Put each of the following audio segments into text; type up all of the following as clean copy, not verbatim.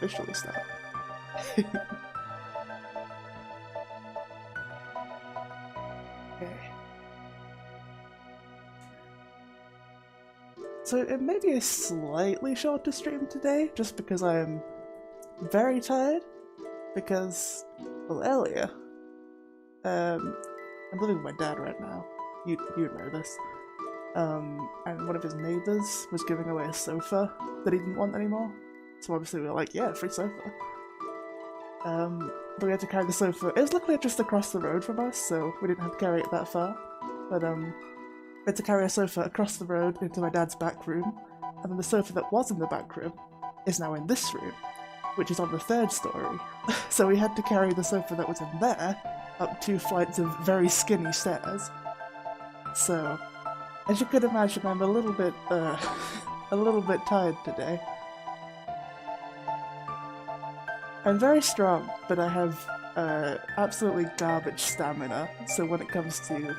officially start. Okay. So it may be a slightly shorter stream today, just because I am very tired. Because, well, earlier, I'm living with my dad right now. You know this. And one of his neighbours was giving away a sofa that he didn't want anymore. So obviously we were like, yeah, free sofa. But we had to carry the sofa. It was luckily just across the road from us, so we didn't have to carry it that far. But we had to carry a sofa across the road into my dad's back room, and then the sofa that was in the back room is now in this room, which is on the 3rd story. So we had to carry the sofa that was in there up 2 flights of very skinny stairs. So, as you could imagine, I'm a little bit tired today. I'm very strong, but I have absolutely garbage stamina, so when it comes to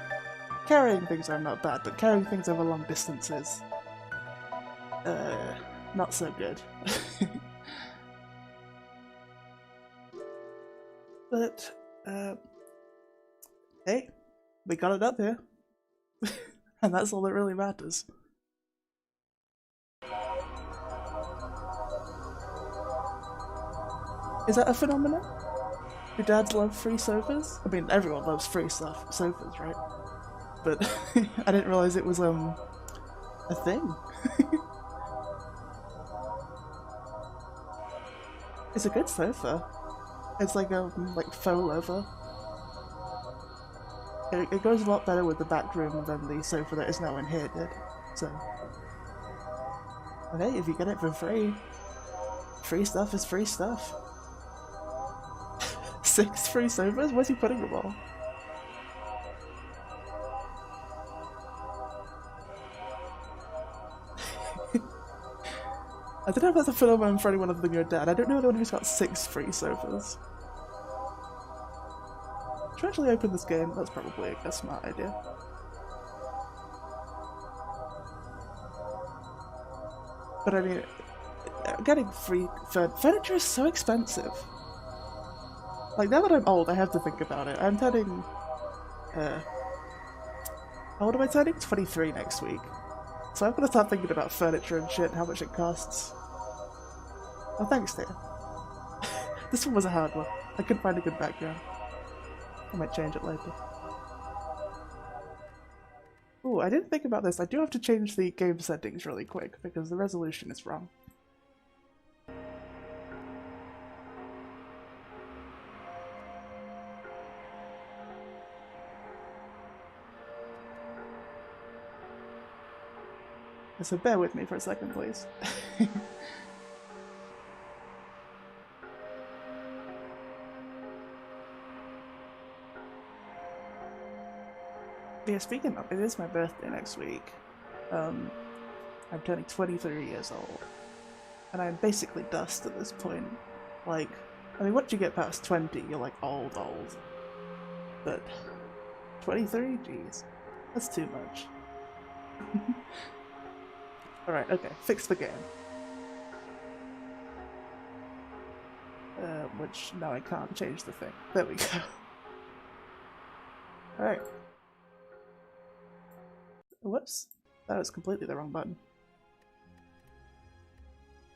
carrying things I'm not bad, but carrying things over long distances, not so good. But, hey, we got it up here. And that's all that really matters. Is that a phenomenon? Do dads love free sofas? I mean, everyone loves free sofas, right? But I didn't realize it was, a thing. It's a good sofa. It's like faux leather. It goes a lot better with the back room than the sofa that is now in here did. So, okay, if you get it for free, free stuff is free stuff. 6 free sofas? Where's he putting them all? I don't know if that's a phenomenon for anyone other than your dad. I don't know anyone who's got 6 free sofas. Should I actually open this game? That's probably a smart idea. But I mean, getting free furniture is so expensive. Like, now that I'm old, I have to think about it. I'm turning... how old am I turning? 23 next week. So I'm gonna start thinking about furniture and shit and how much it costs. Oh, thanks, dear. This one was a hard one. I couldn't find a good background. I might change it later. Ooh, I didn't think about this. I do have to change the game settings really quick because the resolution is wrong. So bear with me for a second, please. Yeah, speaking of, it is my birthday next week. I'm turning 23 years old. And I'm basically dust at this point. Like, I mean, once you get past 20, you're like old. But 23? Jeez. That's too much. Alright, okay, fix the game. Which, now I can't change the thing. There we go. Alright. Whoops. That was completely the wrong button.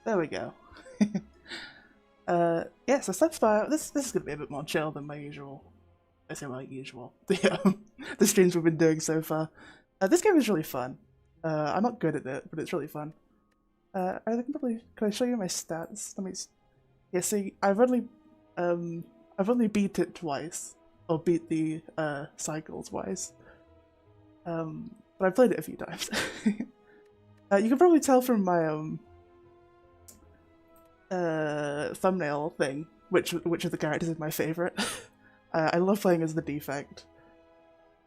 There we go. Yeah, so Spire, this is gonna be a bit more chill than my usual. I say my usual. The streams we've been doing so far. This game is really fun. I'm not good at it, but it's really fun. I can I show you my stats? Let me. Yeah, see, I've only beat it twice, or beat the cycle twice. But I've played it a few times. You can probably tell from my thumbnail thing which of the characters is my favorite. I love playing as the Defect.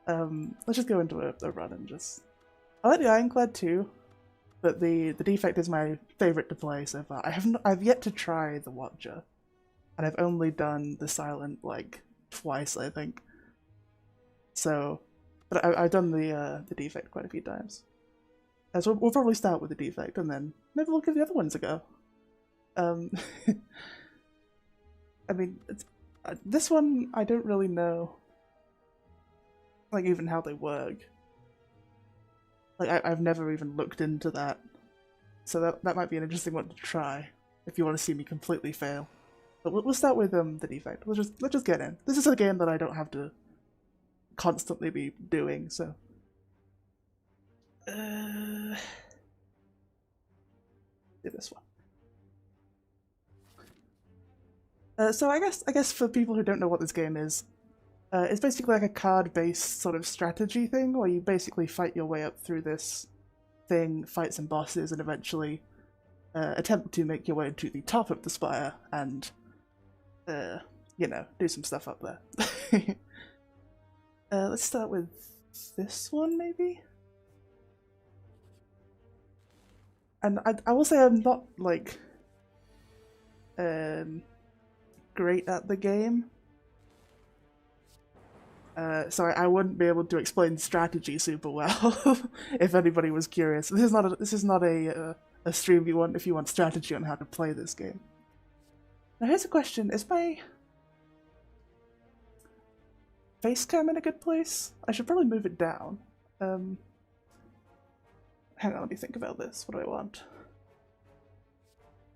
Let's just go into a run and just. I like the Ironclad too, but the Defect is my favorite to play so far. I've yet to try the Watcher, and I've only done the Silent like twice, I think. So, but I've done the Defect quite a few times. So we'll probably start with the Defect, and then maybe we'll give the other ones a go. Um, I mean, this one I don't really know, like even how they work. Like I've never even looked into that, so that might be an interesting one to try if you want to see me completely fail. But we'll start with the defect. Let's just get in. This is a game that I don't have to constantly be doing, so. Do this one. So I guess for people who don't know what this game is, it's basically like a card-based sort of strategy thing where you basically fight your way up through this thing, fight some bosses, and eventually attempt to make your way to the top of the spire and, you know, do some stuff up there. Let's start with this one, maybe? And I will say I'm not, like, great at the game. So I wouldn't be able to explain strategy super well if anybody was curious. This is not a stream if you want strategy on how to play this game. Now here's a question: is my face cam in a good place? I should probably move it down. Hang on, let me think about this. What do I want?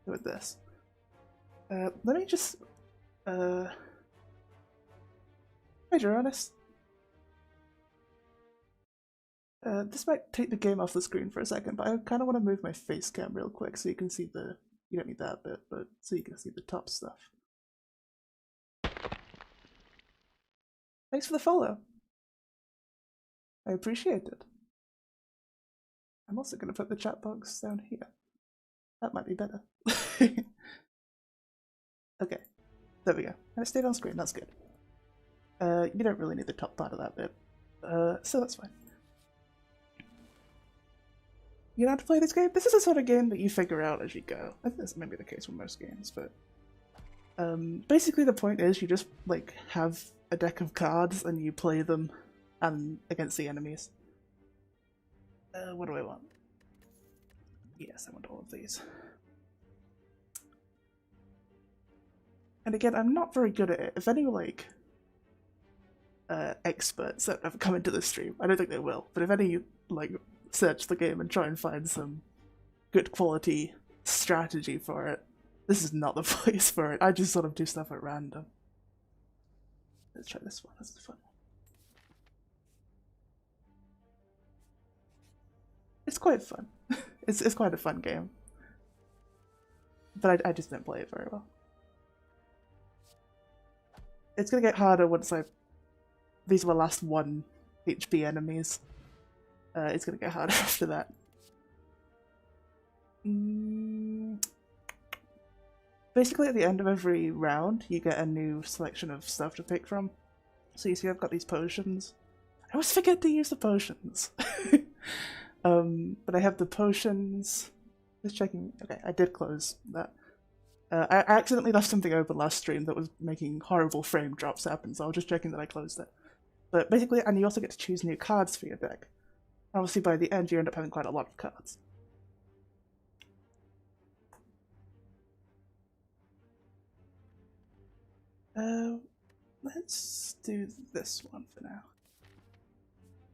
With this. Let me just Hey Johannes. This might take the game off the screen for a second, but I kind of want to move my face cam real quick so you can see the... You don't need that bit, but so you can see the top stuff. Thanks for the follow. I appreciate it. I'm also going to put the chat box down here. That might be better. Okay, there we go. And it stayed on screen, that's good. You don't really need the top part of that bit, so that's fine. You know how to play this game? This is the sort of game that you figure out as you go. I think this may be the case with most games, but... basically the point is you just, like, have a deck of cards and you play them and against the enemies. What do I want? Yes, I want all of these. And again, I'm not very good at it. If any, like, experts that have come into the stream, I don't think they will, but if any, like, search the game and try and find some good quality strategy for it, this is not the place for it. I just sort of do stuff at random. Let's try this one, that's the fun one. It's quite fun. It's quite a fun game. But I just don't play it very well. It's gonna get harder once these are the last 1 HP enemies. It's gonna get harder after that. Basically at the end of every round you get a new selection of stuff to pick from. So you see I've got these potions. I always forget to use the potions. But I have the potions. Just checking. Okay, I did close that. I accidentally left something open last stream that was making horrible frame drops happen, so I was just checking that I closed it. But basically, and you also get to choose new cards for your deck. Obviously by the end you end up having quite a lot of cards. Let's do this one for now.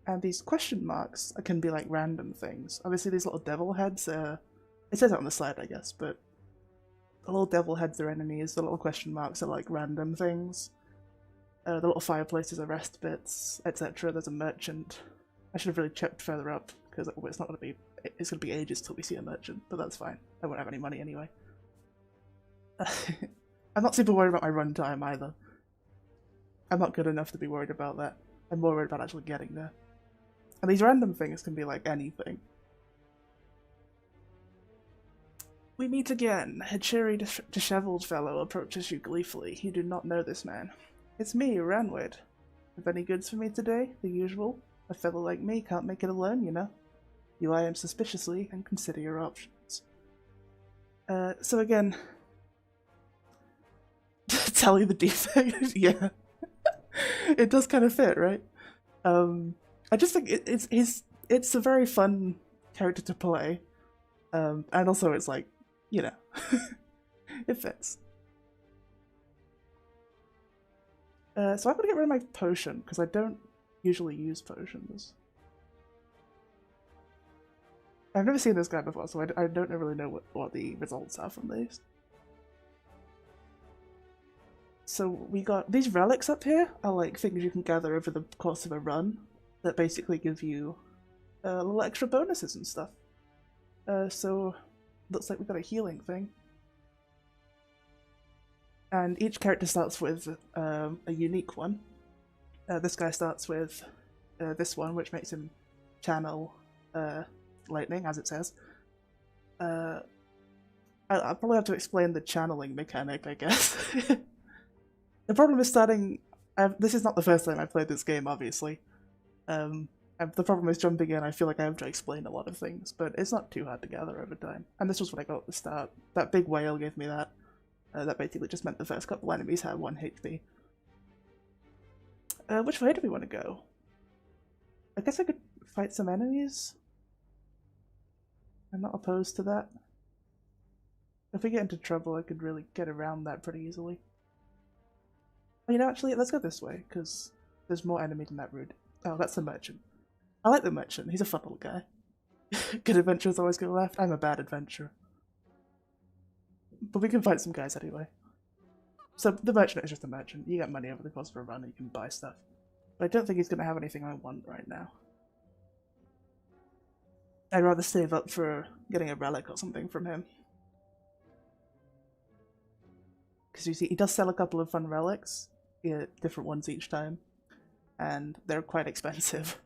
And these question marks can be like random things. Obviously these little devil heads, it says it on the slide I guess, but the little devil heads are enemies, the little question marks are like random things. The little fireplaces are rest bits, etc. There's a merchant. I should have really checked further up, because it's not going to be... It's going to be ages till we see a merchant, but that's fine. I won't have any money anyway. I'm not super worried about my runtime either. I'm not good enough to be worried about that. I'm more worried about actually getting there. And these random things can be like anything. We meet again. A cheery, disheveled fellow approaches you gleefully. You do not know this man. It's me, Ranwood. Have any goods for me today? The usual. A fellow like me can't make it alone, you know. You eye him suspiciously and consider your options. So again... tell you the defect? Yeah. It does kind of fit, right? I just think it's a very fun character to play. And also it's like, you know... It fits. So I'm gonna get rid of my potion, because I don't usually use potions. I've never seen this guy before, so I don't really know what the results are from these. So we got these relics up here are like things you can gather over the course of a run that basically give you little extra bonuses and stuff. So looks like we got a healing thing. And each character starts with a unique one. This guy starts with this one, which makes him channel lightning, as it says. I'll probably have to explain the channeling mechanic, I guess. The problem is starting... this is not the first time I've played this game, obviously. The problem is jumping in, I feel like I have to explain a lot of things, but it's not too hard to gather over time. And this was what I got at the start. That big whale gave me that. That basically just meant the first couple enemies had 1 HP. Which way do we want to go? I guess I could fight some enemies? I'm not opposed to that. If we get into trouble, I could really get around that pretty easily. Oh, you know, actually, let's go this way, because there's more enemies in that route. Oh, that's the merchant. I like the merchant. He's a fun little guy. Good adventurers always go left. I'm a bad adventurer. But we can fight some guys anyway. So the merchant is just a merchant. You get money over the course of a run and you can buy stuff. But I don't think he's going to have anything I want right now. I'd rather save up for getting a relic or something from him. Because you see, he does sell a couple of fun relics. You get different ones each time. And they're quite expensive.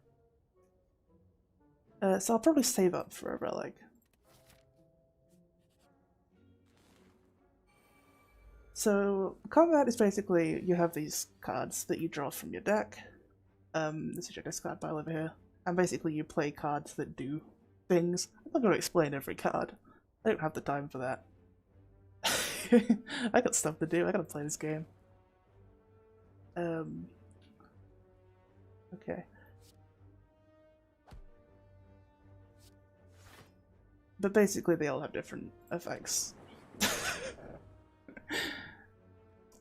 So I'll probably save up for a relic. So, combat is basically, you have these cards that you draw from your deck. This is your discard pile over here. And basically you play cards that do things. I'm not going to explain every card. I don't have the time for that. I got stuff to do, I gotta play this game. Okay. But basically they all have different effects.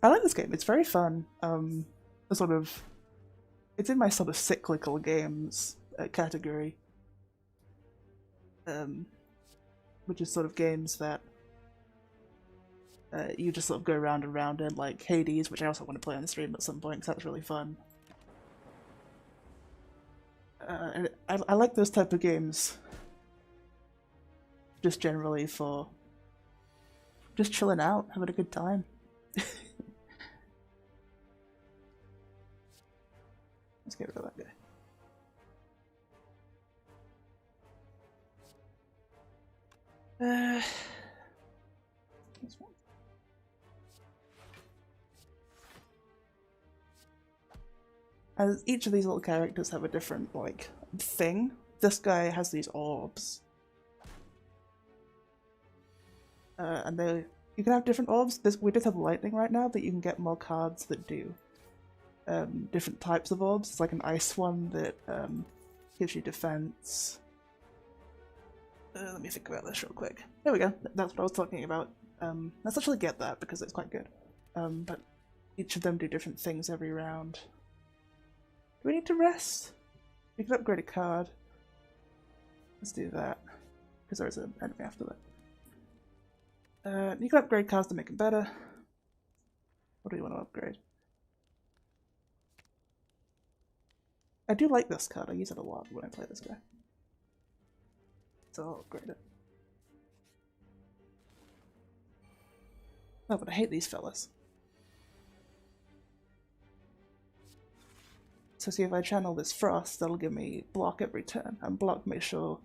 I like this game, it's very fun. It's in my sort of cyclical games category. Which is sort of games that you just sort of go around and around in, like Hades, which I also want to play on the stream at some point because that's really fun. And I like those type of games just generally for just chilling out, having a good time. Let's get rid of that guy. This one. As each of these little characters have a different, like, thing. This guy has these orbs. And you can have different orbs. We just have lightning right now, but you can get more cards that do different types of orbs. It's like an ice one that gives you defense. Let me think about this real quick. There we go. That's what I was talking about. Let's actually get that because it's quite good. But each of them do different things every round. Do we need to rest? We can upgrade a card. Let's do that. Because there is an enemy after that. You can upgrade cards to make them better. What do you want to upgrade? I do like this card. I use it a lot when I play this guy. So I'll upgrade it. Oh, but I hate these fellas. So see, if I channel this Frost, that'll give me block every turn, and block makes sure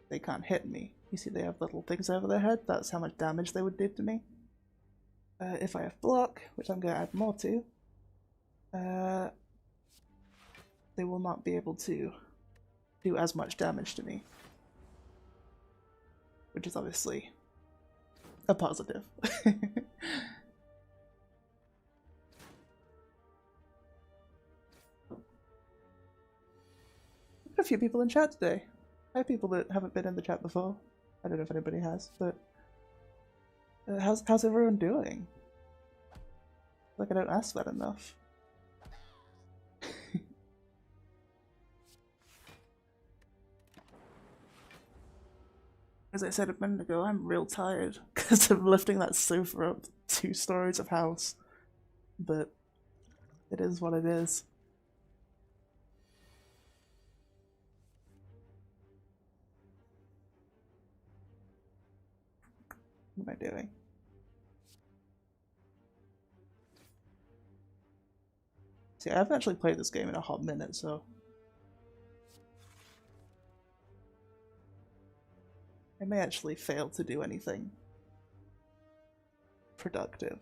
they can't hit me. You see they have little things over their head, that's how much damage they would do to me. If I have block, which I'm going to add more to, they will not be able to do as much damage to me. Which is obviously a positive. A few people in chat today. I have people that haven't been in the chat before. I don't know if anybody has, but How's everyone doing? Like I don't ask that enough. As I said a minute ago, I'm real tired because I'm lifting that sofa up 2 stories of house. But it is what it is. What am I doing? See, I haven't actually played this game in a hot minute, so I may actually fail to do anything productive.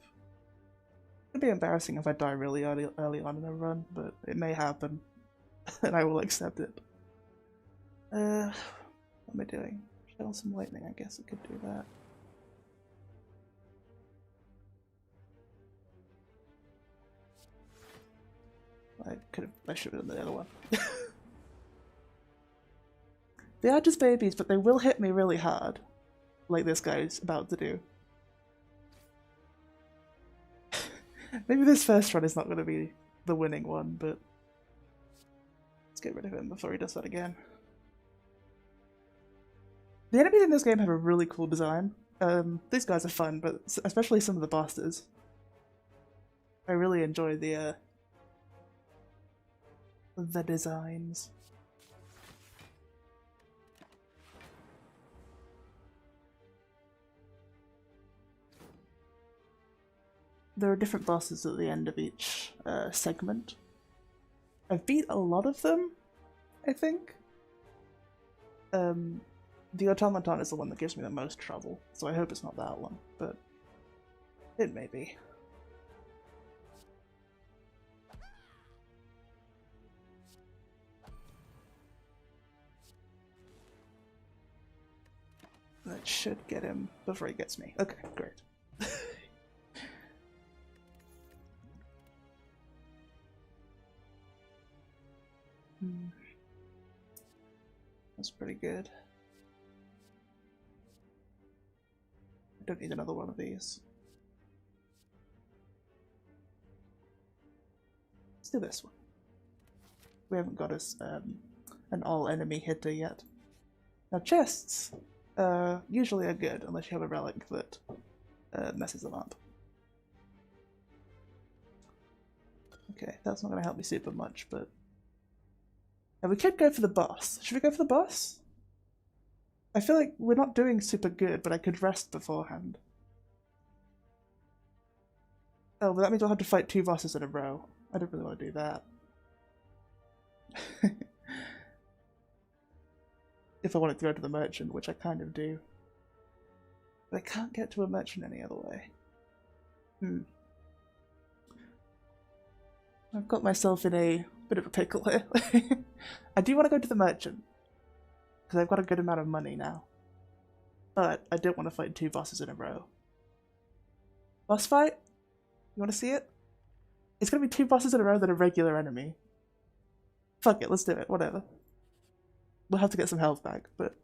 It'd be embarrassing if I die really early on in a run, but it may happen, and I will accept it. What am I doing? Shell some lightning, I guess I could do that. I should have done the other one. They are just babies, but they will hit me really hard, like this guy's about to do. Maybe this first run is not going to be the winning one, but let's get rid of him before he does that again. The enemies in this game have a really cool design. These guys are fun, but especially some of the bosses. I really enjoy the designs. There are different bosses at the end of each segment. I've beat a lot of them, I think. The automaton is the one that gives me the most trouble, so I hope it's not that one, but it may be. That should get him before he gets me. Okay, great. That's pretty good. I don't need another one of these. Let's do this one. We haven't got us an all-enemy hitter yet. Now chests usually are good unless you have a relic that messes them up. Okay, that's not going to help me super much, but... Now we could go for the boss. Should we go for the boss? I feel like we're not doing super good, but I could rest beforehand. Oh, but that means I'll have to fight 2 bosses in a row. I don't really want to do that. If I wanted to go to the merchant, which I kind of do. But I can't get to a merchant any other way. I've got myself in a bit of a pickle here. I do want to go to the merchant, because I've got a good amount of money now. But I don't want to fight 2 bosses in a row. Boss fight? You want to see it? It's going to be 2 bosses in a row that are regular enemy. Fuck it, let's do it, whatever. We'll have to get some health back, but...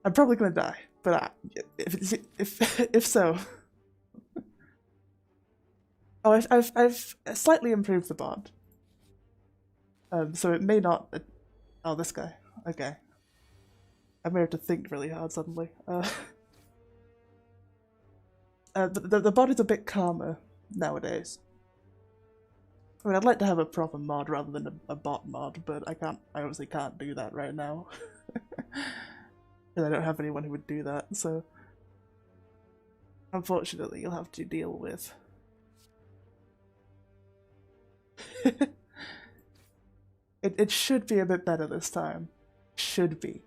I'm probably going to die, but if so... Oh, I've slightly improved the bond. So it may not... Oh, this guy. Okay. I may have to think really hard suddenly. The bot is a bit calmer nowadays. I mean, I'd like to have a proper mod rather than a bot mod, but I obviously can't do that right now. And I don't have anyone who would do that, so... Unfortunately, you'll have to deal with... It should be a bit better this time. Should be.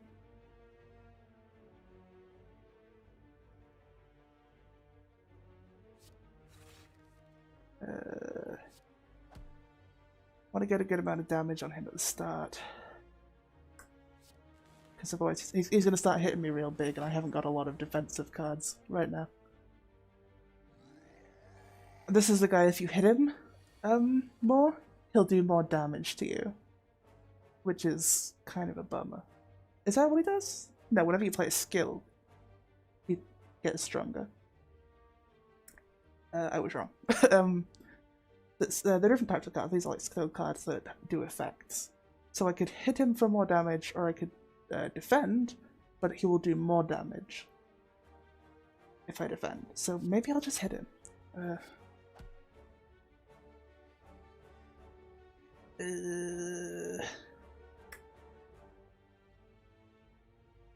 Want to get a good amount of damage on him at the start. Because otherwise he's going to start hitting me real big, and I haven't got a lot of defensive cards right now. This is the guy, if you hit him more, he'll do more damage to you. Which is kind of a bummer. Is that what he does? No, whenever you play a skill, gets stronger. I was wrong. There are different types of cards. These are like skill cards that do effects. So I could hit him for more damage, or I could defend, but he will do more damage if I defend. So maybe I'll just hit him.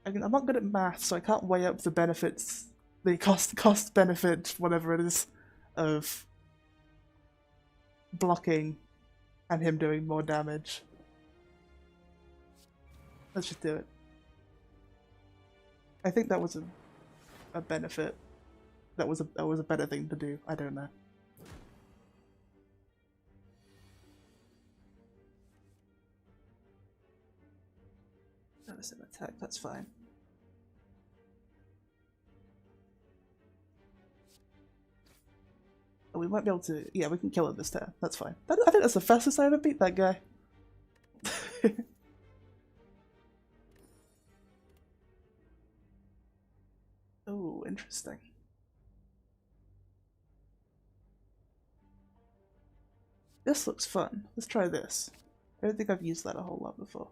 I'm not good at math, so I can't weigh up the benefits, the cost benefit, whatever it is, of blocking and him doing more damage. Let's just do it. I think that was a benefit. That was a better thing to do. I don't know. That was an attack. That's fine. Oh, we might be able to. Yeah, we can kill him this turn. That's fine. I think that's the fastest I ever beat that guy. Oh, interesting. This looks fun. Let's try this. I don't think I've used that a whole lot before.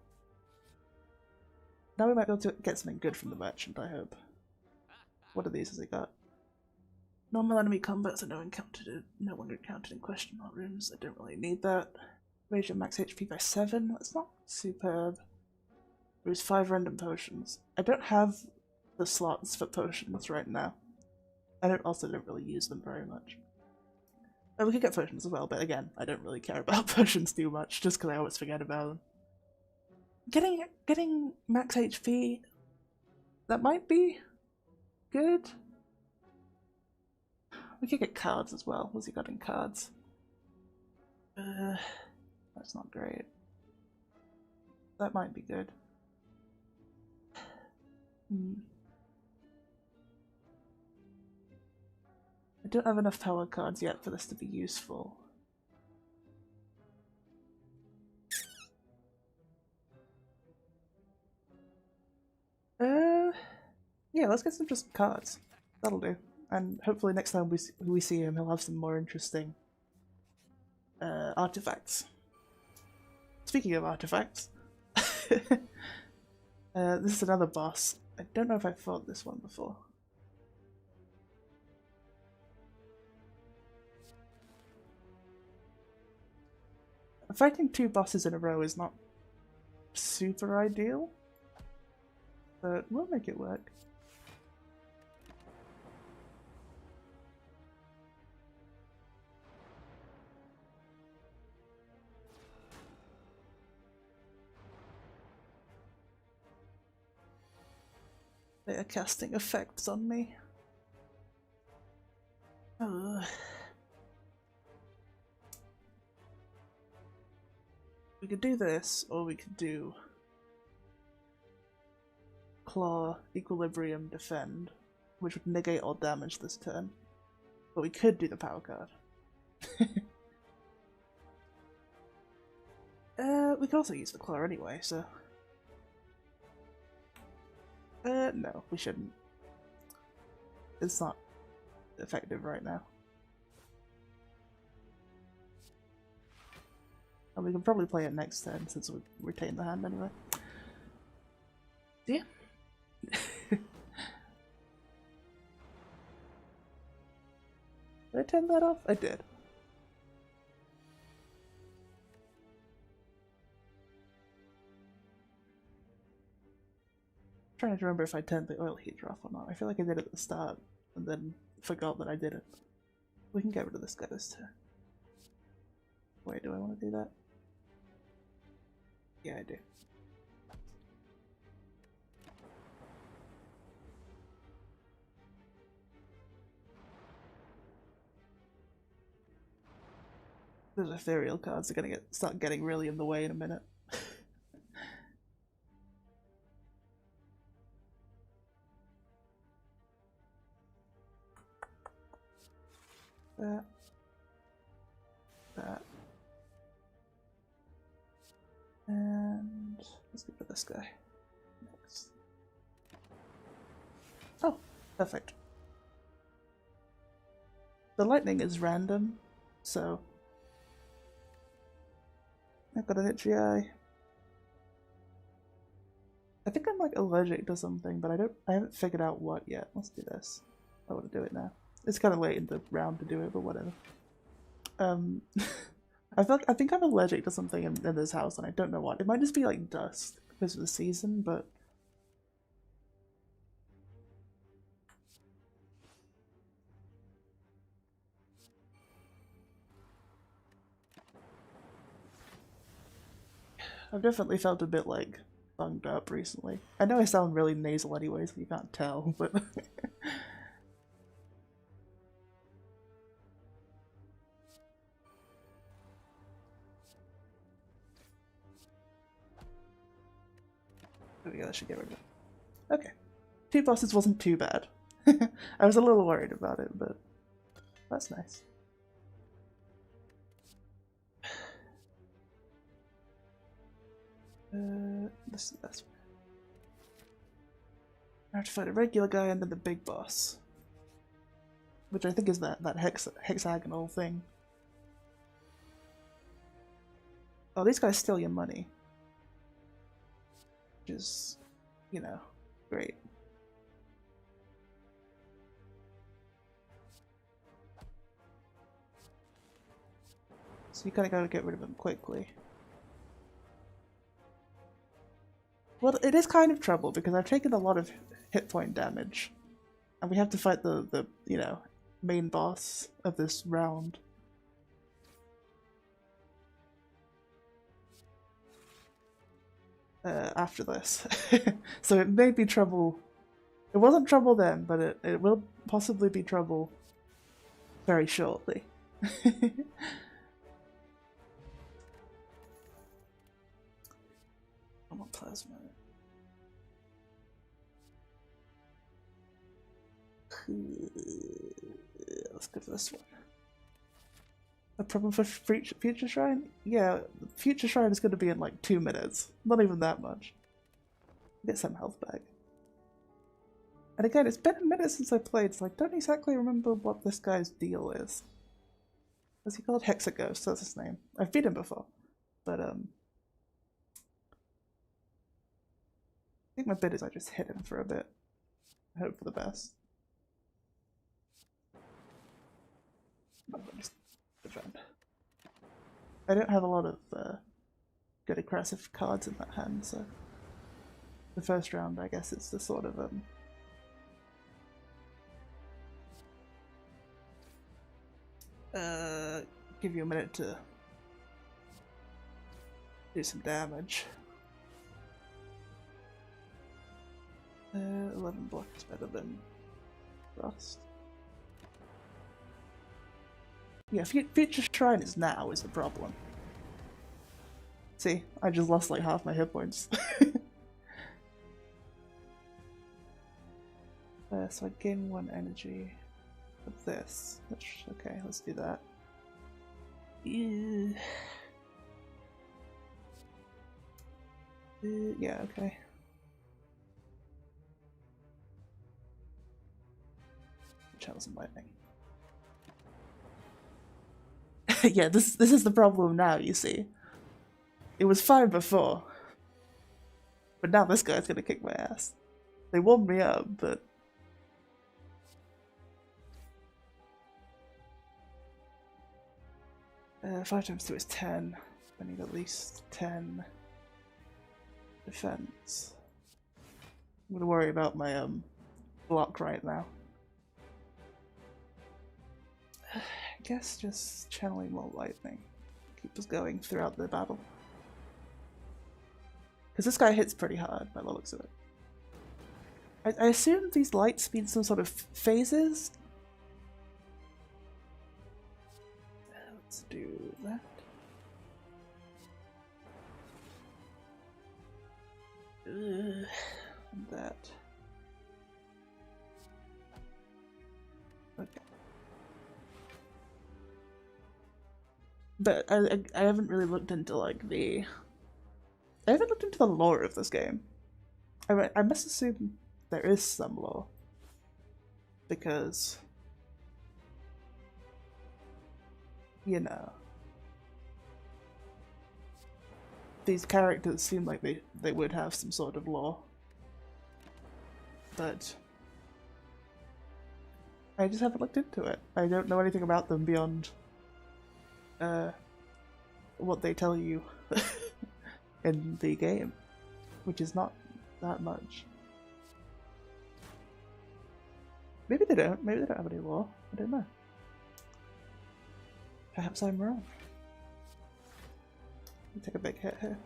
Now we might be able to get something good from the merchant, I hope. What are these has it got? Normal enemy combats are no longer encountered in question mark rooms. I don't really need that. Raise your max HP by 7. That's not superb. There's 5 random potions. I don't have the slots for potions right now. I also don't really use them very much. We could get potions as well, but again, I don't really care about potions too much, just because I always forget about them. Getting max HP, that might be good. We could get cards as well. What's he got in cards? That's not great. That might be good. I don't have enough power cards yet for this to be useful. Yeah, let's get some just cards. That'll do. And hopefully next time we see him, he'll have some more interesting artifacts. Speaking of artifacts, this is another boss. I don't know if I've fought this one before. Fighting 2 bosses in a row is not super ideal, but we'll make it work. They are casting effects on me. We could do this, or we could do Claw, Equilibrium, Defend, which would negate all damage this turn. But we could do the power card. We could also use the Claw anyway, so... no, we shouldn't. It's not effective right now. And we can probably play it next turn since we retain the hand anyway. Yeah. Did I turn that off? I did. I'm trying to remember if I turned the oil heater off or not. I feel like I did it at the start and then forgot that I did it. We can get rid of this guy this turn. Wait, do I want to do that? Yeah, I do. Those ethereal cards are gonna start getting really in the way in a minute. That. And let's get rid of this guy next. Oh, perfect. The lightning is random, so I've got an itchy eye. I think I'm like allergic to something, but I haven't figured out what yet. Let's do this. I want to do it now. It's kind of late in the round to do it, but whatever. I think I'm allergic to something in this house, and I don't know what. It might just be like dust because of the season, but I've definitely felt a bit like bunged up recently. I know I sound really nasal anyways, so you can't tell, but there we go, that should get rid of it. Okay. 2 bosses wasn't too bad. I was a little worried about it, but that's nice. This is the best one. I have to fight a regular guy and then the big boss. Which I think is that hexagonal thing. Oh, these guys steal your money. Which is, you know, great. So you kinda gotta get rid of them quickly. Well, it is kind of trouble because I've taken a lot of hit point damage. And we have to fight the you know, main boss of this round. After this. So it may be trouble. It wasn't trouble then, but it will possibly be trouble very shortly. I want plasma. Let's go for this one. A problem for Future Shrine? Yeah, Future Shrine is going to be in like 2 minutes. Not even that much. Get some health back. And again, it's been a minute since I played, so I don't exactly remember what this guy's deal is. Is he called Hexaghost? That's his name. I've beat him before. But, I think my bit is I just hit him for a bit. I hope for the best. Just defend. I don't have a lot of good aggressive cards in that hand, so the first round, I guess, it's the sort of give you a minute to do some damage. 11 block is better than Rust. Yeah, Future Shrine is now is the problem. See, I just lost like half my hit points. So I gain 1 energy with this. Which, okay, let's do that. Yeah, okay. Channels and lightning. Yeah, this is the problem now, you see. It was fine before. But now this guy's gonna kick my ass. They warmed me up, but... 5 times 2 is 10. I need at least 10 defense. I'm gonna worry about my block right now. I guess just channeling more lightning. Keep us going throughout the battle. Because this guy hits pretty hard by the looks of it. I assume these lights mean some sort of phases? Let's do that. That. Okay. But I haven't really looked into like the... I haven't looked into the lore of this game. I must assume there is some lore. Because... you know, these characters seem like they would have some sort of lore. But I just haven't looked into it. I don't know anything about them beyond what they tell you in the game, which is not that much. Maybe they don't. Maybe they don't have any lore. I don't know. Perhaps I'm wrong. Let me take a big hit here.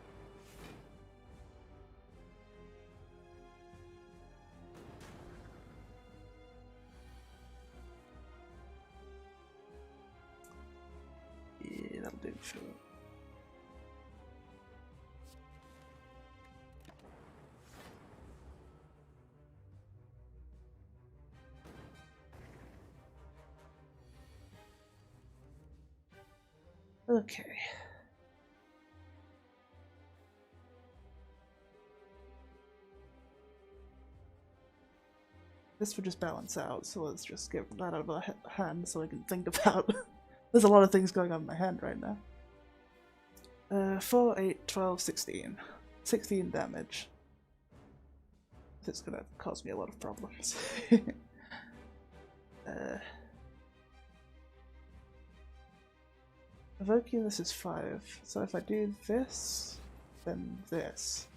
Yeah, that'll do, sure. Okay. This would just balance out, so let's just get that out of our hand so I can think about. There's a lot of things going on in my hand right now. 4, 8, 12, 16. 16 damage. It's gonna cause me a lot of problems. Evoking this is 5, so if I do this, then this.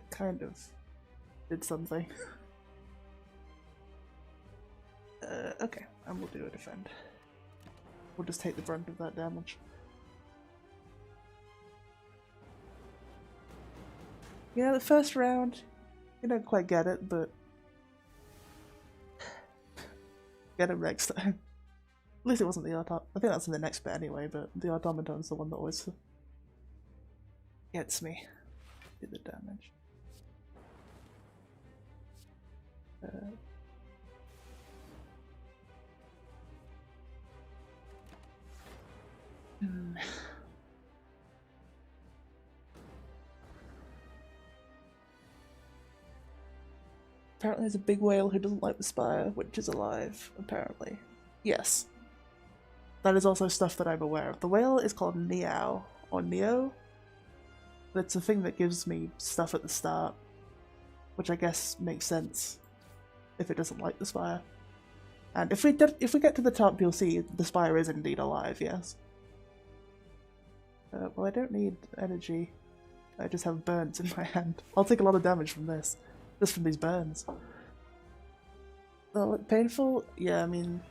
Kind of did something. Okay, and we'll do a defend. We'll just take the brunt of that damage. Yeah, the first round, you don't quite get it, but get it next time. At least it wasn't the automaton. I think that's in the next bit anyway, but the automaton's the one that always gets me. Do the damage. Apparently there's a big whale who doesn't like the Spire, which is alive, apparently. Yes. That is also stuff that I'm aware of. The whale is called Niao, or Neo. It's a thing that gives me stuff at the start, which I guess makes sense if it doesn't like the Spire. And if we get to the top, you'll see the Spire is indeed alive, yes. Well, I don't need energy. I just have burns in my hand. I'll take a lot of damage from this. Just from these burns. Oh, painful? Yeah, I mean...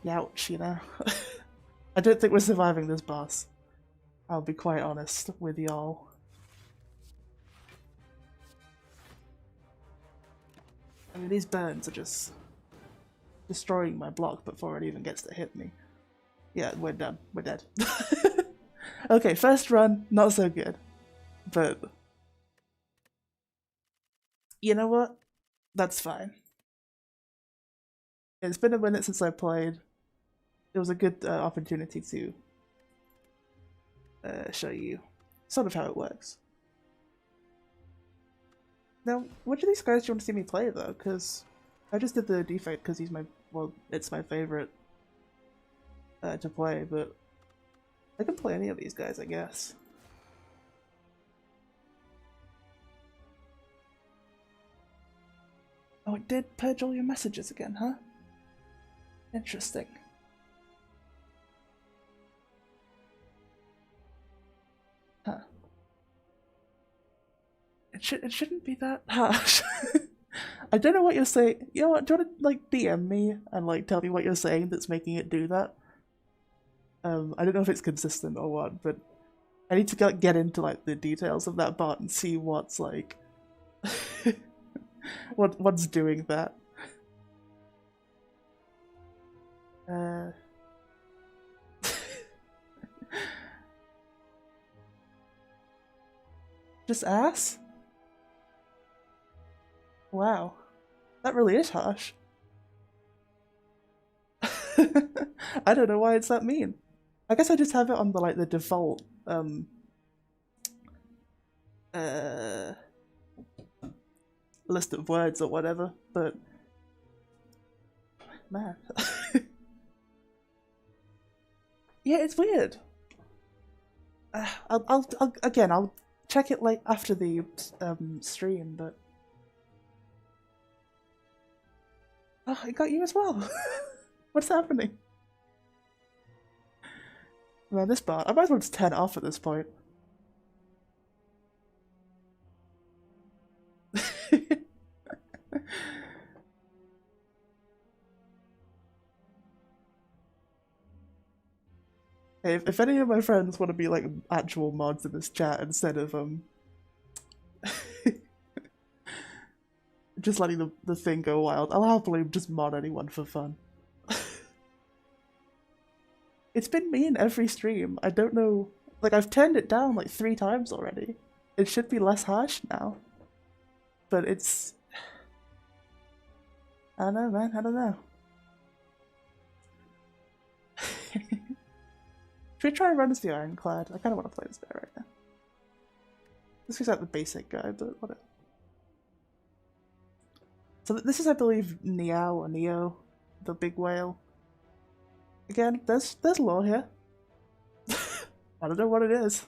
Youch, you know? I don't think we're surviving this boss. I'll be quite honest with y'all. I mean, these burns are just destroying my block before it even gets to hit me. Yeah, we're done. We're dead. Okay, first run, not so good. But... you know what? That's fine. It's been a minute since I played. It was a good opportunity to show you sort of how it works. Now, which of these guys do you want to see me play though? Because I just did the defect because he's my, well, it's my favorite to play, but I can play any of these guys, I guess. Oh, it did purge all your messages again, huh? Interesting. Huh. It shouldn't be that harsh. I don't know what you're saying. You know what? Do you want to like DM me and like tell me what you're saying that's making it do that? I don't know if it's consistent or what, but I need to get into like the details of that bot and see what's like what's doing that. Just ass? Wow. That really is harsh. I don't know why it's that mean. I guess I just have it on the like the default list of words or whatever, but man. Yeah, it's weird. I'll check it like after the stream, but oh, it got you as well. What's happening? Man, this bot, I might as well just turn it off at this point. Hey, if any of my friends want to be like actual mods in this chat instead of just letting the thing go wild, I'll happily just mod anyone for fun. It's been me in every stream. I don't know, like I've turned it down like 3 times already. It should be less harsh now, but it's, I don't know, man. I don't know. Should we try and run as the Ironclad? I kind of want to play this guy right now. This is like the basic guy, but whatever. So this is, I believe, Niao or Neo, the big whale. Again, there's lore here. I don't know what it is.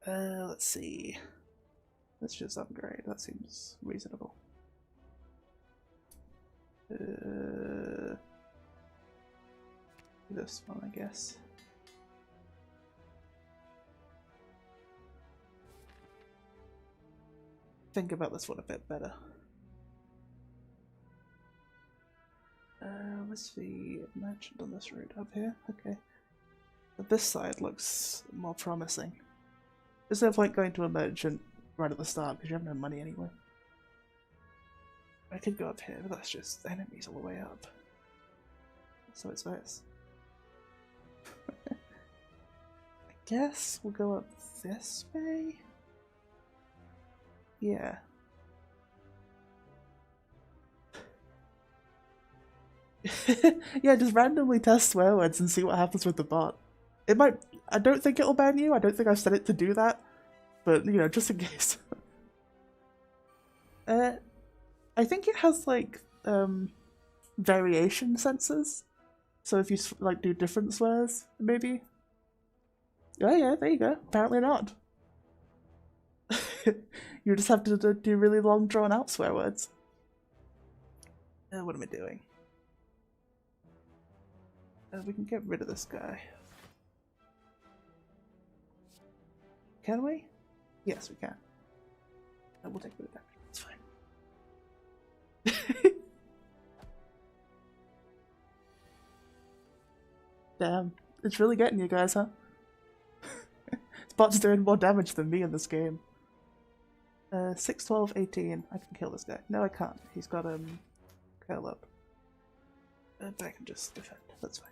Let's see. Let's just upgrade. That seems reasonable. This one, I guess. Think about this one a bit better. What's the merchant on this route? Up here? Okay. But this side looks more promising. There's no point going to a merchant right at the start because you have no money anyway. I could go up here, but that's just enemies all the way up. So it's this. I guess we'll go up this way? Yeah. Yeah, just randomly test swear words and see what happens with the bot. It might... I don't think it'll ban you, I don't think I've set it to do that. But, you know, just in case. I think it has, like, variation sensors. So if you, like, do different swears, maybe? Oh yeah, there you go. Apparently not. You just have to do really long, drawn-out swear words. What am I doing? We can get rid of this guy. Can we? Yes, we can. We'll take a bit of damage. That's fine. Damn, it's really getting you guys, huh? This bot's doing more damage than me in this game. 6, 12, 18. I can kill this guy. No, I can't. He's got curl up. But I can just defend. That's fine.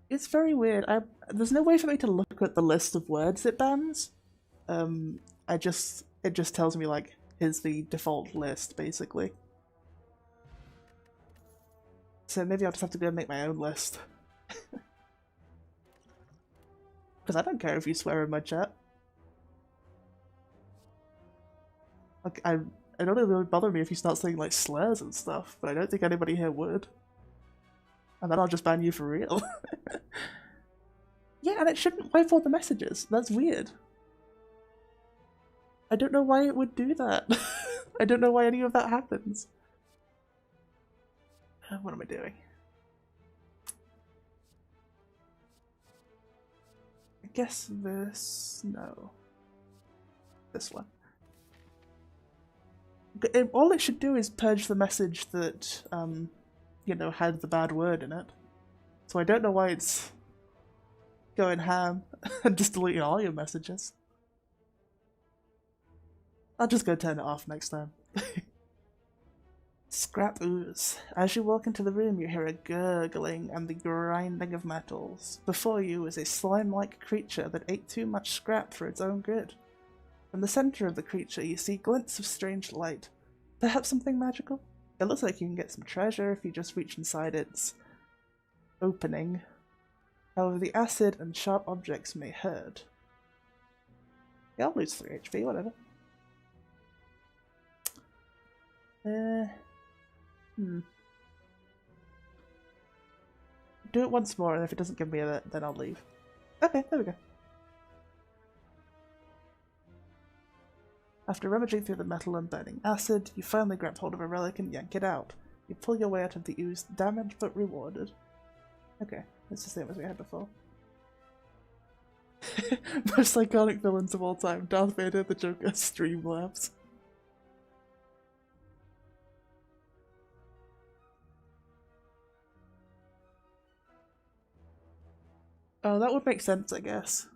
It's very weird. There's no way for me to look at the list of words it bans. It just tells me like here's the default list basically. So maybe I'll just have to go make my own list. Because I don't care if you swear in my chat. Like I don't really bother me if you start saying like slurs and stuff, but I don't think anybody here would. And then I'll just ban you for real. Yeah, and it shouldn't wipe all the messages. That's weird. I don't know why it would do that. I don't know why any of that happens. What am I doing? I guess this... no. This one. All it should do is purge the message that, you know, had the bad word in it. So I don't know why it's going ham and just deleting all your messages. I'll just go turn it off next time. Scrap ooze. As you walk into the room, you hear a gurgling and the grinding of metals. Before you is a slime-like creature that ate too much scrap for its own good. From the center of the creature, you see glints of strange light. Perhaps something magical? It looks like you can get some treasure if you just reach inside its opening. However, the acid and sharp objects may hurt. Yeah, I'll lose 3 HP, whatever. Hmm. Do it once more, and if it doesn't give me a then I'll leave. Okay, there we go. After rummaging through the metal and burning acid, you finally grab hold of a relic and yank it out. You pull your way out of the ooze, damaged but rewarded. Okay, it's the same as we had before. Most iconic villains of all time, Darth Vader, the Joker, Streamlabs. Oh, that would make sense, I guess.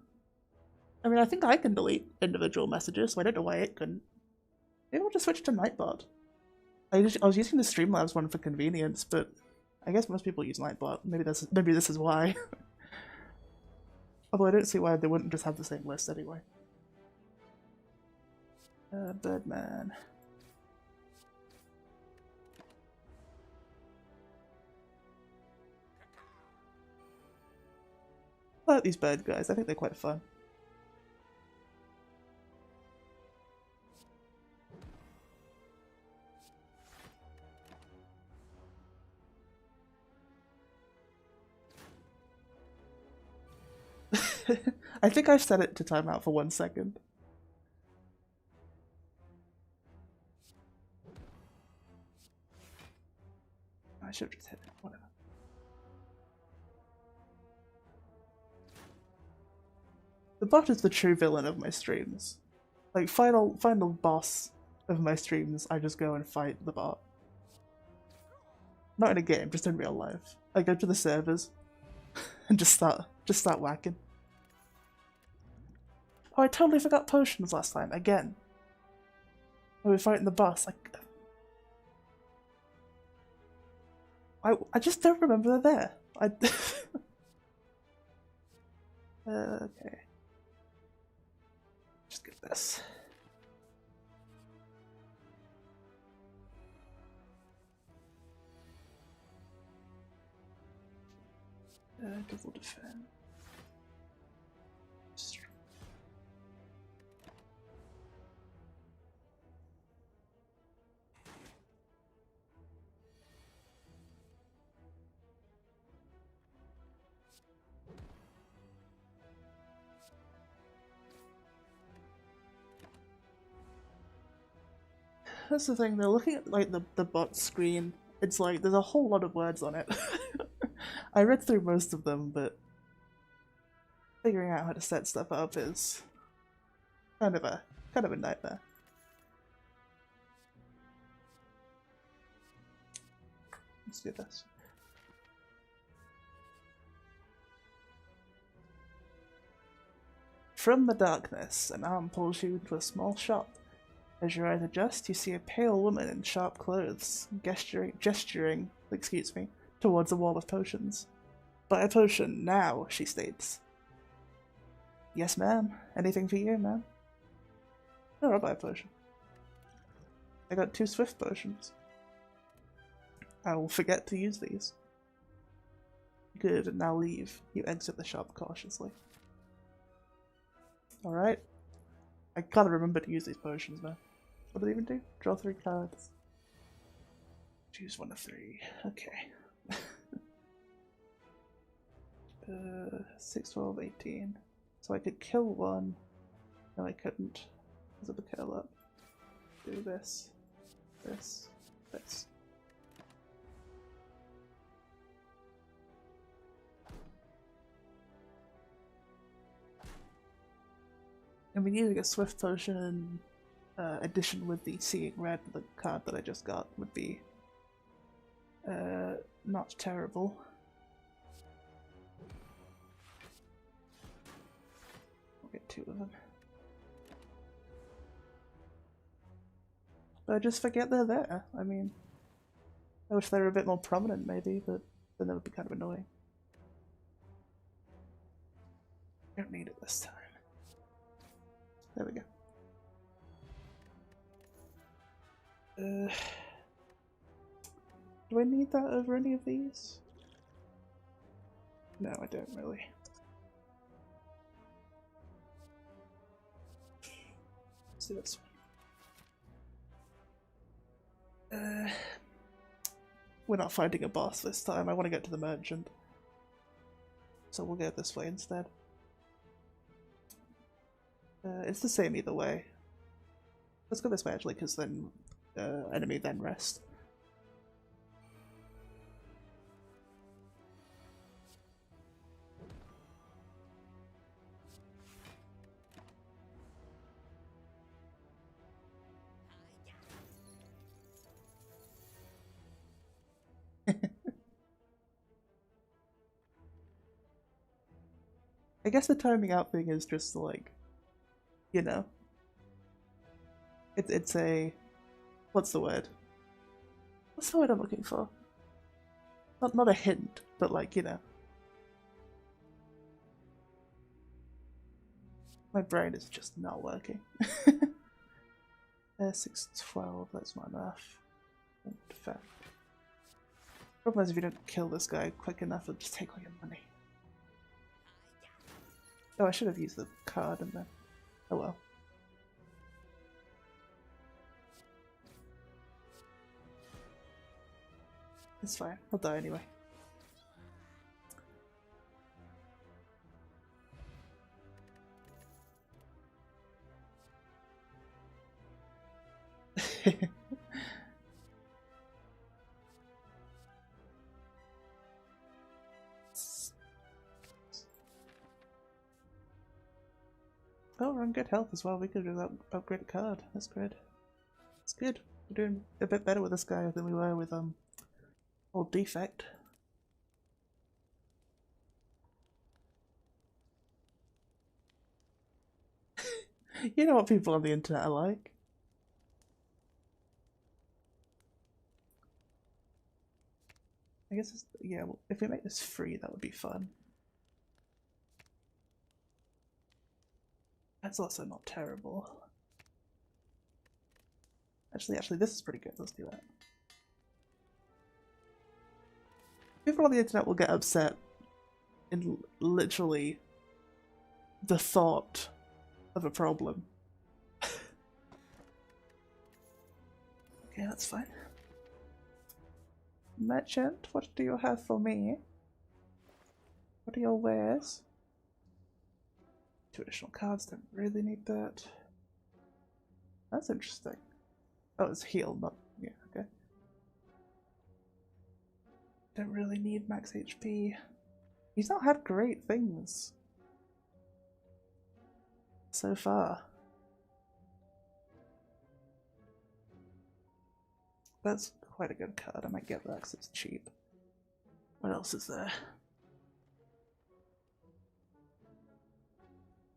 I mean, I think I can delete individual messages, so I don't know why it couldn't. Maybe we'll just switch to Nightbot. I was using the Streamlabs one for convenience, but I guess most people use Nightbot. Maybe this is why. Although I don't see why they wouldn't just have the same list anyway. Birdman. I like these bird guys, I think they're quite fun. I think I've set it to timeout for 1 second. I should have just hit it, whatever. The bot is the true villain of my streams. Like, final boss of my streams, I just go and fight the bot. Not in a game, just in real life. I go to the servers and just start whacking. Oh, I totally forgot potions last time, again. We were fighting the boss, like... I just don't remember they're there. Okay. Just get this. Double defend. That's the thing, they're looking at like the bot screen. It's like there's a whole lot of words on it. I read through most of them, but figuring out how to set stuff up is kind of a nightmare. Let's do this. From the darkness, an arm pulls you into a small shop. As your eyes adjust, you see a pale woman in sharp clothes, gesturing, towards a wall of potions. Buy a potion now, she states. Yes, ma'am. Anything for you, ma'am? Sure, I'll buy a potion. I got 2 swift potions. I will forget to use these. Good, now leave. You exit the shop cautiously. Alright. I gotta remember to use these potions now. What do they even do? Draw 3 cards. Choose 1 of 3. Okay. 6, 12, 18. So I could kill 1. No, I couldn't. Because of the curl up. Do this. This. This. I mean, using a swift potion in addition with the seeing red, the card that I just got, would be not terrible. I'll get 2 of them. But I just forget they're there. I mean, I wish they were a bit more prominent maybe, but then that would be kind of annoying. I don't need it this time. There we go. Do I need that over any of these? No, I don't really. Let's do this one. We're not fighting a boss this time. I want to get to the merchant. So we'll go this way instead. It's the same either way. Let's go this way actually, because then enemy then rest. I guess the timing out thing is just like, you know, it's a, what's the word? What's the word I'm looking for? Not a hint, but like, you know. My brain is just not working. 612, that's my math. Fair. Problem is if you don't kill this guy quick enough, it'll just take all your money. Oh, I should have used the card and then... Oh well. It's fine, I'll die anyway. Oh, we're on good health as well. We could do that upgrade a card. That's good. That's good. We're doing a bit better with this guy than we were with old Defect. You know what people on the internet are like. I guess it's, yeah, well, if we make this free, that would be fun. That's also not terrible. Actually, this is pretty good. Let's do that. People on the internet will get upset in literally the thought of a problem. Okay, that's fine. Merchant, what do you have for me? What are your wares? 2 additional cards, don't really need that. That's interesting. Oh, it's heal, not... yeah, okay. Don't really need max HP. He's not had great things so far. That's quite a good card. I might get that because it's cheap. What else is there?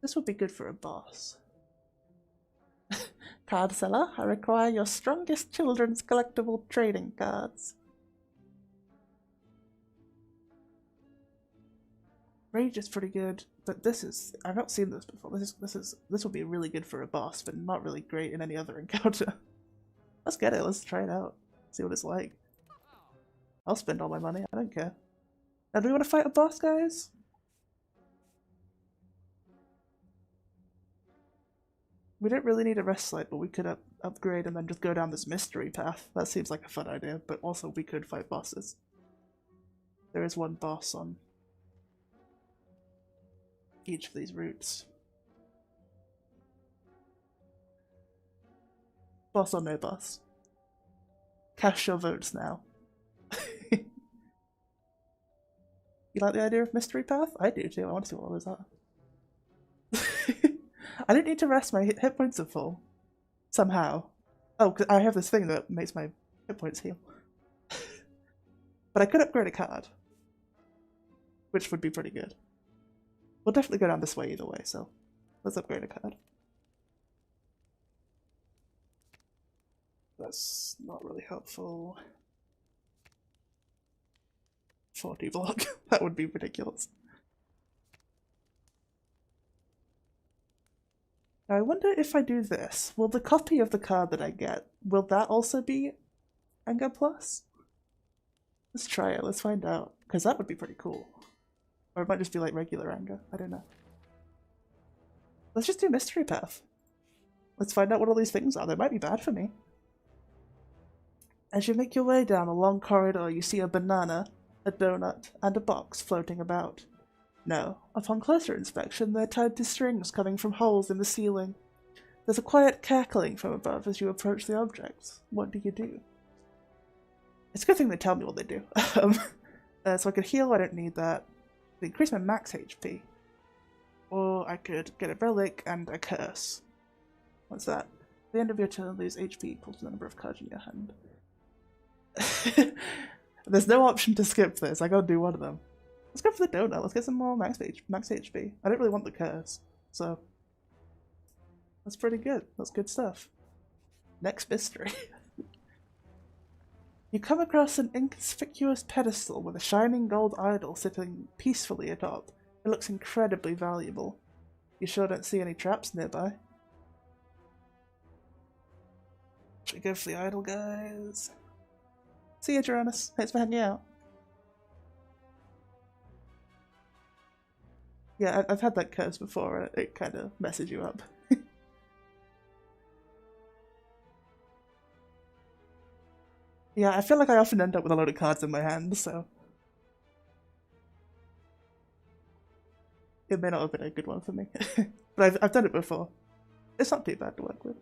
This would be good for a boss. Card seller, I require your strongest children's collectible trading cards. Rage is pretty good, but this is... I've not seen this before. This will be really good for a boss, but not really great in any other encounter. Let's get it. Let's try it out. See what it's like. I'll spend all my money. I don't care. Now, do we want to fight a boss, guys? We don't really need a rest slate, but we could upgrade and then just go down this mystery path. That seems like a fun idea, but also we could fight bosses. There is one boss on each of these routes. Boss or no boss? Cast your votes now. You like the idea of mystery path? I do too. I want to see what all those are. I don't need to rest. My hit points are full. Somehow. Oh, because I have this thing that makes my hit points heal. But I could upgrade a card. Which would be pretty good. We'll definitely go down this way either way, so let's upgrade a card. That's not really helpful. 40 block. That would be ridiculous. Now I wonder if I do this, will the copy of the card that I get, will that also be Anger Plus? Let's try it, let's find out. Because that would be pretty cool. Or it might just be like regular anger, I don't know. Let's just do Mystery Path. Let's find out what all these things are. They might be bad for me. As you make your way down a long corridor, you see a banana, a donut, and a box floating about. No, upon closer inspection, they're tied to strings coming from holes in the ceiling. There's a quiet cackling from above as you approach the objects. What do you do? It's a good thing they tell me what they do. So I could heal, I don't need that. Increase my max HP. Or I could get a relic and a curse. What's that? At the end of your turn, lose HP equals the number of cards in your hand. There's no option to skip this, I gotta do one of them. Let's go for the donut, let's get some more max HP. I don't really want the curse, so... That's pretty good, that's good stuff. Next mystery. You come across an inconspicuous pedestal with a shining gold idol sitting peacefully atop. It looks incredibly valuable. You sure don't see any traps nearby? Should we go for the idol, guys? See you, Joranus. Thanks for hanging out. Yeah, I've had that curse before, and it kind of messes you up. Yeah, I feel like I often end up with a load of cards in my hand, so... It may not have been a good one for me. But I've done it before. It's not too bad to work with.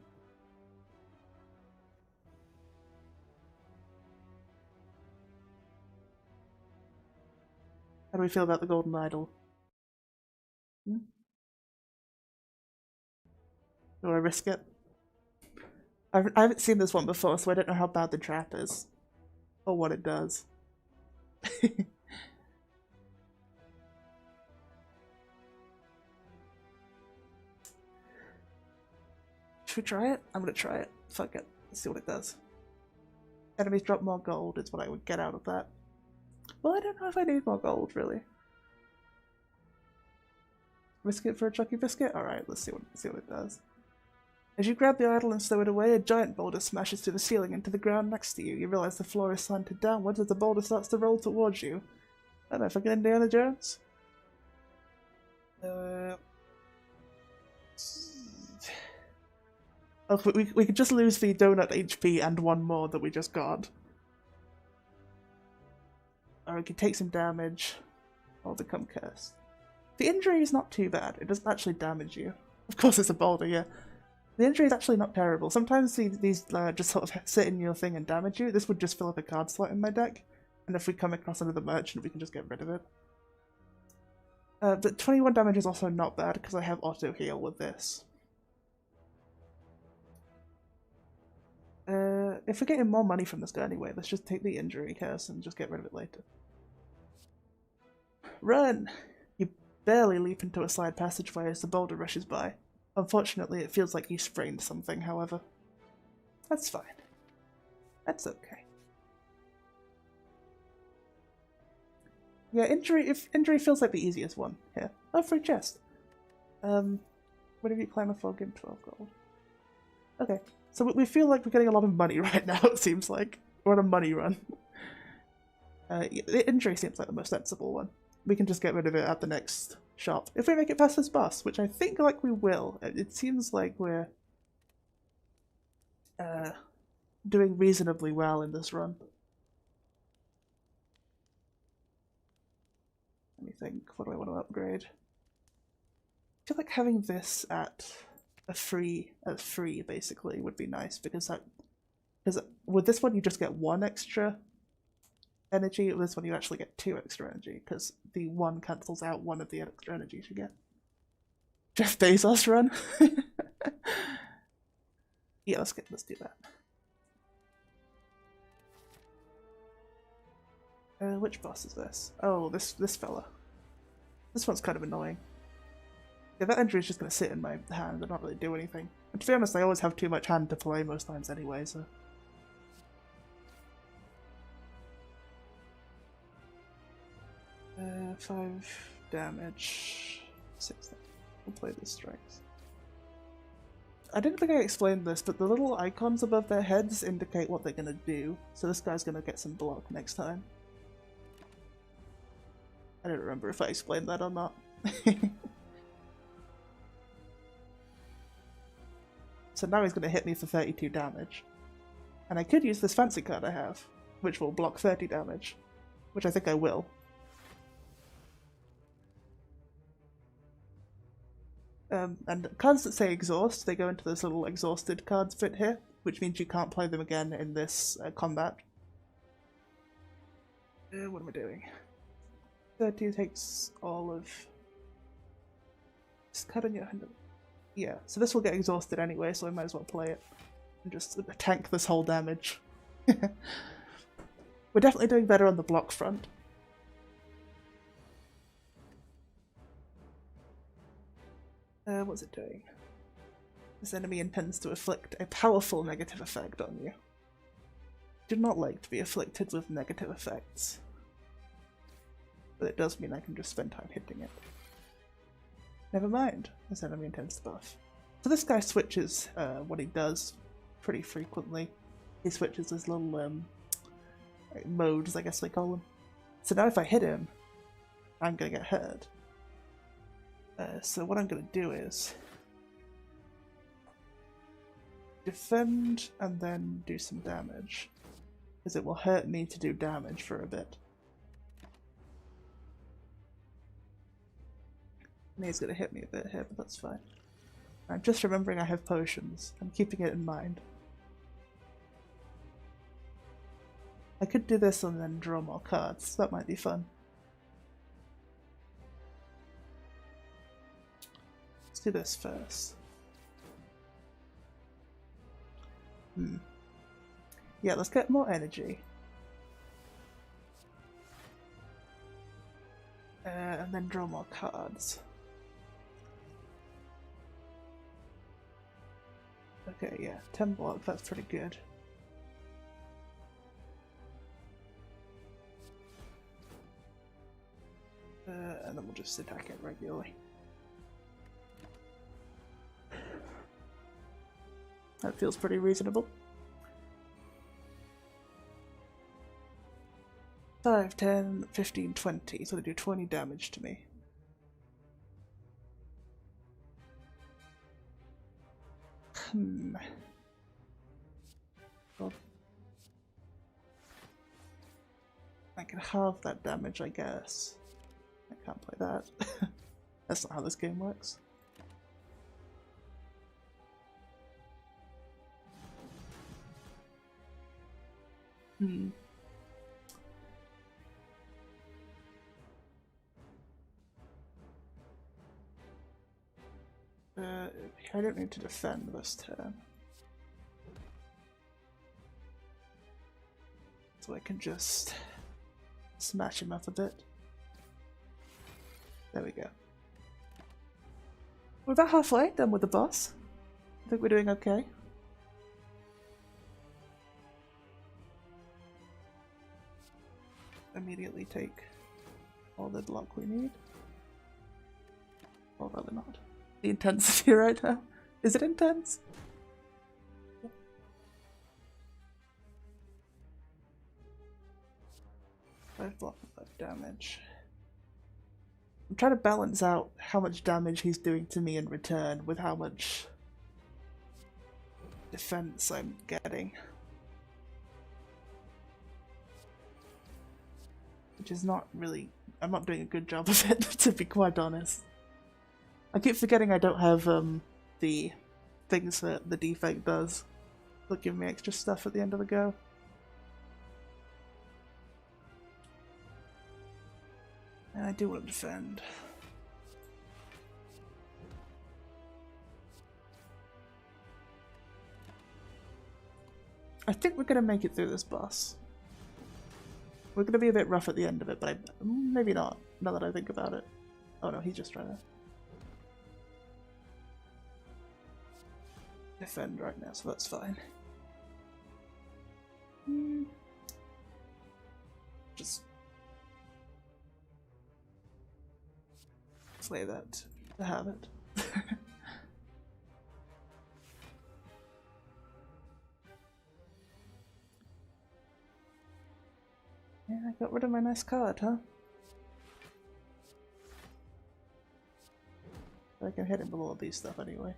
How do we feel about the golden idol? Do I risk it? I haven't seen this one before, so I don't know how bad the trap is. Or what it does. Should we try it? I'm gonna try it. Fuck it. Let's see what it does. Enemies drop more gold is what I would get out of that. Well, I don't know if I need more gold, really. Risk it for a Chucky Biscuit? Alright, let's see what it does. As you grab the idol and stow it away, a giant boulder smashes through the ceiling into the ground next to you. You realize the floor is slanted downwards as the boulder starts to roll towards you. I don't know if I get Indiana Jones. Oh, we could just lose the donut HP and one more that we just got. Or we could take some damage, or become cursed. The injury is not too bad. It doesn't actually damage you. Of course it's a boulder, yeah. The injury is actually not terrible. Sometimes these just sort of sit in your thing and damage you. This would just fill up a card slot in my deck, and if we come across another merchant, we can just get rid of it. But 21 damage is also not bad, because I have auto heal with this. If we're getting more money from this guy anyway, let's just take the injury curse and just get rid of it later. Run! You barely leap into a side passageway as the boulder rushes by. Unfortunately, it feels like you sprained something, however. That's fine. That's okay. Yeah, injury feels like the easiest one here. Oh, free chest. Whenever you climb a fog, give 12 gold. Okay, so we feel like we're getting a lot of money right now, it seems like. We're on a money run. The injury seems like the most sensible one. We can just get rid of it at the next shop. If we make it past this boss, which I think like we will. It seems like we're doing reasonably well in this run. Let me think, what do I want to upgrade? I feel like having this at free basically would be nice, because with this one you just get one extra energy. With this one you actually get 2 extra energy, because the one cancels out one of the extra energies you get. Jeff Bezos run. Yeah, let's do that. Which boss is this? Oh, this fella. This one's kind of annoying. Yeah, that injury is just going to sit in my hand and not really do anything. And to be honest, I always have too much hand to play most times anyway, so... 5 damage, 6 damage. We'll play the strikes. I didn't think I explained this, but the little icons above their heads indicate what they're going to do, so this guy's going to get some block next time. I don't remember if I explained that or not. So now he's going to hit me for 32 damage. And I could use this fancy card I have, which will block 30 damage, which I think I will. And cards that say exhaust, they go into this little exhausted cards bit here, which means you can't play them again in this combat. What am I doing? 30 takes all of... Just cut on your hand. Yeah, so this will get exhausted anyway, so I might as well play it. And just tank this whole damage. We're definitely doing better on the block front. What's it doing? This enemy intends to inflict a powerful negative effect on you. Do not like to be afflicted with negative effects. But it does mean I can just spend time hitting it. Never mind, this enemy intends to buff. So this guy switches what he does pretty frequently. He switches his little modes, I guess they call them. So now if I hit him, I'm gonna get hurt. So what I'm gonna do is defend and then do some damage, because it will hurt me to do damage for a bit. And he's gonna hit me a bit here, but that's fine. I'm just remembering I have potions. I'm keeping it in mind. I could do this and then draw more cards. That might be fun. Let's do this first. Yeah, let's get more energy. And then draw more cards. Okay, yeah, 10 block, that's pretty good. And then we'll just attack it regularly. That feels pretty reasonable. 5, 10, 15, 20, so they do 20 damage to me. Well, I can halve that damage, I guess. I can't play that. That's not how this game works. I don't need to defend this turn. So I can just smash him up a bit. There we go. We're about halfway done with the boss. I think we're doing okay. Immediately take all the block we need. Or rather not. The intensity right now. Is it intense? Yeah. 5 block, 5 damage. I'm trying to balance out how much damage he's doing to me in return with how much defense I'm getting. Which is not really... I'm not doing a good job of it, to be quite honest. I keep forgetting I don't have the things that the defect does. They'll give me extra stuff at the end of the go. And I do want to defend. I think we're going to make it through this boss. We're going to be a bit rough at the end of it, but maybe not, now that I think about it. Oh no, he's just trying to defend right now, so that's fine. Just slay that to have it. Yeah, I got rid of my nice card, huh? I can hit him with all of these stuff anyway.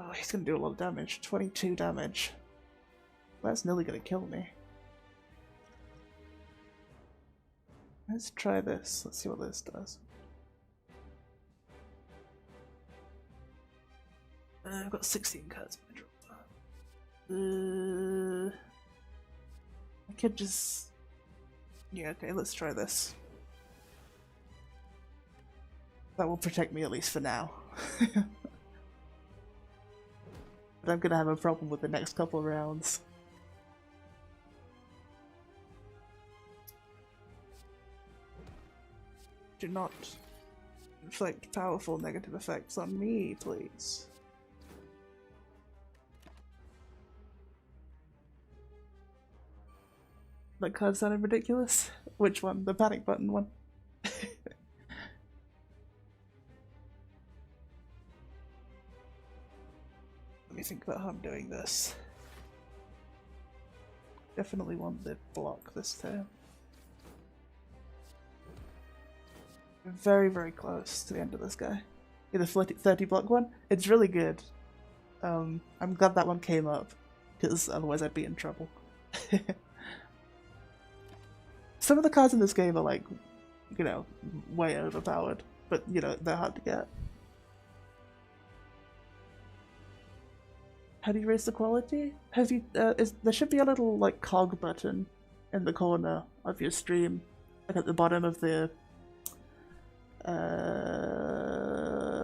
Oh, he's gonna do a lot of damage. 22 damage. That's nearly gonna kill me. Let's try this. Let's see what this does. I've got 16 cards in my draw. I could just... Yeah, okay, let's try this. That will protect me at least for now. But I'm gonna have a problem with the next couple rounds. Do not inflict powerful negative effects on me, please. That card sounded ridiculous. Which one? The panic button one? Let me think about how I'm doing this. Definitely want the block this turn. Very, very close to the end of this guy. Yeah, the 30 block one? It's really good. I'm glad that one came up, because otherwise I'd be in trouble. Some of the cards in this game are like, you know, way overpowered, but you know, they're hard to get. How do you raise the quality? Have you, there should be a little like cog button in the corner of your stream, like at the bottom of the,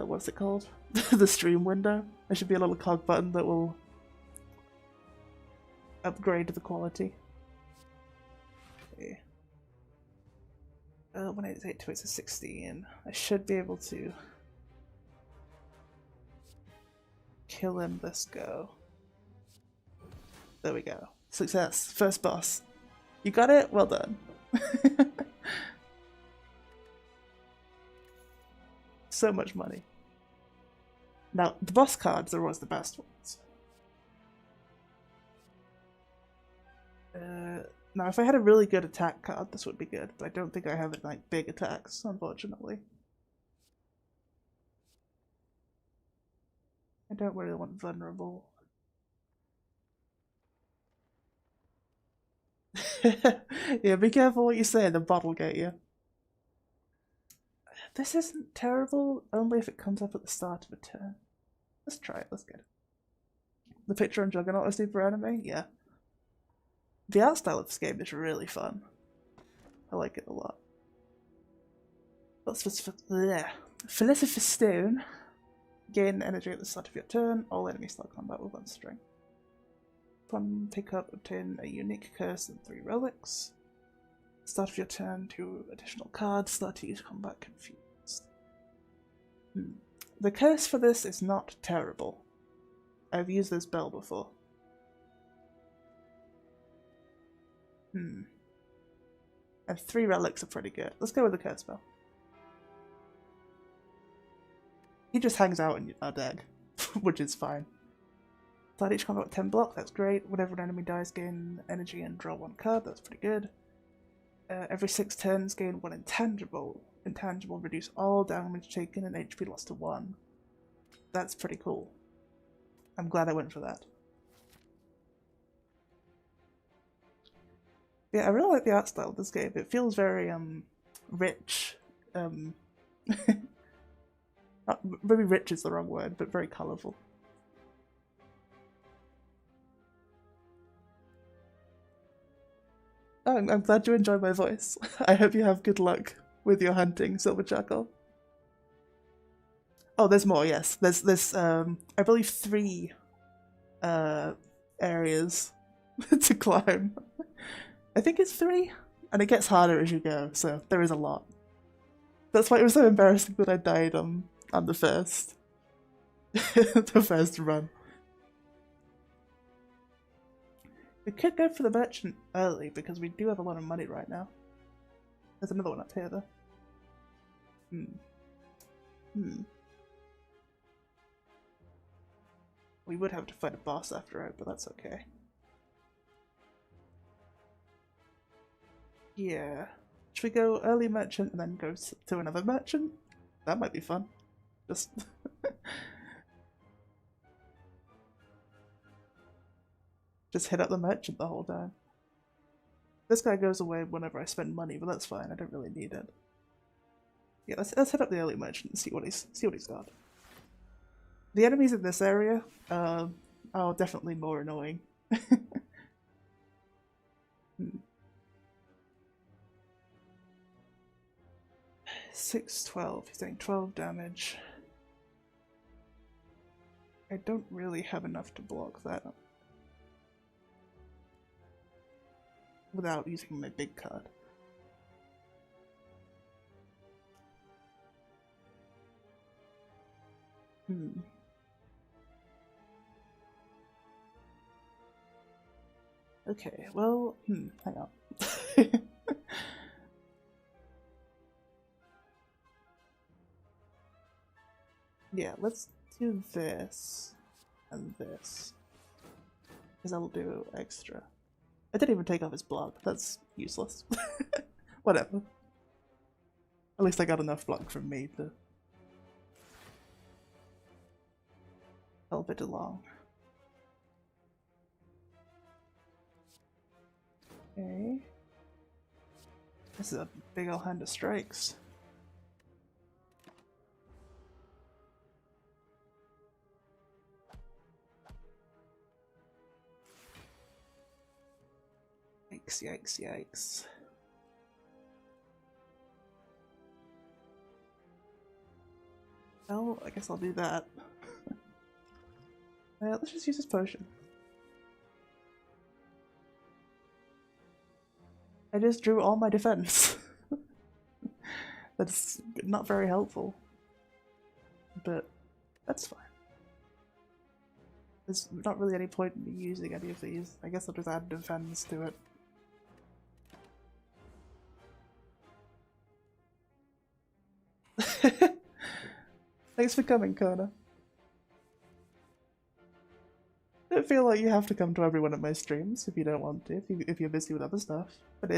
what's it called? The stream window. There should be a little cog button that will upgrade the quality. Okay. 188 to 16. I should be able to kill him this go. There we go. Success. First boss. You got it? Well done. So much money. Now, the boss cards are always the best ones. Now, if I had a really good attack card, this would be good, but I don't think I have like big attacks, unfortunately. I don't really want vulnerable. Yeah, be careful what you say, the bot will get you. This isn't terrible, only if it comes up at the start of a turn. Let's try it, let's get it. The picture on Juggernaut is super anime? Yeah. The art style of this game is really fun. I like it a lot. Philosopher's Stone. Gain energy at the start of your turn. All enemies start combat with 1 string. Upon pickup, obtain a unique curse and 3 relics. Start of your turn, 2 additional cards. Start to use combat confused. The curse for this is not terrible. I've used this spell before. And 3 relics are pretty good. Let's go with the curse spell. He just hangs out in our deck, which is fine. Start each combat with 10 block, that's great. Whenever an enemy dies, gain energy and draw 1 card, that's pretty good. Every 6 turns, gain 1 intangible. Intangible, reduce all damage taken and HP lost to 1. That's pretty cool. I'm glad I went for that. Yeah, I really like the art style of this game. It feels very, rich. Maybe rich is the wrong word, but very colourful. Oh, I'm glad you enjoy my voice. I hope you have good luck with your hunting, Silver Jackal. Oh, there's more, yes. There's I believe 3 areas to climb. I think it's 3, and it gets harder as you go, so there is a lot. That's why it was so embarrassing that I died on the first the first run. We could go for the merchant early because we do have a lot of money right now. There's another one up here though. We would have to fight a boss after it, but that's okay. Yeah. Should we go early merchant and then go to another merchant? That might be fun. Just just hit up the merchant the whole time. This guy goes away whenever I spend money, but that's fine. I don't really need it. Yeah, let's hit up the early merchant and see what he's got. The enemies in this area are definitely more annoying. 612. He's doing 12 damage. I don't really have enough to block that without using my big card. Okay, well, hang on. Yeah, let's do this and this, because that'll do extra. I didn't even take off his block, that's useless. Whatever. At least I got enough block from me to help it along. Okay. This is a big ol' hand of strikes. Yikes, yikes, yikes. Well, I guess I'll do that. Let's just use this potion. I just drew all my defense. That's not very helpful. But that's fine. There's not really any point in me using any of these. I guess I'll just add defense to it. Thanks for coming, Kona. I don't feel like you have to come to every one of my streams if you don't want to, if you're busy with other stuff. But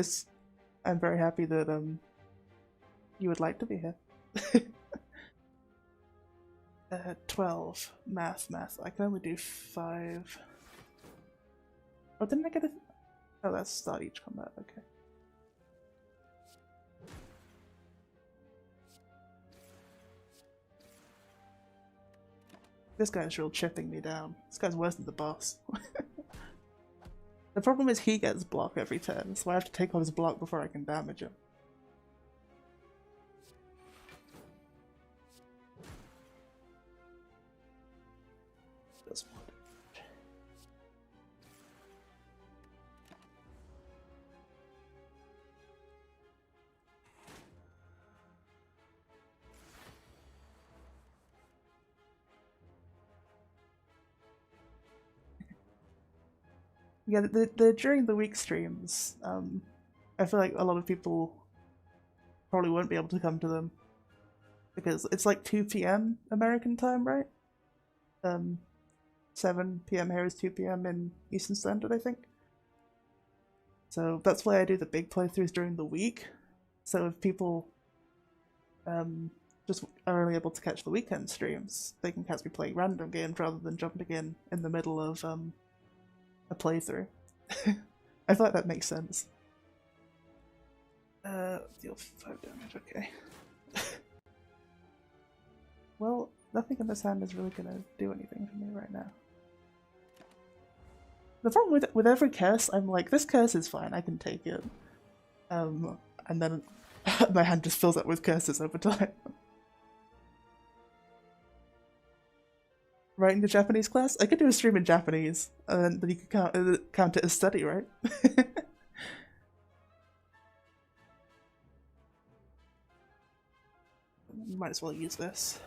I'm very happy that you would like to be here. 12. Math. I can only do 5. Oh, didn't I get a... Oh, that's start each combat, okay. This guy's real chipping me down. This guy's worse than the boss. The problem is he gets block every turn, so I have to take off his block before I can damage him. Does more damage. Yeah, the during the week streams, I feel like a lot of people probably won't be able to come to them because it's like 2 p.m. American time, right? 7 p.m. here is 2 p.m. in Eastern Standard, I think. So that's why I do the big playthroughs during the week. So if people just are only able to catch the weekend streams, they can catch me playing random games rather than jumping in the middle of a playthrough. I thought that makes sense. Deal 5 damage, okay. Well, nothing in this hand is really gonna do anything for me right now. The problem with every curse, I'm like, this curse is fine, I can take it. And then my hand just fills up with curses over time. Right in the Japanese class? I could do a stream in Japanese, and then you could count it as study, right? Might as well use this.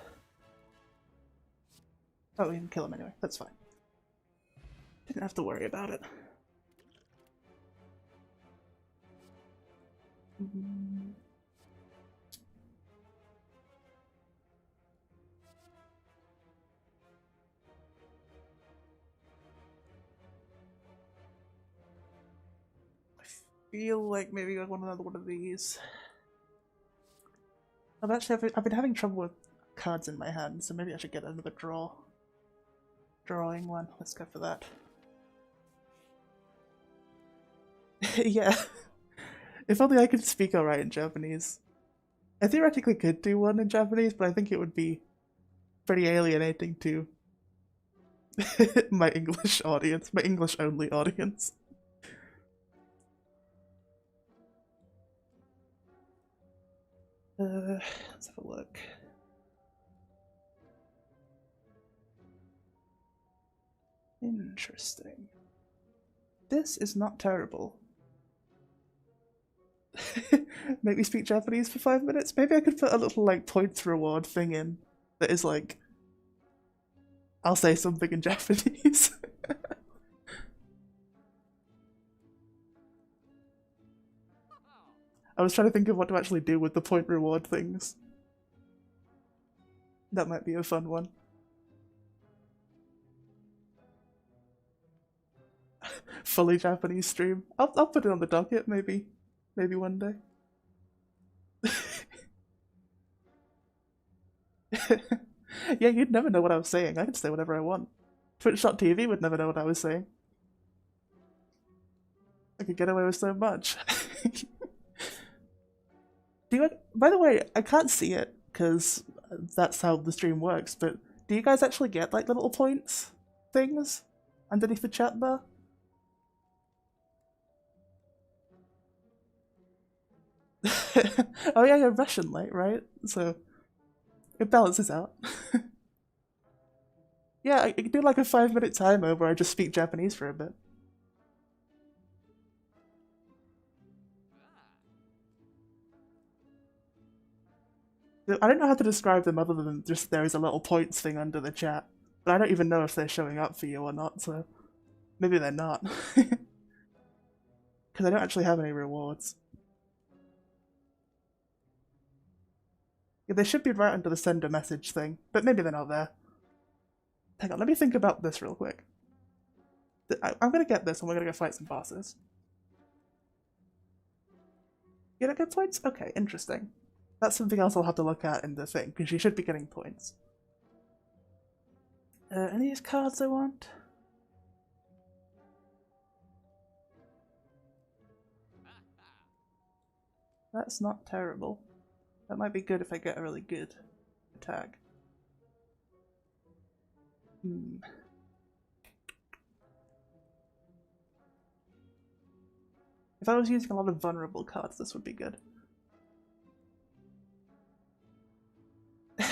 Oh, we can kill him anyway, that's fine. Didn't have to worry about it. Feel like maybe I want another one of these. I've been having trouble with cards in my hand, so maybe I should get another drawing one. Let's go for that. Yeah. If only I could speak alright in Japanese. I theoretically could do one in Japanese, but I think it would be pretty alienating to my English audience, my English only audience. Let's have a look. Interesting. This is not terrible. Make me speak Japanese for 5 minutes? Maybe I could put a little like points reward thing in that is like I'll say something in Japanese. I was trying to think of what to actually do with the point reward things. That might be a fun one. Fully Japanese stream. I'll put it on the docket, maybe one day. Yeah, you'd never know what I was saying. I could say whatever I want. Twitch.tv would never know what I was saying. I could get away with so much. By the way, I can't see it because that's how the stream works, but do you guys actually get like the little points things underneath the chat bar? Oh yeah, you're Russian, like, right? So it balances out. Yeah, I can do like a 5-minute timer where I just speak Japanese for a bit. I don't know how to describe them other than just there is a little points thing under the chat. But I don't even know if they're showing up for you or not, so maybe they're not. Because I don't actually have any rewards. Yeah, they should be right under the send a message thing, but maybe they're not there. Hang on, let me think about this real quick. I'm gonna get this and we're gonna go fight some bosses. You don't get points? Okay, interesting. That's something else I'll have to look at in the thing, because you should be getting points. Any of these cards I want? That's not terrible. That might be good if I get a really good attack. If I was using a lot of vulnerable cards, this would be good.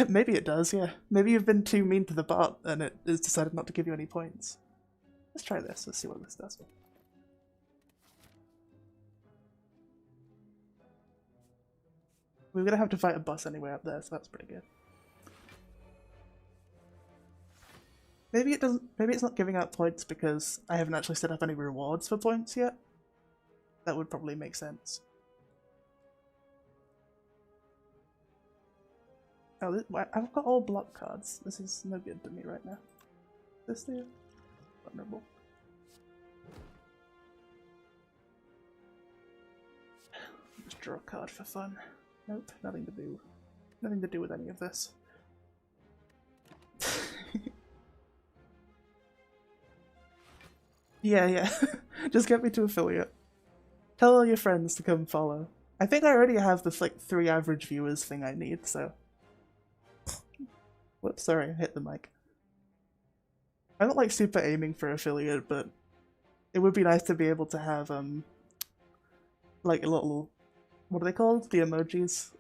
Maybe it does, yeah. Maybe you've been too mean to the bot and it has decided not to give you any points. Let's try this, let's see what this does. We're gonna have to fight a boss anyway up there, so that's pretty good. Maybe it doesn't. Maybe it's not giving out points because I haven't actually set up any rewards for points yet. That would probably make sense. Oh, I've got all block cards. This is no good to me right now. This there? Vulnerable. Just draw a card for fun. Nope, nothing to do. Nothing to do with any of this. Yeah. Just get me to affiliate. Tell all your friends to come follow. I think I already have the like 3 average viewers thing I need, so. Whoops, sorry, I hit the mic. I'm not like super aiming for affiliate, but it would be nice to be able to have like a little, what are they called? The emojis.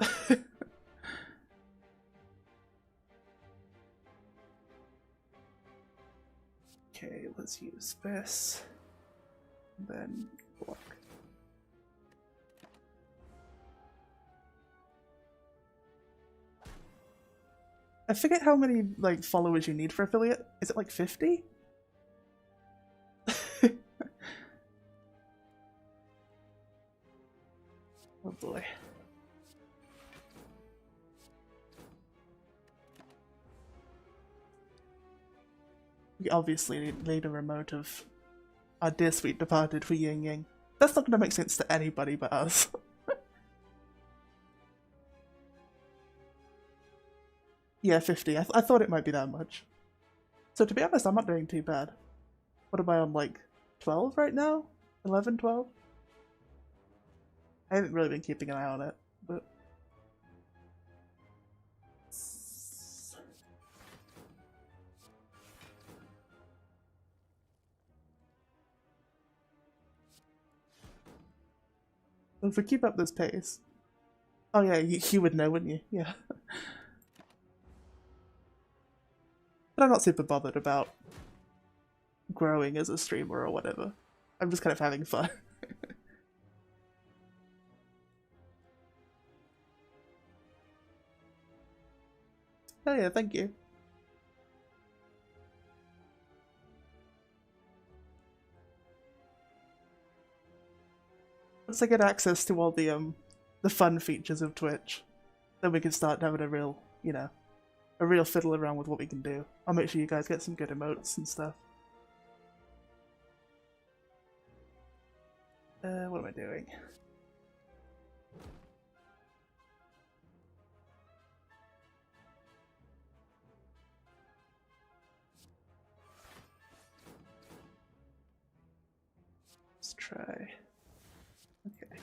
Okay, let's use this. And then block. I forget how many like followers you need for affiliate. Is it like 50? Oh boy. We obviously need a remote of our dear sweet departed for Ying Ying. That's not gonna make sense to anybody but us. Yeah, 50. I thought it might be that much. So to be honest, I'm not doing too bad. What am I on, like 12 right now? 11, 12? I haven't really been keeping an eye on it, but... If we keep up this pace... Oh yeah, you would know, wouldn't you? Yeah. But I'm not super bothered about growing as a streamer or whatever. I'm just kind of having fun. Oh yeah, thank you. Once I get access to all the fun features of Twitch, then we can start having a real, you know, a real fiddle around with what we can do. I'll make sure you guys get some good emotes and stuff. What am I doing? Let's try. Okay.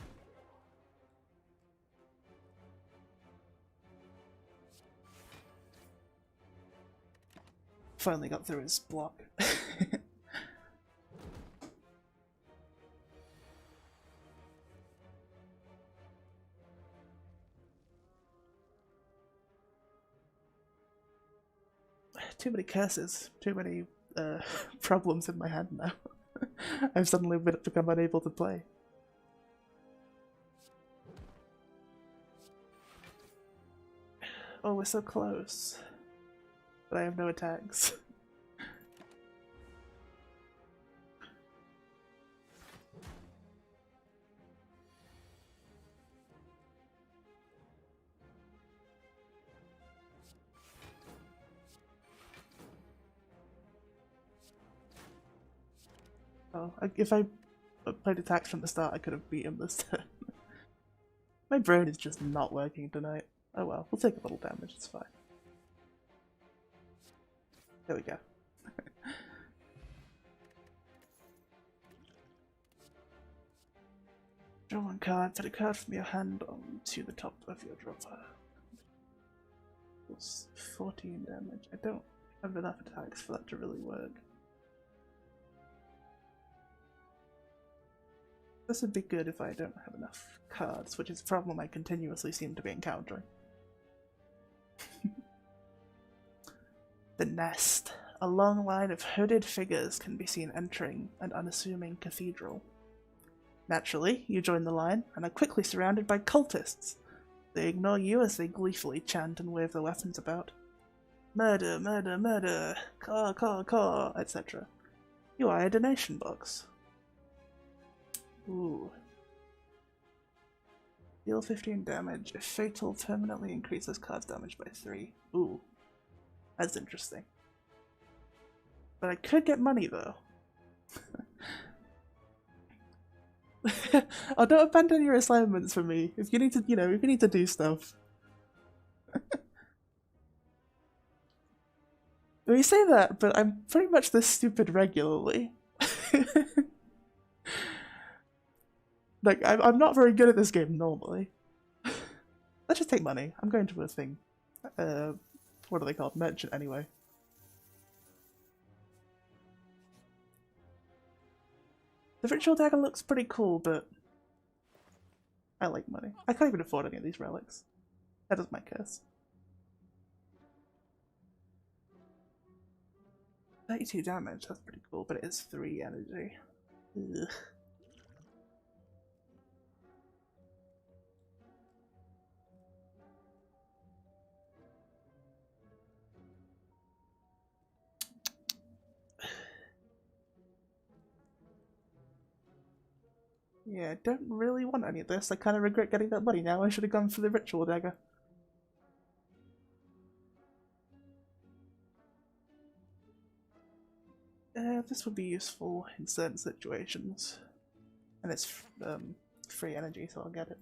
Finally got through his block. Too many curses, too many problems in my hand now. I've suddenly become unable to play. Oh, we're so close. But I have no attacks. Oh, if I played attacks from the start, I could have beat him this turn. My brain is just not working tonight. Oh well, we'll take a little damage, it's fine. There we go. Draw one card, put a card from your hand onto the top of your dropper. It's 14 damage. I don't have enough attacks for that to really work. This would be good if I don't have enough cards, which is a problem I continuously seem to be encountering. The Nest. A long line of hooded figures can be seen entering an unassuming cathedral. Naturally, you join the line and are quickly surrounded by cultists. They ignore you as they gleefully chant and wave their weapons about. Murder, murder, murder, caw, caw, caw, etc. You are a donation box. Ooh. Deal 15 damage. If fatal, permanently increases card's damage by 3. Ooh. That's interesting. But I could get money though. Oh, don't abandon your assignments for me. If you need to, you know, if you need to do stuff. Well, you say that, but I'm pretty much this stupid regularly. Like, I'm not very good at this game normally. Let's just take money. I'm going to a thing. What are they called? Merchant, anyway. The ritual dagger looks pretty cool, but I like money. I can't even afford any of these relics. That is my curse. 32 damage, that's pretty cool, but it is 3 energy. Ugh. Yeah, I don't really want any of this. I kind of regret getting that money now. I should have gone for the ritual dagger. This would be useful in certain situations. And it's free energy, so I'll get it.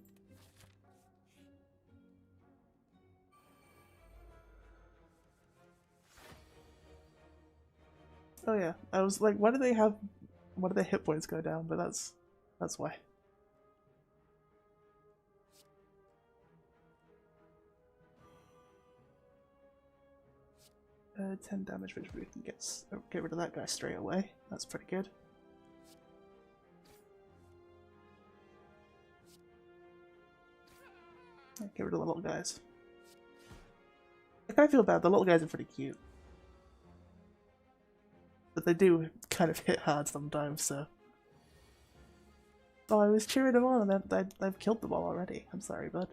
Oh yeah, I was like, why do their hit points go down? But that's why. 10 damage, which we can get rid of that guy straight away. That's pretty good. Get rid of the little guys. I kind of feel bad, the little guys are pretty cute. But they do kind of hit hard sometimes, so... Oh, I was cheering them on and then I've killed them all already. I'm sorry, bud.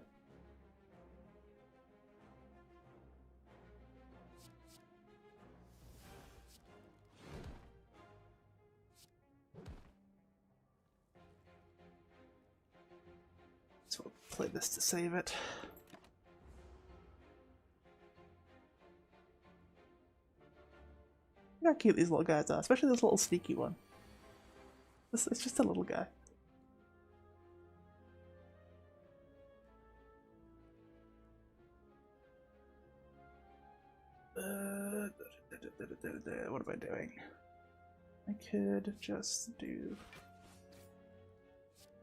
So we'll play this to save it. Look how cute these little guys are, especially this little sneaky one. It's just a little guy. What am I doing? I could just do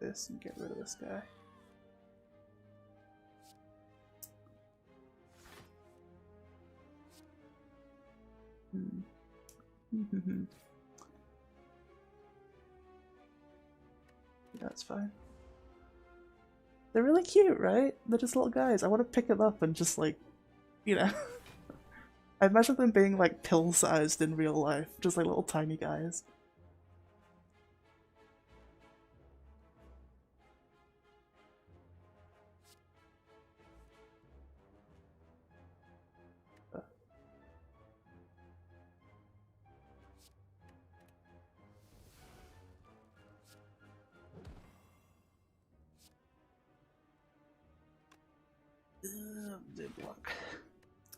this and get rid of this guy. That's fine. They're really cute, right? They're just little guys. I want to pick them up and just like, you know. I imagine them being like pill-sized in real life, just like little tiny guys. Block.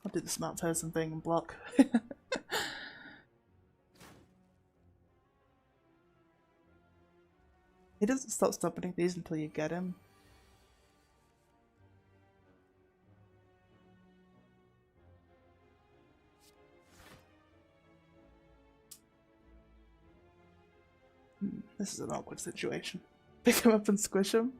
I'll do the smart person thing and block. He doesn't stop stopping these until you get him. This is an awkward situation. Pick him up and squish him.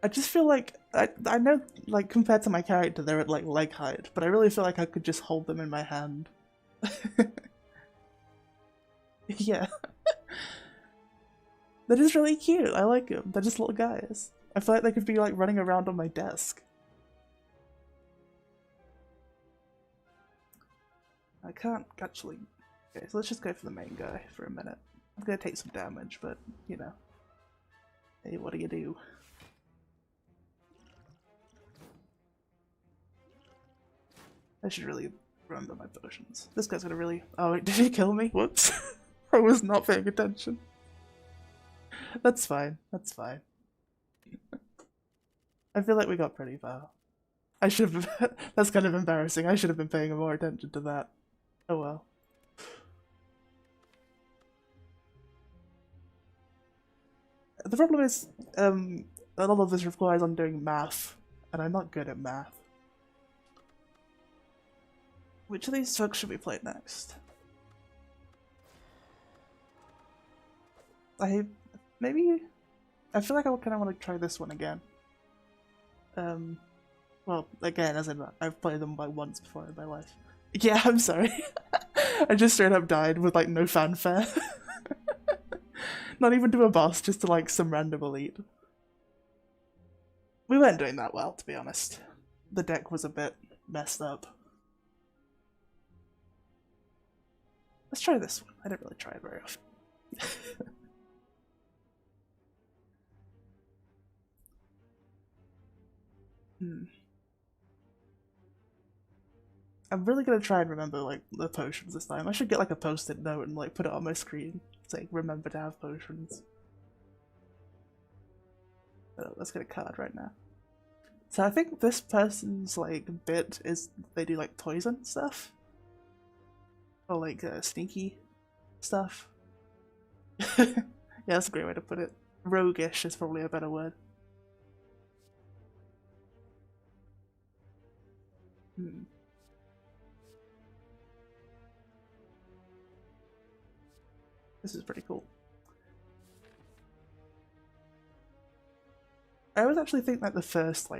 I just feel like, I know, like, compared to my character, they're at, like, leg height, but I really feel like I could just hold them in my hand. Yeah. They're just really cute, I like them. They're just little guys. I feel like they could be, like, running around on my desk. I can't actually... Okay, so let's just go for the main guy for a minute. I'm gonna take some damage, but, you know. Hey, what do you do? I should really remember my potions. This guy's gonna really... Oh wait, did he kill me? Whoops. I was not paying attention. That's fine, that's fine. I feel like we got pretty far. I should have... That's kind of embarrassing. I should have been paying more attention to that. Oh well. The problem is, a lot of this requires on doing math, and I'm not good at math. Which of these folks should we play next? Maybe... I feel like I kind of want to try this one again. Well, again, as in, I've played them by once before in my life. Yeah, I'm sorry. I just straight up died with, like, no fanfare. Not even to a boss, just to, like, some random elite. We weren't doing that well, to be honest. The deck was a bit messed up. Let's try this one. I don't really try it very often. I'm really gonna try and remember, like, the potions this time. I should get, like, a post-it note and, like, put it on my screen. Say, remember to have potions. Oh, let's get a card right now. So I think this person's, like, bit is they do, like, poison stuff. Or, like, sneaky stuff. Yeah, that's a great way to put it. Roguish is probably a better word. This is pretty cool. I always actually think that the first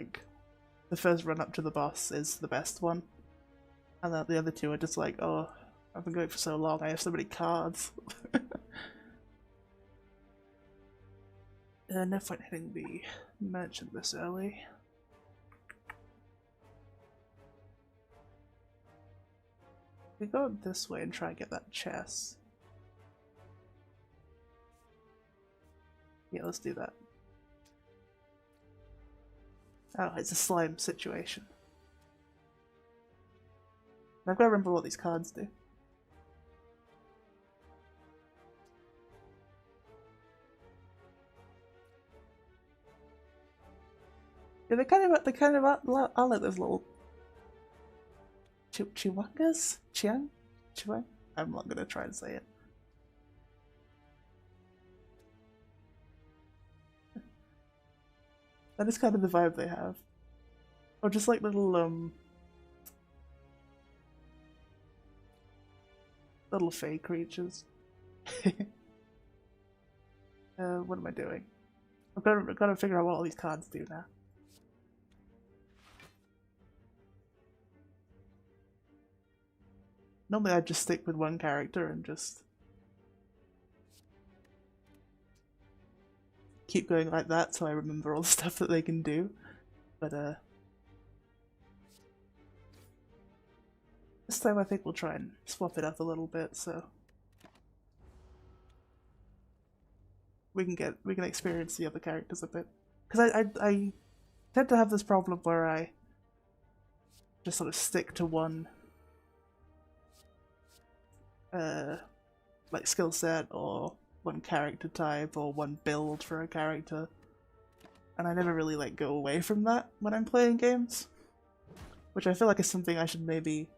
run up to the boss is the best one. And then the other two are just like, oh, I've been going for so long, I have so many cards. No point hitting the merchant this early. We go this way and try and get that chest. Yeah, let's do that. Oh, it's a slime situation. I've got to remember what these cards do. Yeah, they kind of are like those little chiwangas? Chiwang? I'm not gonna try and say it. That is kind of the vibe they have. Or just like little little fey creatures. What am I doing? I've got to figure out what all these cards do now. Normally I'd just stick with one character and just keep going like that so I remember all the stuff that they can do. But this time I think we'll try and swap it up a little bit so we can experience the other characters a bit. Because I tend to have this problem where I just sort of stick to one like skill set or one character type or one build for a character, and I never really like go away from that when I'm playing games, which I feel like is something I should maybe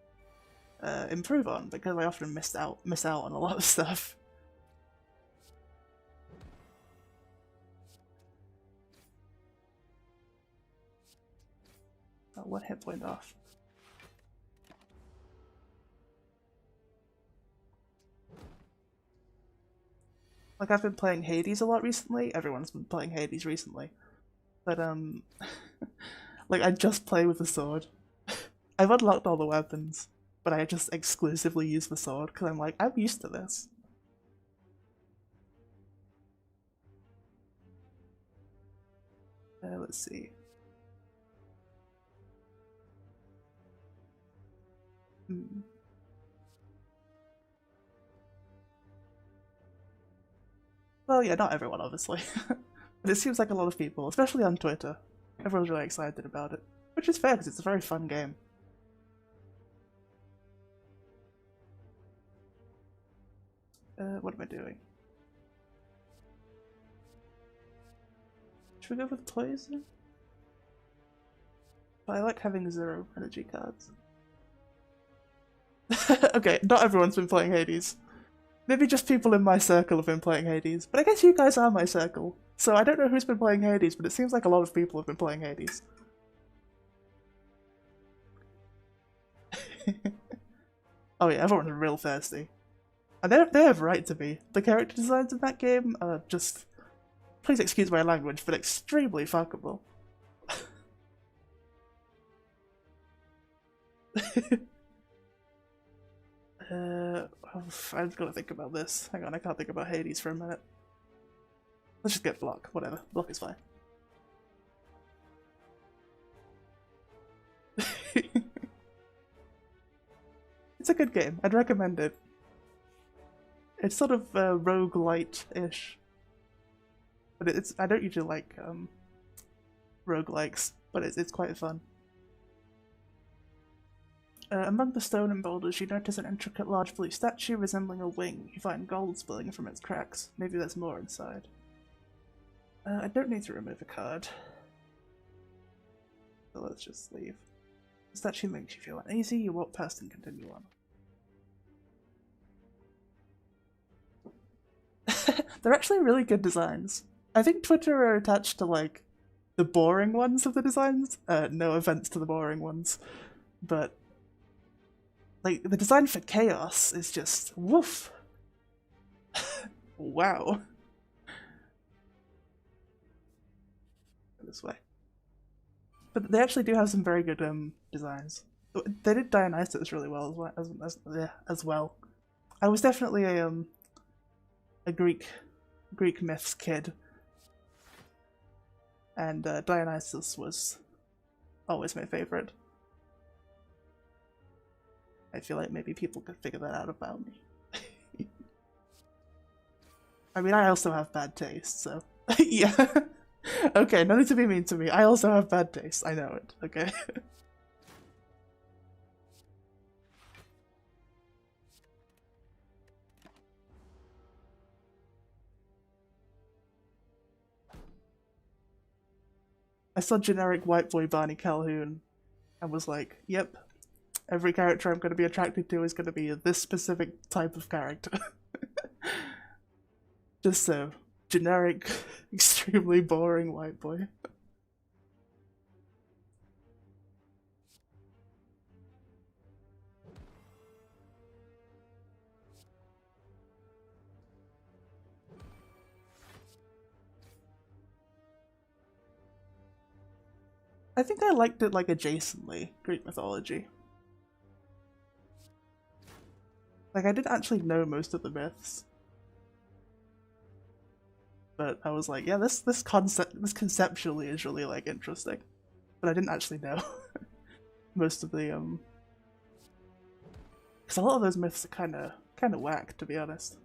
improve on, because I often miss out on a lot of stuff. Oh, 1 hit point off. Like, I've been playing Hades a lot recently. Everyone's been playing Hades recently. But, like, I just play with the sword. I've unlocked all the weapons, but I just exclusively use the sword, because I'm like, I'm used to this. Let's see. Well, yeah, not everyone, obviously. But it seems like a lot of people, especially on Twitter, everyone's really excited about it. Which is fair, because it's a very fun game. What am I doing? Should we go with poison? But I like having 0 energy cards. Okay, not everyone's been playing Hades. Maybe just people in my circle have been playing Hades, but I guess you guys are my circle. So I don't know who's been playing Hades, but it seems like a lot of people have been playing Hades. Oh yeah, everyone's real thirsty. And they have right to be. The character designs in that game are just, please excuse my language, but extremely fuckable. I've got to think about this. Hang on, I can't think about Hades for a minute. Let's just get block, whatever. Block is fine. It's a good game. I'd recommend it. It's sort of roguelite-ish. But I don't usually like roguelikes, but it's quite fun. Among the stone and boulders, you notice an intricate large blue statue resembling a wing. You find gold spilling from its cracks. Maybe there's more inside. I don't need to remove a card. So let's just leave. The statue makes you feel uneasy, you walk past and continue on. They're actually really good designs. I think Twitter are attached to, like, the boring ones of the designs. No offense to the boring ones. But like, the design for Chaos is just woof. Wow. This way. But they actually do have some very good designs. They did Dionysus really well as well. I was definitely a Greek myths kid, and Dionysus was always my favorite. I feel like maybe people could figure that out about me. I mean, I also have bad taste, so yeah. Okay, no need to be mean to me. I also have bad taste. I know it. Okay. I saw generic white boy Barney Calhoun and was like, yep, every character I'm going to be attracted to is going to be this specific type of character. Just so generic, extremely boring white boy. I think I liked it like adjacently, Greek mythology. Like, I didn't actually know most of the myths. But I was like, yeah, this conceptually is really, like, interesting. But I didn't actually know most of the, because a lot of those myths are kinda whack, to be honest.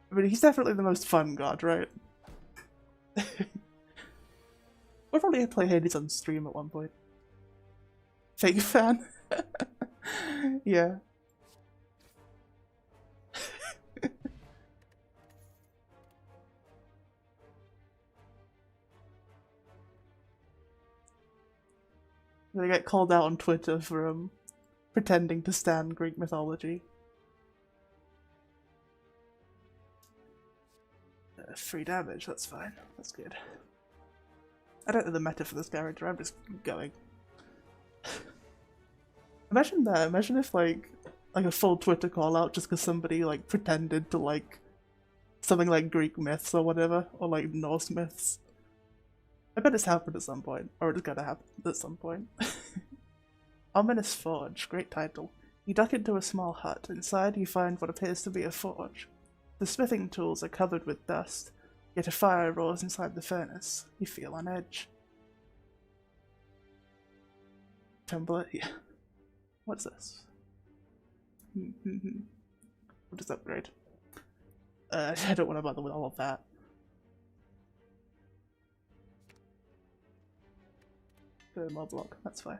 I mean, he's definitely the most fun god, right? We'll probably play Hades on stream at one point. Fake fan? Yeah. They get called out on Twitter for pretending to stand Greek mythology. Free damage, that's fine. That's good. I don't know the meta for this character, I'm just going. Imagine that, imagine if like a full Twitter call out just because somebody like pretended to like something like Greek myths or whatever, or like Norse myths. I bet it's happened at some point, or it's gonna happen at some point. Ominous Forge, great title. You duck into a small hut. Inside you find what appears to be a forge. The smithing tools are covered with dust, yet a fire roars inside the furnace. You feel on edge. Tumblr? Yeah. What's this? What does upgrade? I don't want to bother with all of that. Go more block, that's fine.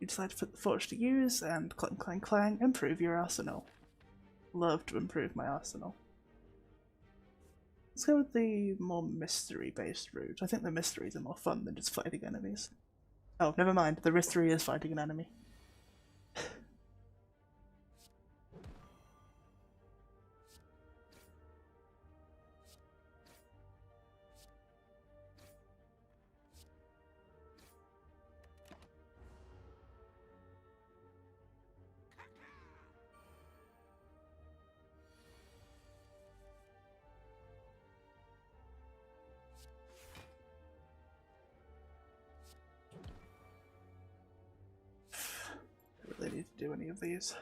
You decide to put the forge to use, and clang clang clang, improve your arsenal. Love to improve my arsenal. Let's go with the more mystery-based route. I think the mysteries are more fun than just fighting enemies. Oh, never mind, the mystery is fighting an enemy. I really need to do any of these.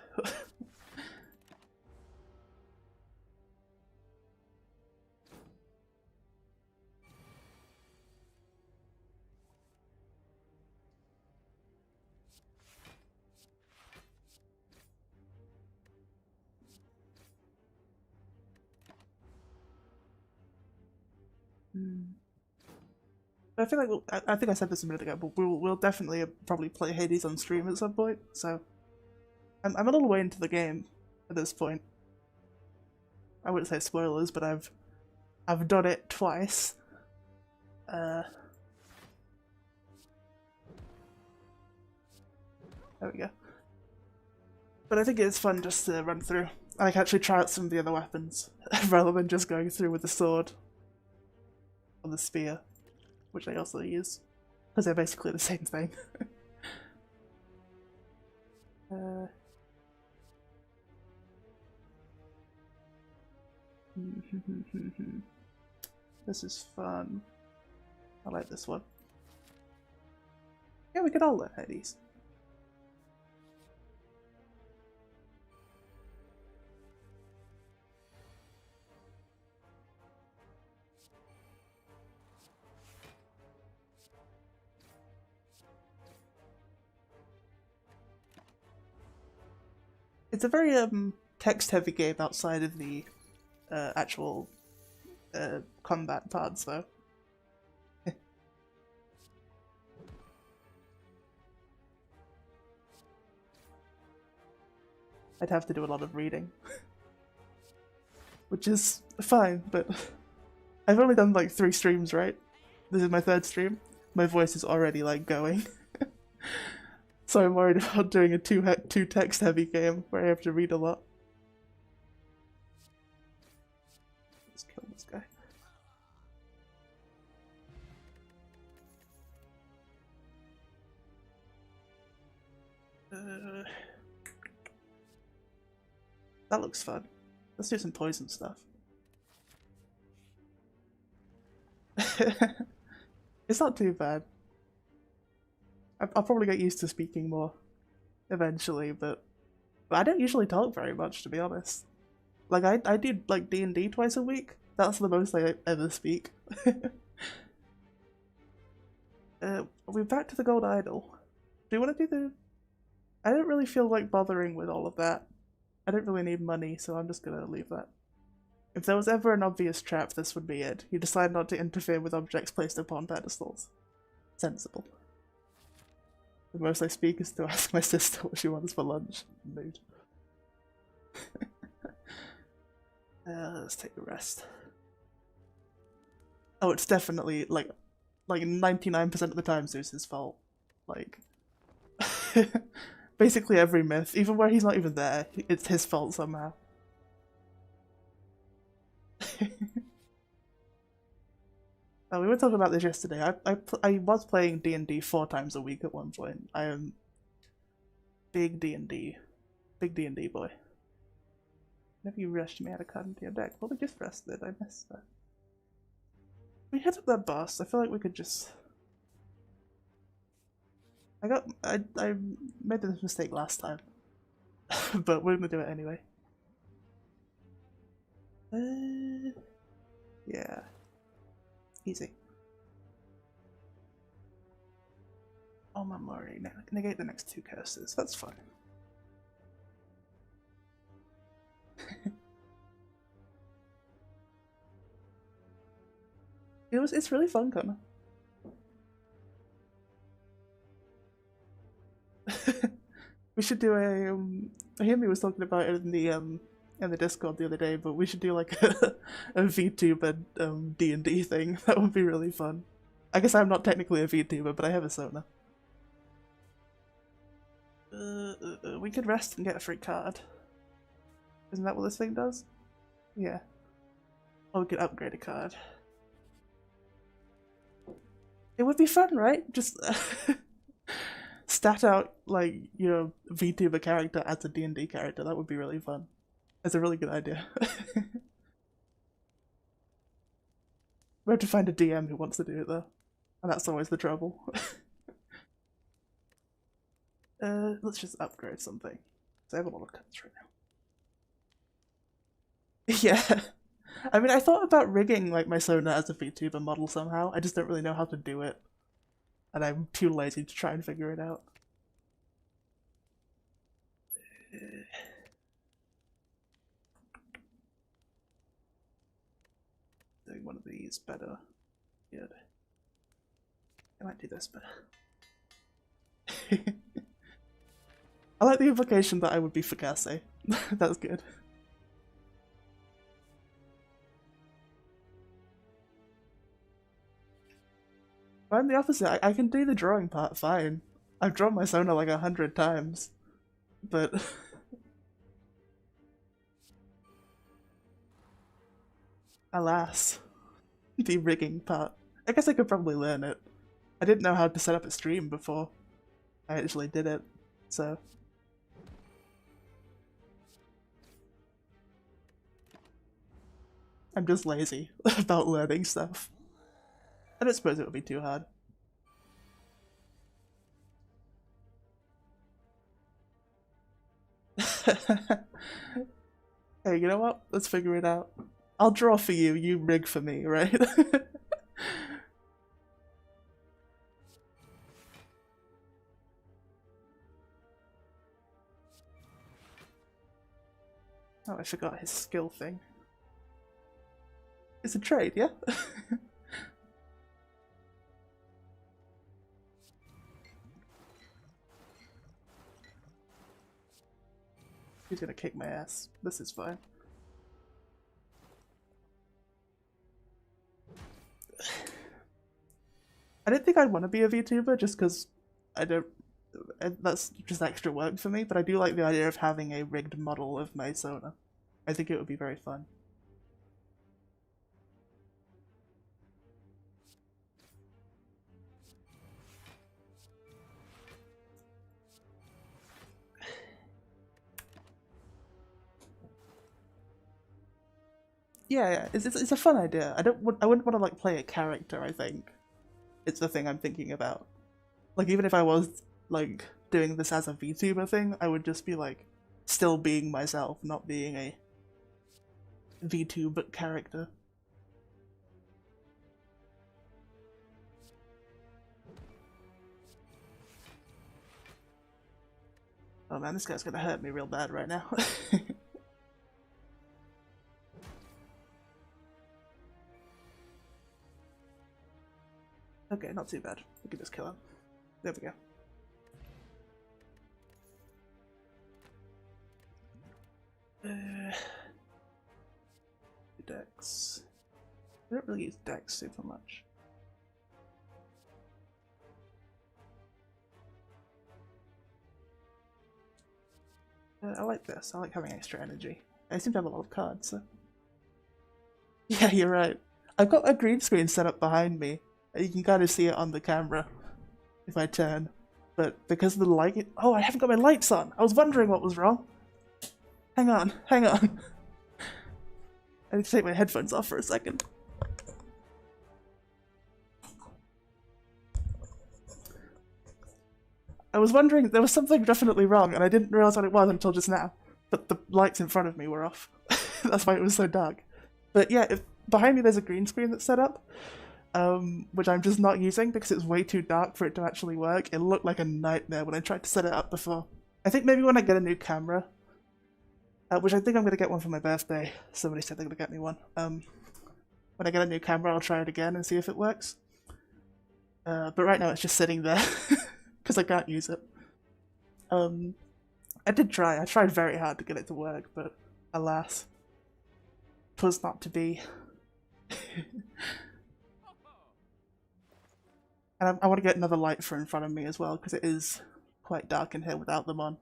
I feel like I think I said this a minute ago, but we'll definitely probably play Hades on stream at some point. So I'm a little way into the game at this point. I wouldn't say spoilers, but I've done it twice. There we go. But I think it's fun just to run through. I like actually try out some of the other weapons rather than just going through with the sword or the spear, which I also use because they're basically the same thing. This is fun. I like this one. Yeah, we could all learn Hades. It's a very text-heavy game outside of the actual combat parts, though. I'd have to do a lot of reading. Which is fine, but I've only done like 3 streams, right? This is my 3rd stream. My voice is already like going. So I'm worried about doing a too text-heavy game where I have to read a lot. Let's kill this guy. That looks fun. Let's do some poison stuff. It's not too bad. I'll probably get used to speaking more eventually, but I don't usually talk very much, to be honest. Like, I do like D&D twice a week. That's the most I ever speak. We're back to the gold idol. Do you want to do the... I don't really feel like bothering with all of that. I don't really need money, so I'm just gonna leave that. If there was ever an obvious trap, this would be it. You decide not to interfere with objects placed upon pedestals. Sensible. The most I speak is to ask my sister what she wants for lunch. Mood. Let's take a rest. Oh, it's definitely like 99% of the time Zeus's fault. Like, basically every myth, even where he's not even there, it's his fault somehow. Oh, we were talking about this yesterday. I was playing D&D 4 times a week at one point. I am big D&D boy. Maybe you rushed me out of card into your deck. Well, we just rested. I missed that. We hit up that boss. I feel like we could just... I made this mistake last time, but we're gonna do it anyway. Yeah. Easy. Oh, my Mori. Negate the next 2 curses. That's fine. It's really fun, Connor. We should do a Himi was talking about it in the Discord the other day, but we should do like a VTuber D&D thing. That would be really fun. I guess I'm not technically a VTuber, but I have a Sona. We could rest and get a free card. Isn't that what this thing does? Yeah. Or we could upgrade a card. It would be fun, right? Just stat out like your VTuber character as a D&D character. That would be really fun. That's a really good idea. We have to find a DM who wants to do it though, and that's always the trouble. Let's just upgrade something. I have a lot of cards right now. Yeah. I mean, I thought about rigging like my Sona as a VTuber model somehow. I just don't really know how to do it, and I'm too lazy to try and figure it out. Doing one of these better. Good. I might do this better. I like the implication that I would be Fugasse. That's good. I'm the opposite. I can do the drawing part fine. I've drawn my Sona like 100 times. But... alas. The rigging part. I guess I could probably learn it. I didn't know how to set up a stream before I actually did it, so... I'm just lazy about learning stuff. I don't suppose it would be too hard. Hey, you know what? Let's figure it out. I'll draw for you, you rig for me, right? Oh, I forgot his skill thing. It's a trade, yeah? He's gonna kick my ass. This is fine. I don't think I'd want to be a VTuber just because I don't. That's just extra work for me, but I do like the idea of having a rigged model of my Sona. I think it would be very fun. Yeah, it's a fun idea. I wouldn't want to like play a character. I think it's the thing I'm thinking about. Like even if I was like doing this as a VTuber thing, I would just be like still being myself, not being a VTuber character. Oh man, this guy's gonna hurt me real bad right now. Okay, not too bad. We can just kill him. There we go. Dex. I don't really use Dex super much. I like this. I like having extra energy. I seem to have a lot of cards, so... Yeah, you're right. I've got a green screen set up behind me. You can kind of see it on the camera if I turn. But because of the light... Oh, I haven't got my lights on! I was wondering what was wrong. Hang on, hang on. I need to take my headphones off for a second. I was wondering, there was something definitely wrong, and I didn't realize what it was until just now. But the lights in front of me were off. That's why it was so dark. But yeah, behind me there's a green screen that's set up, which I'm just not using because it's way too dark for it to actually work. It looked like a nightmare when I tried to set it up before. I think maybe when I get a new camera, which I think I'm going to get one for my birthday. Somebody said they're going to get me one. When I get a new camera, I'll try it again and see if it works. But right now it's just sitting there because I can't use it. I did try. I tried very hard to get it to work, but alas, 'twas not to be. And I want to get another light for in front of me as well because it is quite dark in here without them on.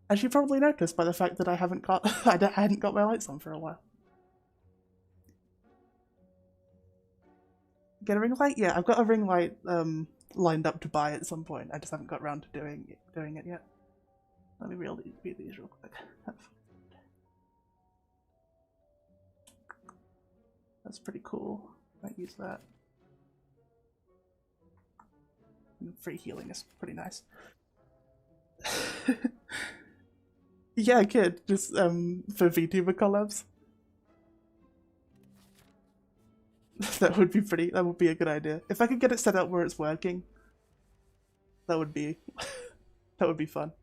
As you probably noticed by the fact that I hadn't got my lights on for a while. Get a ring light? Yeah, I've got a ring light lined up to buy at some point. I just haven't got around to doing it yet. Let me read these real quick. That's pretty cool. Might use that. And free healing is pretty nice. Yeah, kid, just for VTuber collabs. That would be a good idea. If I could get it set up where it's working, that would be fun.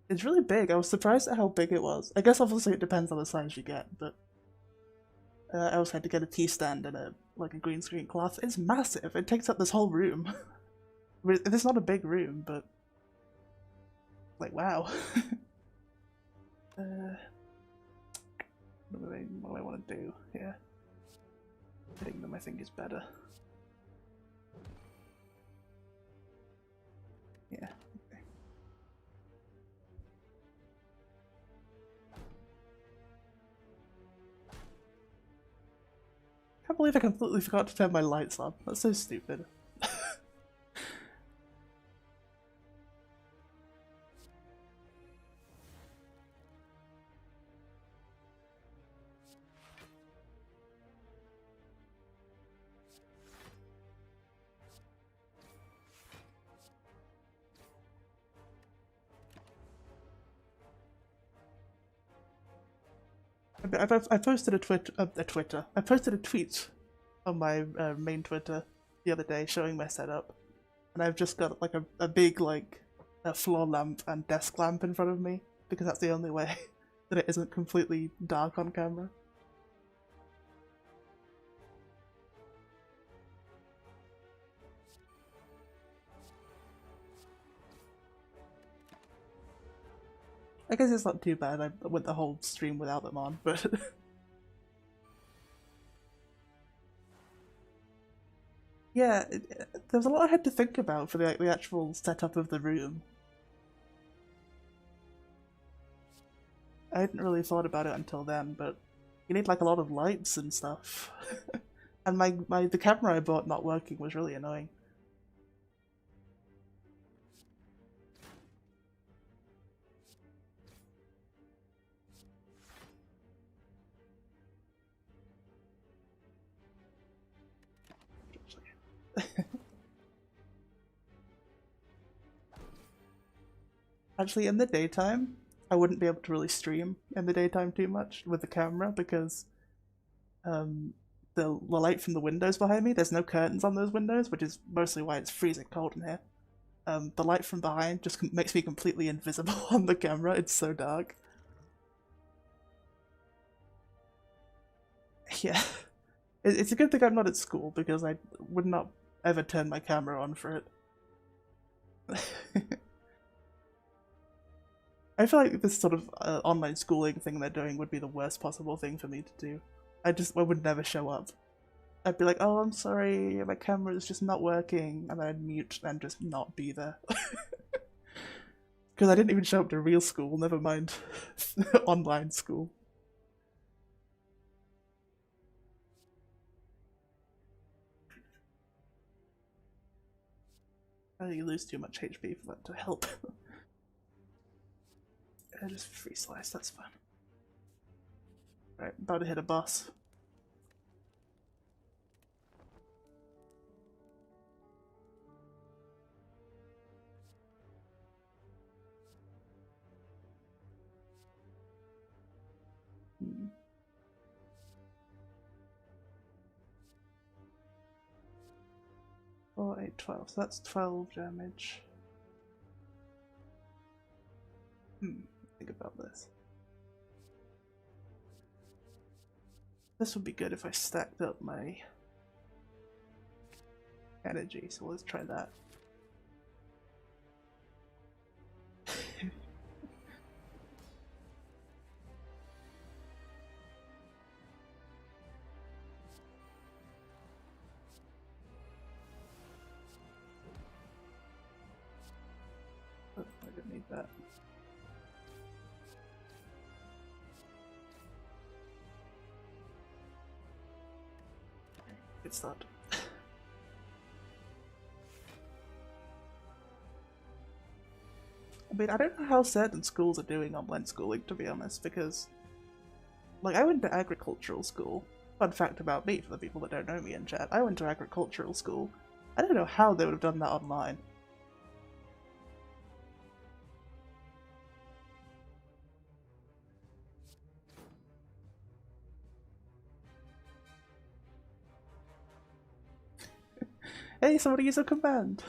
It's really big. I was surprised at how big it was. I guess obviously it depends on the size you get, but I also had to get a tea stand and a green screen cloth. It's massive. It takes up this whole room. It's not a big room, but like wow. What do I want to do here? Hitting them, I think, is better. Yeah. can't believe I completely forgot to turn my lights on. That's so stupid. I posted I posted a tweet on my main Twitter the other day showing my setup, and I've just got like a big like a floor lamp and desk lamp in front of me because that's the only way that it isn't completely dark on camera. I guess it's not too bad. I went the whole stream without them on, but yeah, there's a lot I had to think about for the actual setup of the room. I hadn't really thought about it until then, but you need like a lot of lights and stuff. And the camera I bought not working was really annoying. Actually, in the daytime, I wouldn't be able to really stream in the daytime too much with the camera because the light from the windows behind me, there's no curtains on those windows, which is mostly why it's freezing cold in here. The light from behind just makes me completely invisible on the camera. It's so dark. Yeah. It's a good thing I'm not at school because I would not ever turn my camera on for it. I feel like this sort of online schooling thing they're doing would be the worst possible thing for me to do. I would never show up. I'd be like, oh, I'm sorry, my camera is just not working, and then I'd mute and just not be there. Because I didn't even show up to real school, never mind online school. I think you lose too much HP for that to help. I just free slice, that's fine. Right, about to hit a boss. Hmm. 4, 8, 12, so that's 12 damage. Think about this. This would be good if I stacked up my energy, so let's try that. Oh, I didn't need that. Good start. I mean, I don't know how certain schools are doing online schooling, to be honest, because, like, I went to agricultural school. Fun fact about me, for the people that don't know me in chat, I went to agricultural school. I don't know how they would have done that online. Hey, somebody use a command!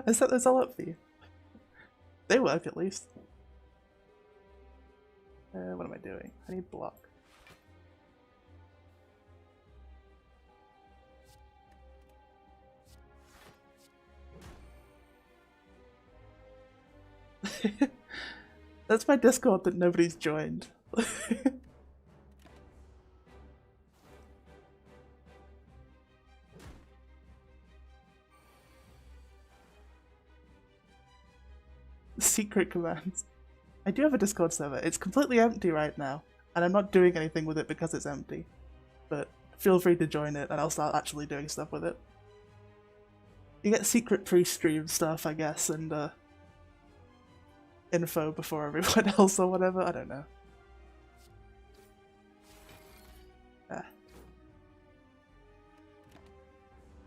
I set this all up for you. They work, at least. What am I doing? I need block. That's my Discord that nobody's joined. Secret commands. I do have a Discord server. It's completely empty right now, and I'm not doing anything with it because it's empty. But feel free to join it, and I'll start actually doing stuff with it. You get secret pre-stream stuff, I guess, and info before everyone else or whatever. I don't know.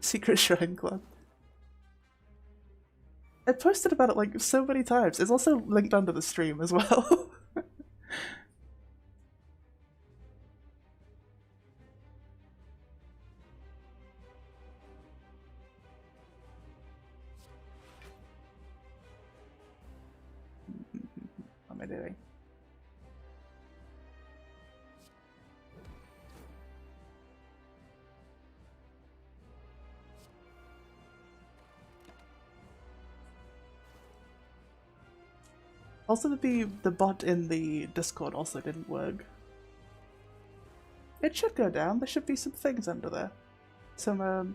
Secret Shrine Club. I posted about it like so many times. It's also linked under the stream as well. What am I doing? Also, the bot in the Discord also didn't work. It should go down. There should be some things under there, some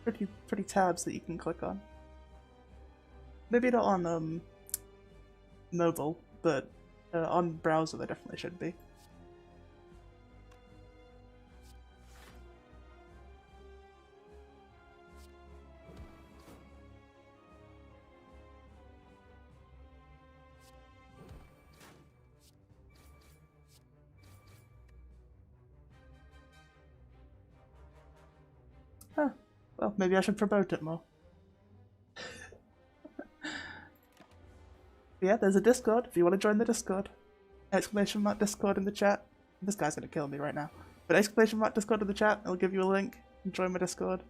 pretty tabs that you can click on. Maybe not on mobile, but on browser there definitely should be. Huh. Well, maybe I should promote it more. Yeah, there's a Discord if you want to join the Discord. Exclamation mark Discord in the chat. This guy's gonna kill me right now. But exclamation mark Discord in the chat, I'll give you a link. Join my Discord.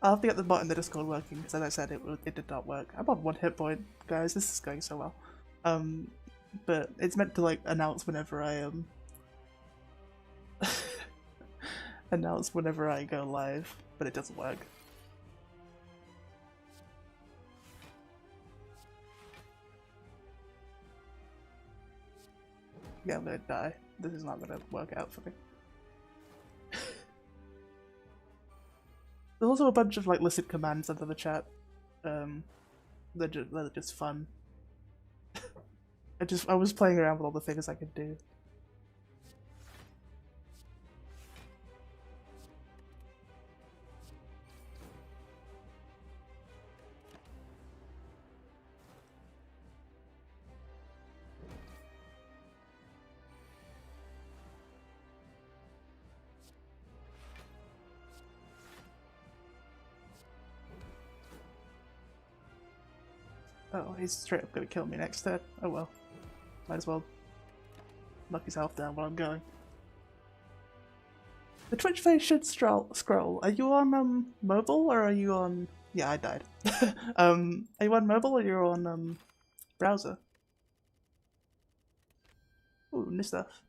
I'll have to get the bot in the Discord working, because as I said, it did not work. I'm on 1 hit point, guys, this is going so well. But it's meant to, like, announce whenever I, announce whenever I go live, but it doesn't work. Yeah, I'm gonna die. This is not gonna work out for me. There's also a bunch of like listed commands under the chat. They're just fun. I was playing around with all the things I could do. Oh, he's straight up gonna kill me next turn. Oh well. Might as well knock his health down while I'm going. The Twitch face should scroll. Are you on mobile or are you on... Yeah, I died. Are you on mobile or you're on browser? Ooh, new stuff.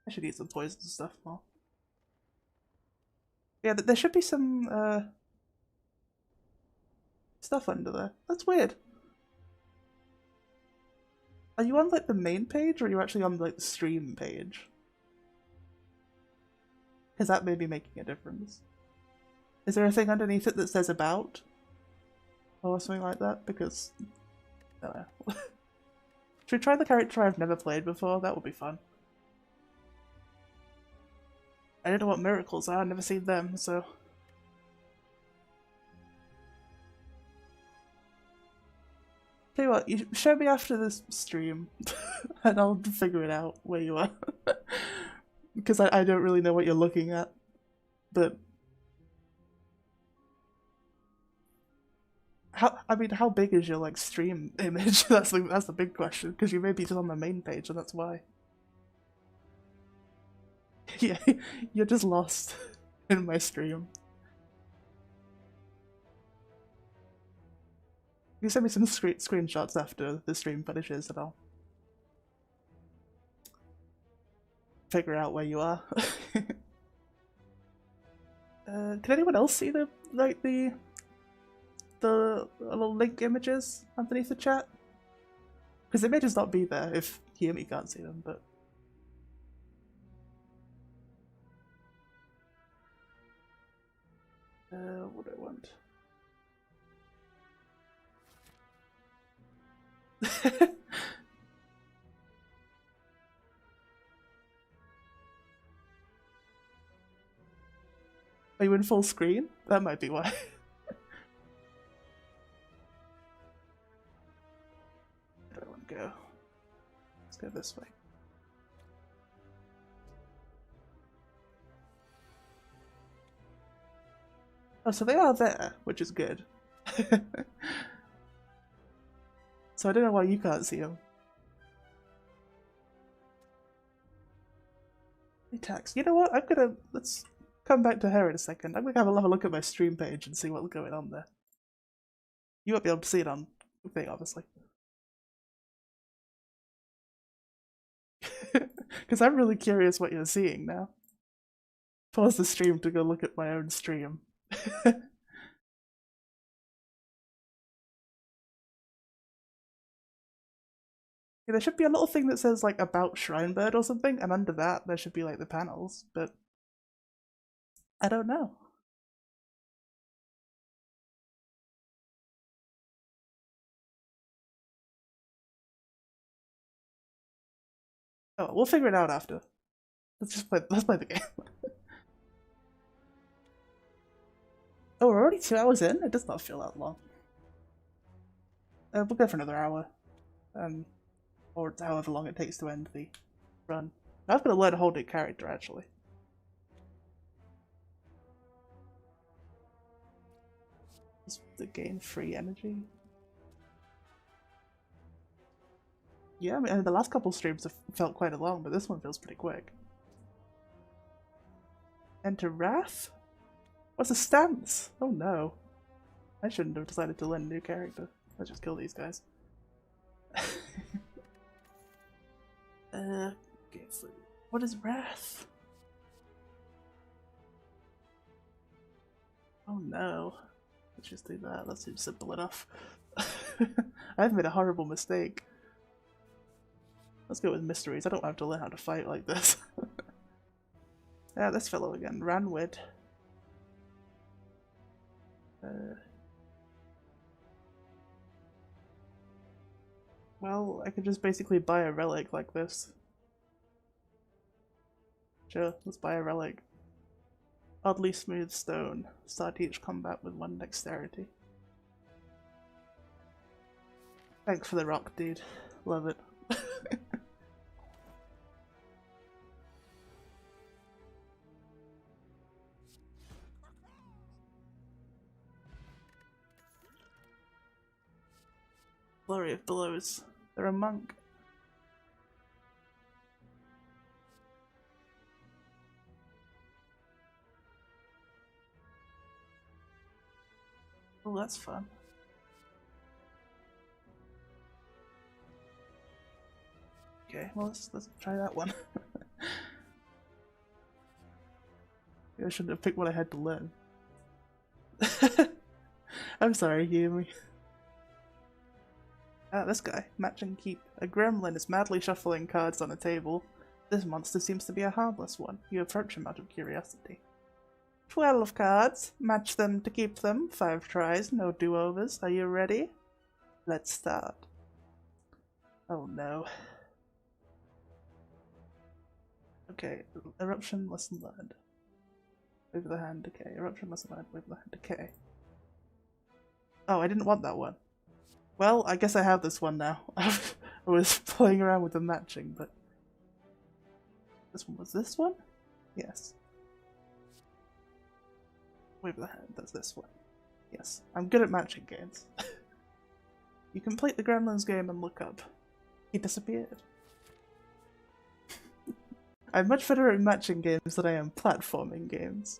I should eat some poison stuff more. Yeah, there should be some stuff under there. That's weird. Are you on like the main page or are you actually on like the stream page? Because that may be making a difference. Is there a thing underneath it that says about? Or something like that? Because... I don't know. Should we try the character I've never played before? That would be fun. I don't know what miracles are, I've never seen them, so... Tell you what, you show me after this stream, and I'll figure it out where you are. Because I don't really know what you're looking at, but... How big is your, like, stream image? That's the big question, because you may be just on the main page, and that's why. Yeah, you're just lost in my stream. You send me some screenshots after the stream finishes and I'll figure out where you are. Can anyone else see the little link images underneath the chat? Because it may just not be there if Yumi can't see them, but... what do I want? Are you in full screen? That might be why. Where do I want to go? Let's go this way. Oh, so they are there, which is good. So I don't know why you can't see them. Tax. You know what? let's come back to her in a second. I'm gonna have a look at my stream page and see what's going on there. You won't be able to see it on the thing, obviously. Because I'm really curious what you're seeing now. Pause the stream to go look at my own stream. Yeah, there should be a little thing that says like about Shrinebird or something, and under that there should be like the panels, but I don't know. Oh, we'll figure it out after. Let's play the game. Oh, we're already 2 hours in? It does not feel that long. We'll go for another hour. Or however long it takes to end the run. I've got to learn a whole new character, actually. Just to gain free energy. Yeah, I mean, the last couple streams have felt quite long, but this one feels pretty quick. Enter Wrath? What's a stance? Oh no. I shouldn't have decided to learn a new character. Let's just kill these guys. Okay, so what is Wrath? Oh no. Let's just do that. That seems simple enough. I've made a horrible mistake. Let's go with mysteries. I don't have to learn how to fight like this. Yeah, this fellow again. Ranwid. Well, I could just basically buy a relic like this. Sure, let's buy a relic. Oddly smooth stone. Start each combat with 1 dexterity. Thanks for the rock, dude. Love it. Flurry of blows. They're a monk. Oh, that's fun. Okay, well let's try that one. I shouldn't have picked what I had to learn. I'm sorry, Yumi. Ah, this guy. Match and keep. A gremlin is madly shuffling cards on a table. This monster seems to be a harmless one. You approach him out of curiosity. 12 cards. Match them to keep them. 5 tries, no do-overs. Are you ready? Let's start. Oh no. Okay, eruption lesson learned. Over the hand decay. Eruption lesson learned. Over the hand decay. Oh, I didn't want that one. Well, I guess I have this one now. I was playing around with the matching, but... This one was this one? Yes. Wave the hand, that's this one. Yes, I'm good at matching games. You complete the Gremlins game and look up. He disappeared. I'm much better at matching games than I am platforming games.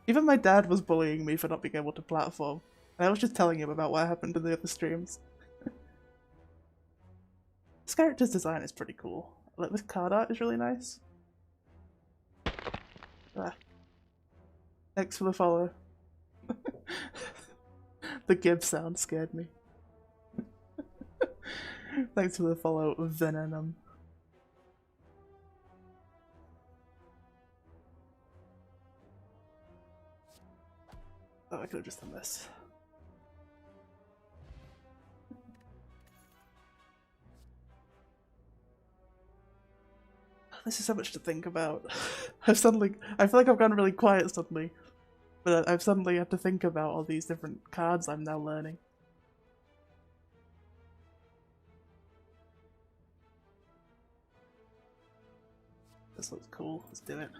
Even my dad was bullying me for not being able to platform. And I was just telling him about what happened in the other streams. This character's design is pretty cool. Like, this card art is really nice. Ah. Thanks for the follow. The Gib sound scared me. Thanks for the follow, Venom. Oh, I could have just done this. This is so much to think about. I feel like I've gone really quiet suddenly, but I've suddenly had to think about all these different cards I'm now learning. This looks cool, let's do it.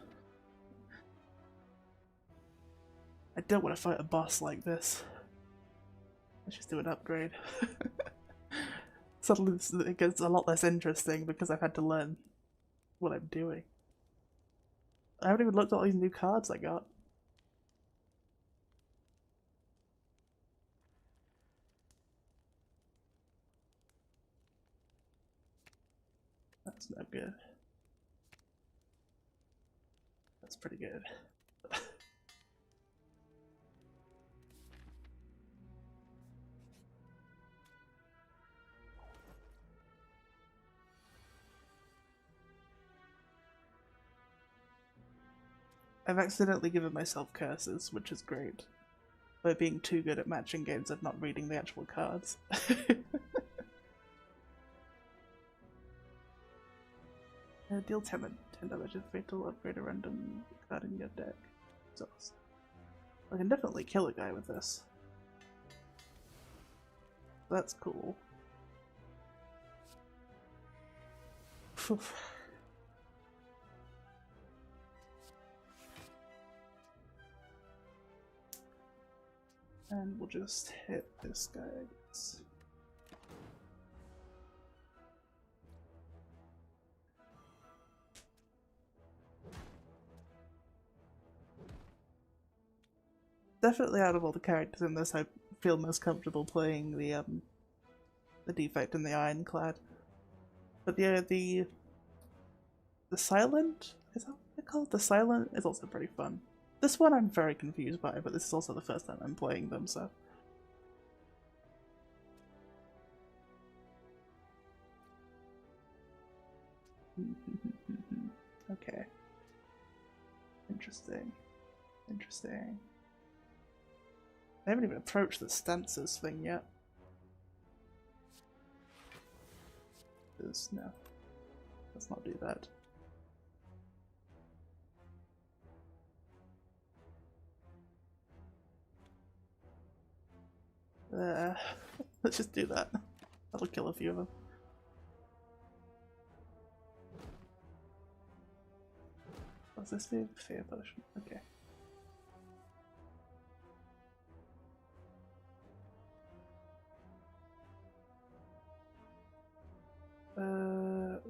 I don't want to fight a boss like this. Let's just do an upgrade. Suddenly it gets a lot less interesting because I've had to learn what I'm doing. I haven't even looked at all these new cards I got. That's no good. That's pretty good. I've accidentally given myself curses, which is great. By being too good at matching games and not reading the actual cards. Deal 10 damage if fatal, upgrade a random card in your deck. So I can definitely kill a guy with this. That's cool. And we'll just hit this guy, I guess. Definitely out of all the characters in this, I feel most comfortable playing the defect in the Ironclad. But yeah, the Silent, is that what they call it? The Silent is also pretty fun. This one I'm very confused by, but this is also the first time I'm playing them, so. Okay. Interesting. Interesting. I haven't even approached the stances thing yet. No. Let's not do that. Let's just do that. That'll kill a few of them. What's this do? Fear potion. Okay.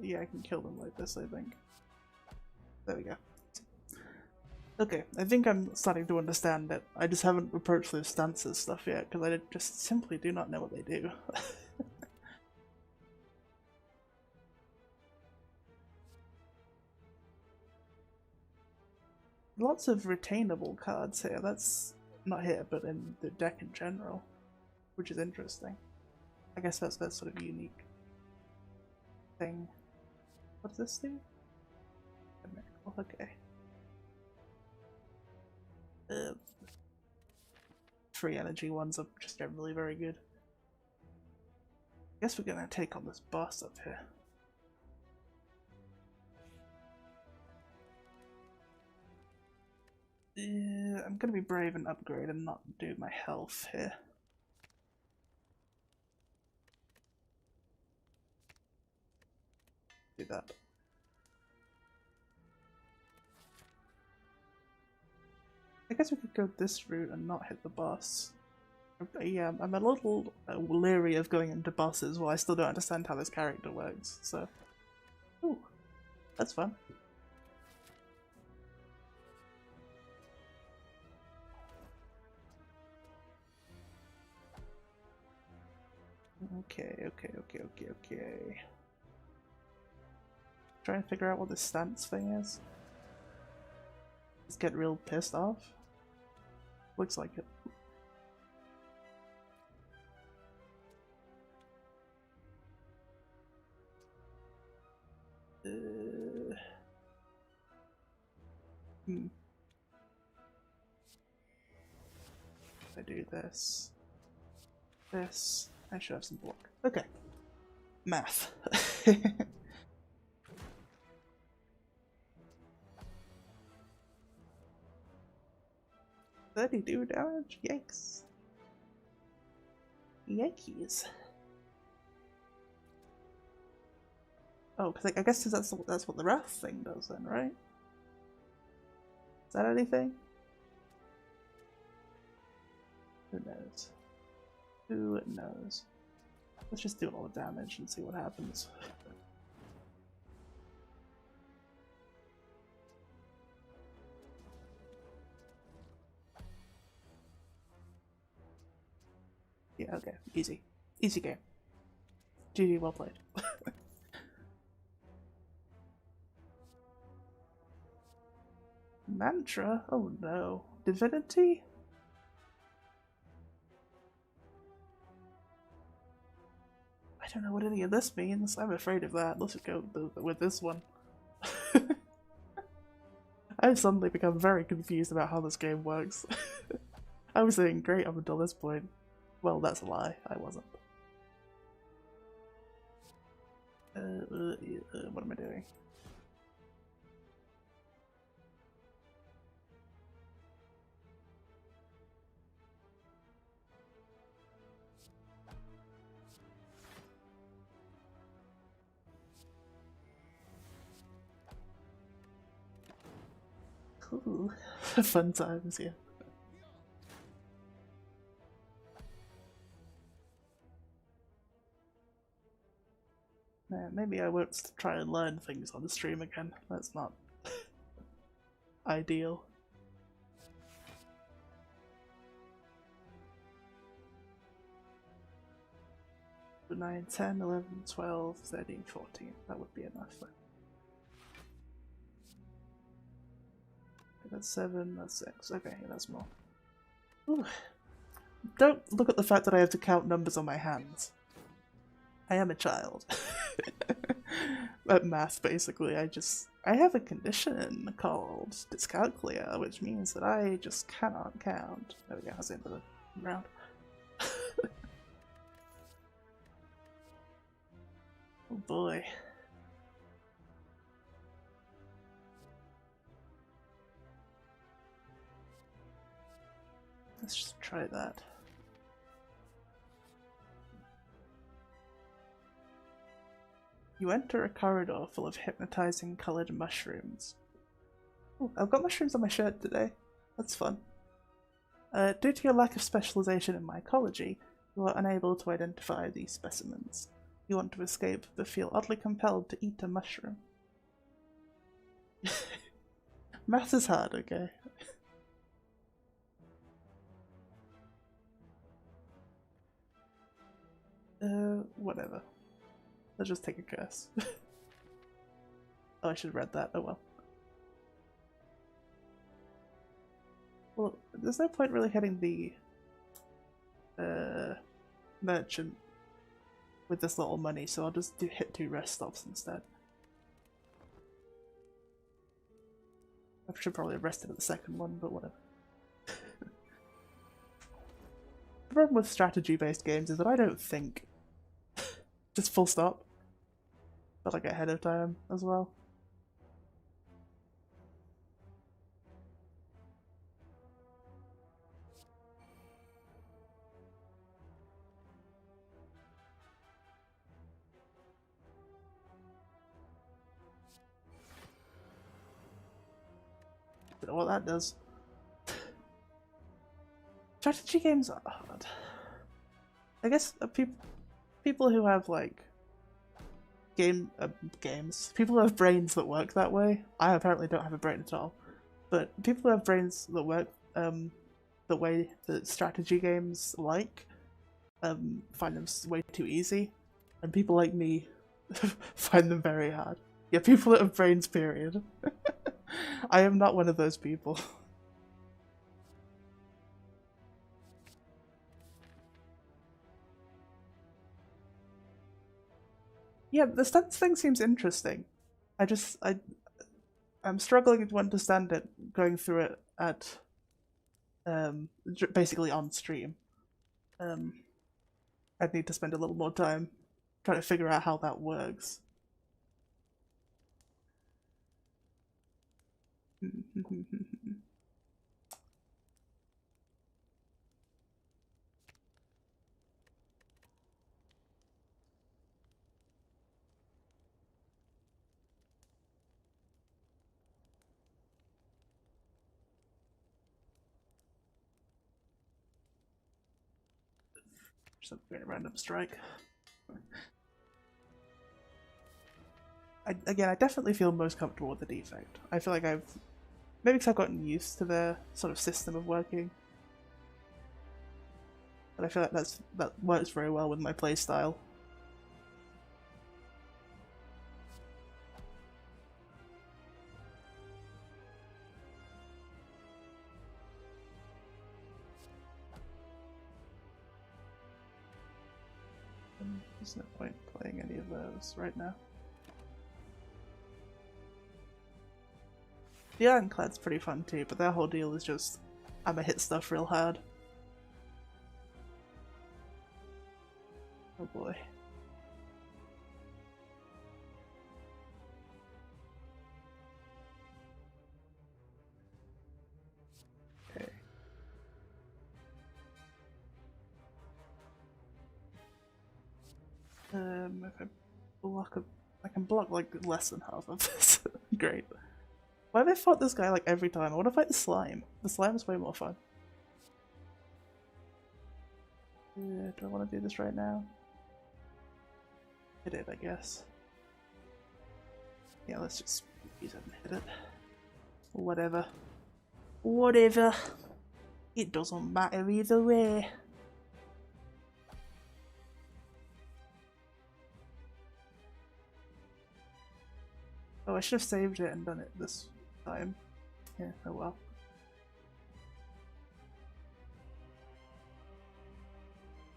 Yeah, I can kill them like this, I think. There we go. Okay, I think I'm starting to understand it. I just haven't approached those stances stuff yet, because I just simply do not know what they do. Lots of retainable cards here. That's not here, but in the deck in general, which is interesting. I guess that's that sort of unique thing. What's this do? A miracle. Okay. Free energy ones are just generally very good. I guess we're gonna take on this boss up here. I'm gonna be brave and upgrade and not do my health here. Do that. I guess we could go this route and not hit the boss. Yeah, I'm a little leery of going into bosses while I still don't understand how this character works, so. Ooh, that's fun. Okay. Trying to figure out what this stance thing is. Just get real pissed off. Looks like it. Hmm. I do this. This. I should have some block. Okay. Math. 32 damage? Yikes. Yikes. Oh, because I guess that's what the wrath thing does then, right? Is that anything? Who knows? Who knows? Let's just do all the damage and see what happens. Yeah, okay. Easy. Easy game. GG, well played. Mantra? Oh no. Divinity? I don't know what any of this means. I'm afraid of that. Let's just go with this one. I've suddenly become very confused about how this game works. I was doing great up until this point. Well, that's a lie. I wasn't. What am I doing? Ooh, fun times, yeah. Maybe I won't try and learn things on the stream again. That's not ideal. 9, 10, 11, 12, 13, 14. That would be enough. That's 7, that's 6. Okay, that's more. Ooh. Don't look at the fact that I have to count numbers on my hands. I am a child. At math, basically, I have a condition called dyscalculia, which means that I just cannot count. There we go, that's the end of the round. Oh boy. Let's just try that. You enter a corridor full of hypnotizing colored mushrooms. Ooh, I've got mushrooms on my shirt today. That's fun. Due to your lack of specialization in mycology, you are unable to identify these specimens. You want to escape, but feel oddly compelled to eat a mushroom. Math is hard, okay? Whatever. Let's just take a curse. Oh, I should have read that. Oh well. Well, there's no point really hitting the merchant with this little money, so I'll just hit 2 rest stops instead. I should probably have rested at the second one, but whatever. The problem with strategy-based games is that I don't think. Just full stop. But like ahead of time as well. Don't know what that does. Strategy games are hard. I guess people who have like people who have brains that work that way. I apparently don't have a brain at all, but people who have brains that work the way that strategy games find them way too easy, and people like me find them very hard. Yeah, people that have brains, period. I am not one of those people. Yeah, the stunts thing seems interesting. I'm struggling to understand it going through it at basically on stream. I'd need to spend a little more time trying to figure out how that works. Just a very random strike. Again, I definitely feel most comfortable with the defect. I feel like maybe because I've gotten used to their sort of system of working. But I feel like that works very well with my playstyle. There's no point playing any of those right now. The Ironclad's pretty fun too, but their whole deal is just I'ma hit stuff real hard. Oh boy. Okay. If I block I can block like less than half of this. Great. Why have I fought this guy like every time? I want to fight the slime. The slime is way more fun. Do I want to do this right now? Hit it, I guess. Yeah, let's just use it and hit it. Whatever. Whatever. It doesn't matter either way. Oh, I should have saved it and done it this time. Yeah, oh well.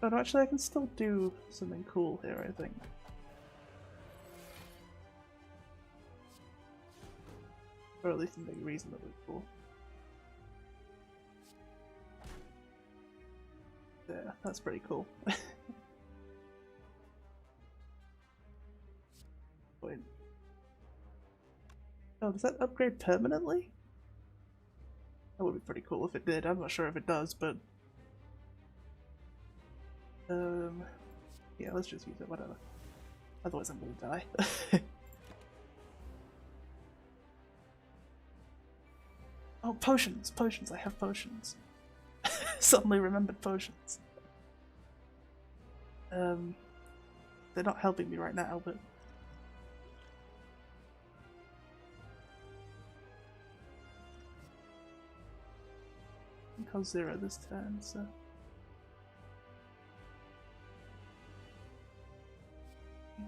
Oh no, actually I can still do something cool here, I think. Or at least something reasonably cool. Yeah, that's pretty cool. Wait. Oh, does that upgrade permanently? That would be pretty cool if it did. I'm not sure if it does, but... yeah, let's just use it, whatever. Otherwise I'm gonna die. Oh, potions! Potions! I have potions. Suddenly remembered potions. They're not helping me right now, but... I think I'll 0 this turn, so...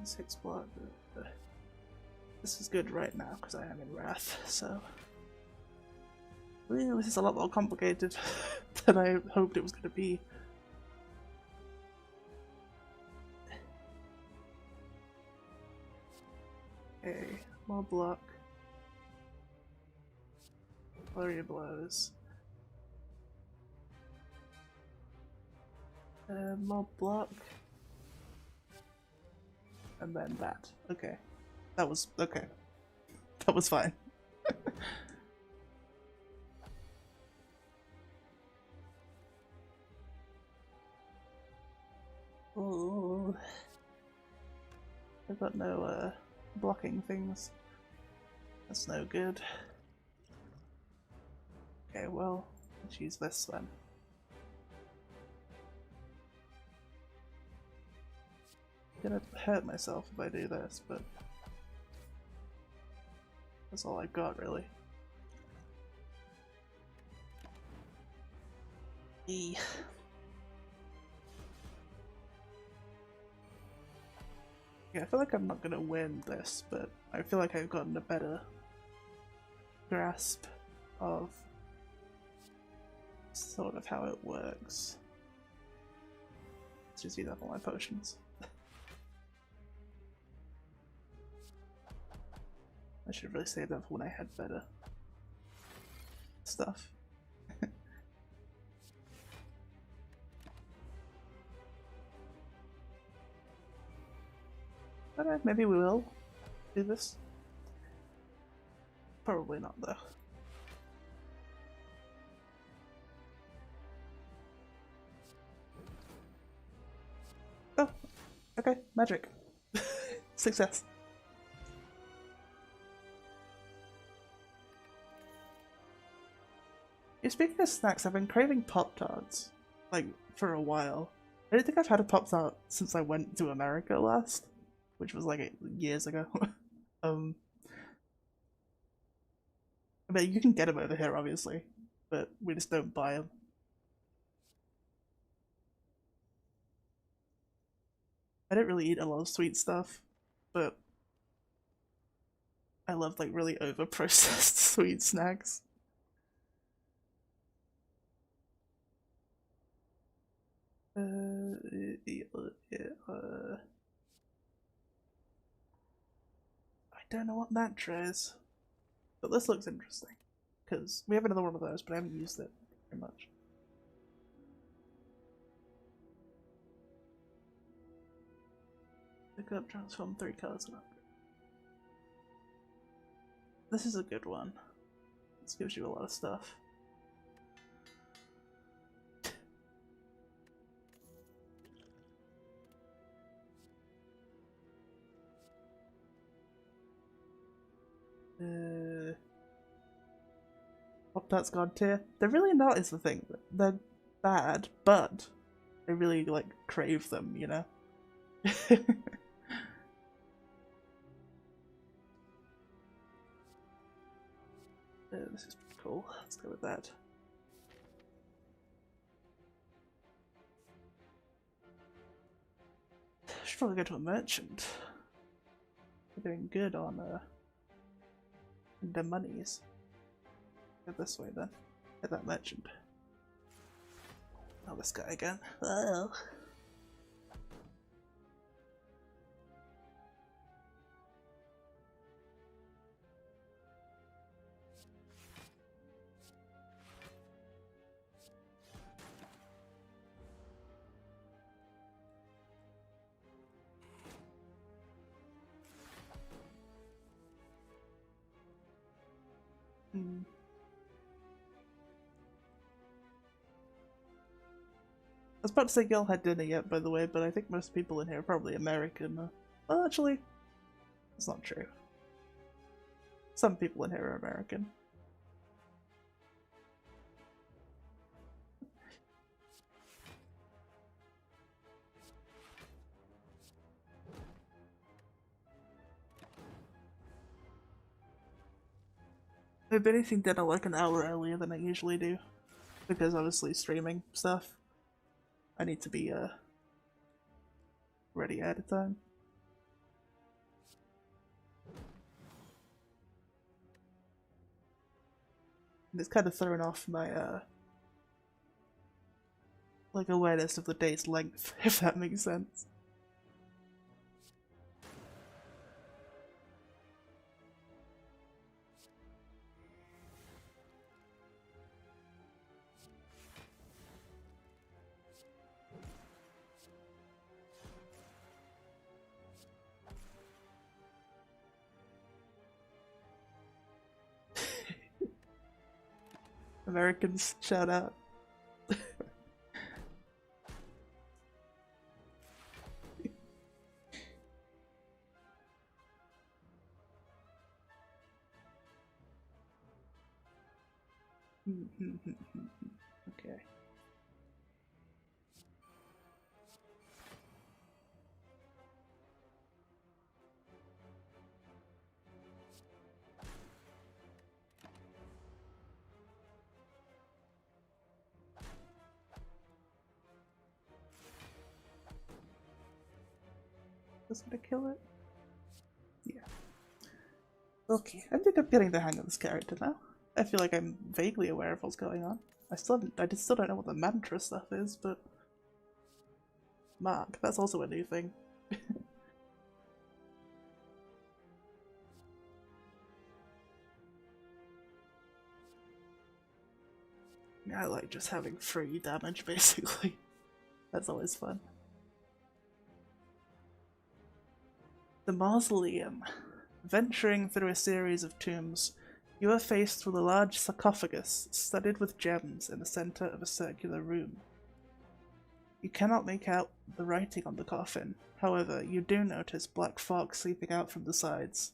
Six block. This is good right now because I am in Wrath, so... Ooh, this is a lot more complicated than I hoped it was going to be. Okay, more block. Flurry of blows. More block. And then that. Okay. That was okay. That was fine. Oh, I've got no blocking things. That's no good. Okay, well, let's use this then. I'm gonna hurt myself if I do this, but that's all I've got really. E. Yeah, I feel like I'm not gonna win this, but I feel like I've gotten a better grasp of sort of how it works. Let's just use up all my potions. I should have really saved that for when I had better stuff. But maybe we will do this. Probably not though. Oh, okay, magic. Success. Yeah, speaking of snacks, I've been craving Pop-Tarts, like, for a while. I don't think I've had a Pop-Tart since I went to America last, which was like years ago. I mean, you can get them over here, obviously, but we just don't buy them. I don't really eat a lot of sweet stuff, but I love like really over-processed sweet snacks. I don't know what mantra is, but this looks interesting because we have another one of those, but I haven't used it very much. Pick up, transform 3 colors and upgrade. This is a good one. This gives you a lot of stuff. Pop-Tarts God tier. They're really not, is the thing. They're bad, but I really like crave them, you know? This is pretty cool. Let's go with that. Should probably go to a merchant. We're doing good on the monies. Go this way then. Hit that merchant. Oh, this guy again. Oh. Hmm. I was about to say y'all had dinner yet, by the way, but I think most people in here are probably American. Well, actually, that's not true. Some people in here are American. I've been eating dinner like an hour earlier than I usually do, because obviously streaming stuff. I need to be ready ahead of time. And it's kind of thrown off my like awareness of the day's length, if that makes sense. Americans, shout out. Okay. Is gonna kill it? Yeah. Okay, I think I'm getting the hang of this character now. I feel like I'm vaguely aware of what's going on. I still don't know what the mantra stuff is, but Mark, that's also a new thing. I like just having free damage, basically. That's always fun. The Mausoleum. Venturing through a series of tombs, you are faced with a large sarcophagus studded with gems in the center of a circular room. You cannot make out the writing on the coffin, however, you do notice black fog seeping out from the sides.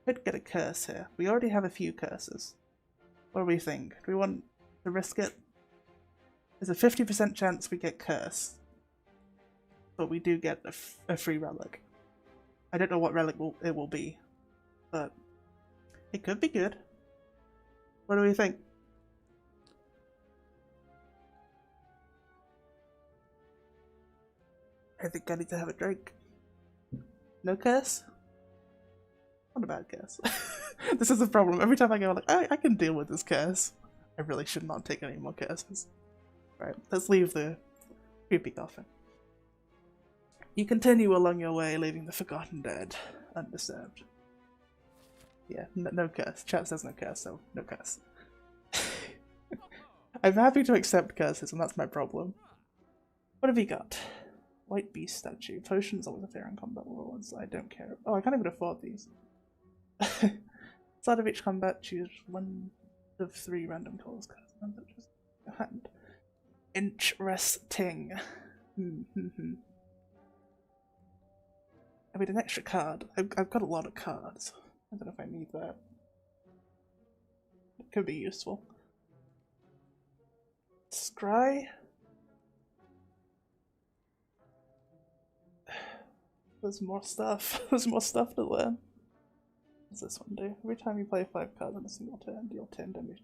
Could get a curse here. We already have a few curses. What do we think? Do we want to risk it? There's a 50% chance we get cursed, but we do get a free relic. I don't know what relic it will be, but it could be good. What do we think? I think I need to have a drink. No curse? Not a bad curse. This is the problem. Every time I go like, I can deal with this curse. I really should not take any more curses. Right, let's leave the creepy coffin. You continue along your way, leaving the Forgotten Dead undisturbed. Yeah, no curse. Chat says no curse, so no curse. I'm happy to accept curses, and that's my problem. What have you got? White Beast statue. Potions always appear in combat rewards. I don't care. Oh, I can't even afford these. Start of each combat, choose one of 3 random calls. Your hand. Interesting. I mean, an extra card. I've got a lot of cards. I don't know if I need that. It could be useful. Scry? There's more stuff. There's more stuff to learn. What's this one do? Every time you play 5 cards in a single turn, deal 10 damage.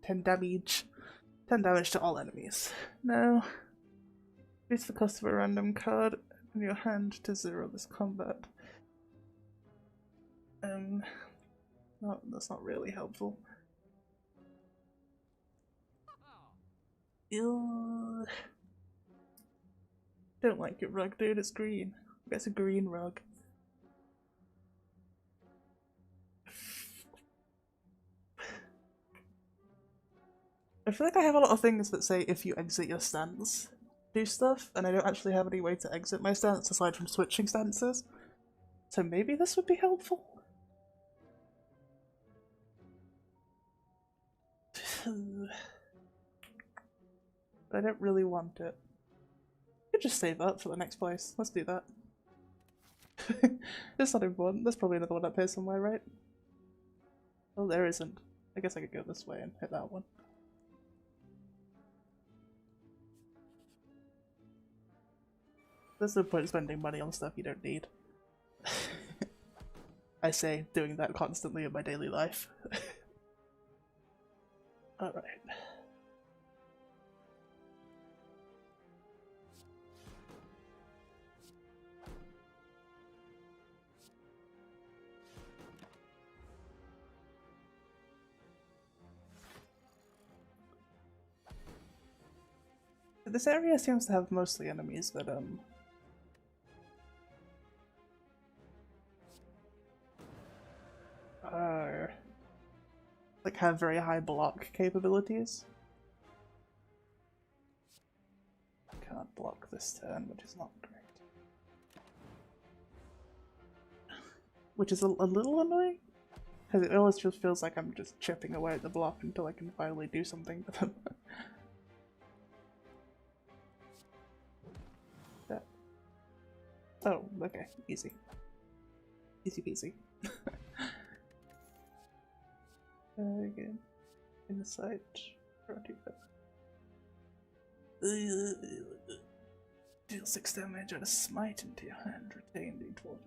10 damage. 10 damage to all enemies. No. Increase the cost of a random card in your hand to 0 this combat. No, that's not really helpful. Ew. Don't like it, rug, dude. It's green. It's a green rug. I feel like I have a lot of things that say if you exit your stance, do stuff, and I don't actually have any way to exit my stance aside from switching stances. So maybe this would be helpful? I don't really want it. I could just save up for the next place. Let's do that. It's not important. There's probably another one up here somewhere, right? Oh, there isn't. I guess I could go this way and hit that one. There's no point spending money on stuff you don't need. I say, doing that constantly in my daily life. Alright. This area seems to have mostly enemies that, like have very high block capabilities. I can't block this turn, which is not great. Which is a little annoying, because it always just feels like I'm just chipping away at the block until I can finally do something with them. Oh, okay, easy. Easy peasy. Again, inside, deal 6 damage and a smite into your hand, retain d12.